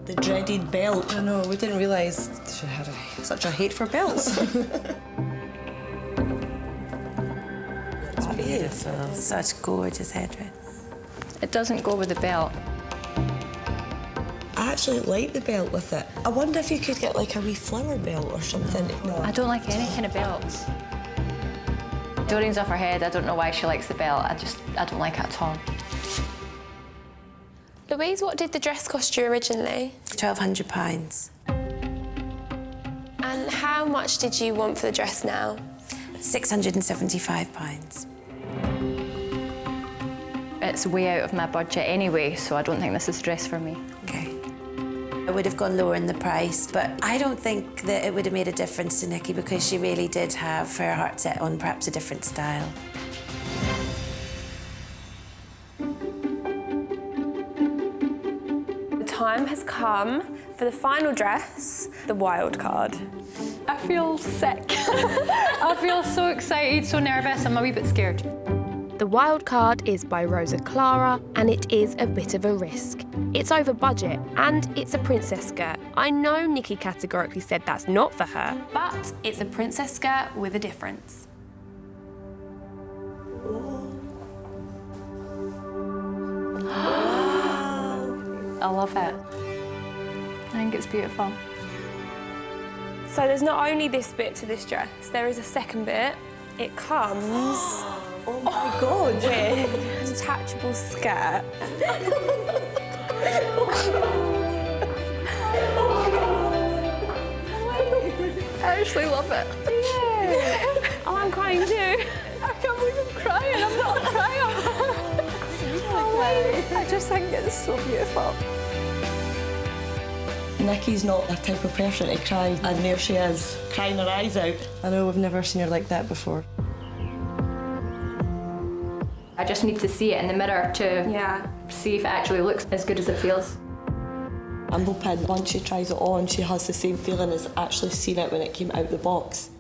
The dreaded belt. I know, we didn't realise she had such a hate for belts. It's beautiful. Such gorgeous headdress. It doesn't go with the belt. I actually like the belt with it. I wonder if you could get like a wee flower belt or something. No. I don't like any kind of belts. Doreen's off her head. I don't know why she likes the belt. I don't like it at all. Louise, what did the dress cost you originally? £1,200. And how much did you want for the dress now? £675. It's way out of my budget anyway, so I don't think this is a dress for me. Okay. I would have gone lower in the price, but I don't think that it would have made a difference to Nikki because she really did have her heart set on perhaps a different style. The time has come for the final dress, the wild card. I feel sick. I feel so excited, so nervous. I'm a wee bit scared. The wild card is by Rosa Clara, and it is a bit of a risk. It's over budget, and it's a princess skirt. I know Nikki categorically said that's not for her, but it's a princess skirt with a difference. I love it. I think it's beautiful. So there's not only this bit to this dress, there is a second bit. It comes... Oh my God! With a detachable skirt. I actually love it. Yeah. Oh, I'm crying too. I can't believe I'm crying. I'm not crying. I just think it's so beautiful. Nikki's not the type of person to cry, and there she is, crying her eyes out. I know, we've never seen her like that before. I just need to see it in the mirror to see if it actually looks as good as it feels. I'm hoping once she tries it on, she has the same feeling as actually seeing it when it came out the box.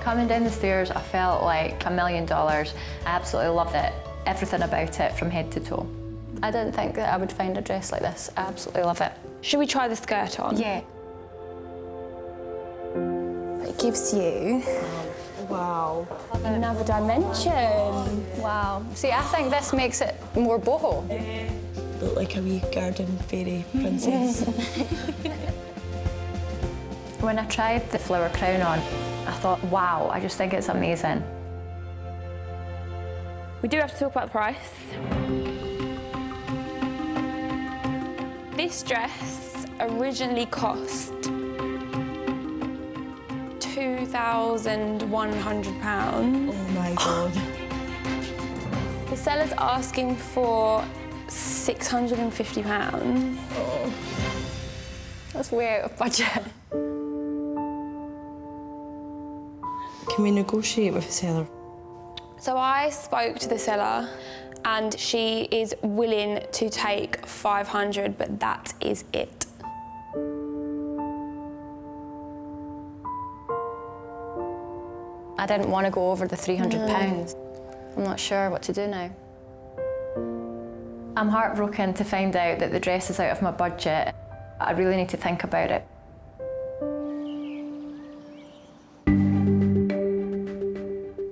Coming down the stairs, I felt like $1 million. I absolutely loved it. Everything about it from head to toe. I didn't think that I would find a dress like this. I absolutely love it. Should we try the skirt on? Yeah. It gives you... Wow. Another dimension. Wow. See, I think this makes it more boho. Yeah. Look like a wee garden fairy princess. When I tried the flower crown on, I thought, wow, I just think it's amazing. We do have to talk about the price. This dress originally cost £2,100. Oh my God. The seller's asking for £650. Oh. That's way out of budget. Can we negotiate with the seller? So I spoke to the seller and she is willing to take £500, but that is it. I didn't want to go over the £300. I'm not sure what to do now. I'm heartbroken to find out that the dress is out of my budget. I really need to think about it.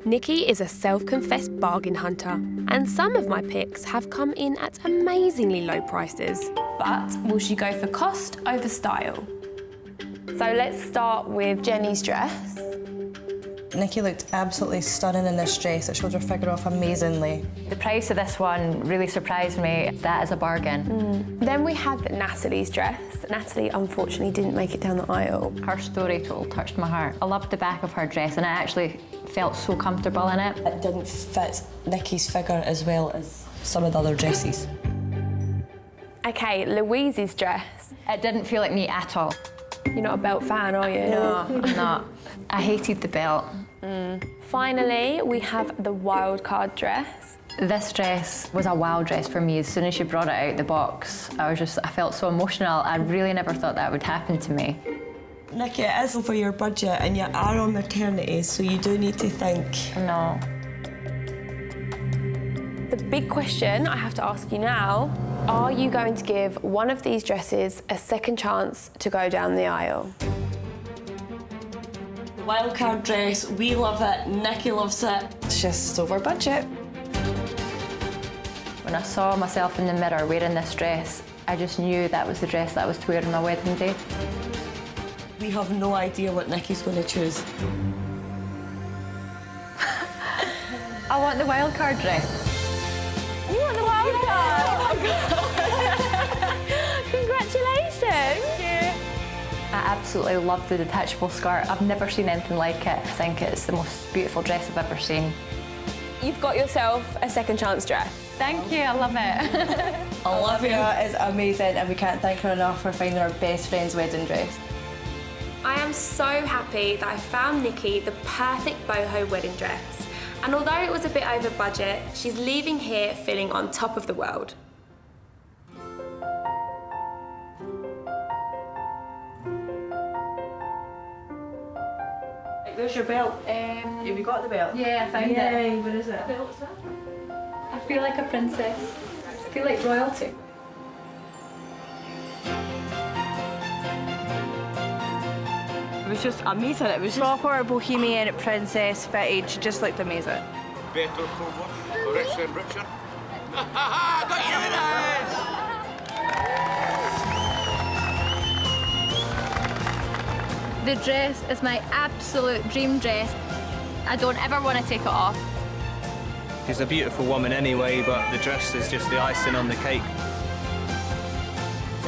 Nikki is a self-confessed bargain hunter, and some of my picks have come in at amazingly low prices. But will she go for cost over style? So let's start with Jenny's dress. Nikki looked absolutely stunning in this dress. It showed her figure off amazingly. The price of this one really surprised me. That is a bargain. Then we had Natalie's dress. Natalie unfortunately didn't make it down the aisle. Her story told touched my heart. I loved the back of her dress and I actually felt so comfortable in it. It didn't fit Nikki's figure as well as some of the other dresses. Okay, Louise's dress. It didn't feel like me at all. You're not a belt fan, are you? No, I'm not. I hated the belt. Finally, we have the wild card dress. This dress was a wow dress for me. As soon as she brought it out the box, I felt so emotional. I really never thought that would happen to me. Nikki, it is over your budget and you are on maternity, so you do need to think. No. The big question I have to ask you now, are you going to give one of these dresses a second chance to go down the aisle? The wildcard dress, we love it, Nikki loves it. It's just over budget. When I saw myself in the mirror wearing this dress, I just knew that was the dress that I was to wear on my wedding day. We have no idea what Nikki's going to choose. I want the wildcard dress. You want the wild card? Oh, congratulations! I absolutely love the detachable skirt. I've never seen anything like it. I think it's the most beautiful dress I've ever seen. You've got yourself a second chance dress. Thank you, I love it. Olivia is amazing and we can't thank her enough for finding our best friend's wedding dress. I am so happy that I found Nikki the perfect boho wedding dress. And although it was a bit over budget, she's leaving here feeling on top of the world. Where's your belt? Have you got the belt? Yeah, I found it. Yay, where is it? I feel like a princess. I feel like royalty. It was just amazing. It was proper bohemian princess fitted. She just looked amazing. Better forward, richer and richer. Got The dress is my absolute dream dress. I don't ever want to take it off. She's a beautiful woman anyway, but the dress is just the icing on the cake.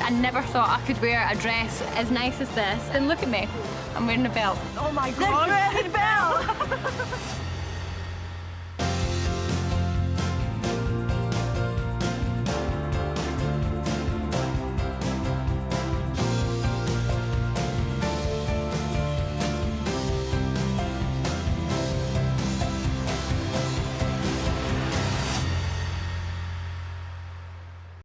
I never thought I could wear a dress as nice as this. And look at me, I'm wearing a belt. Oh my God! The belt!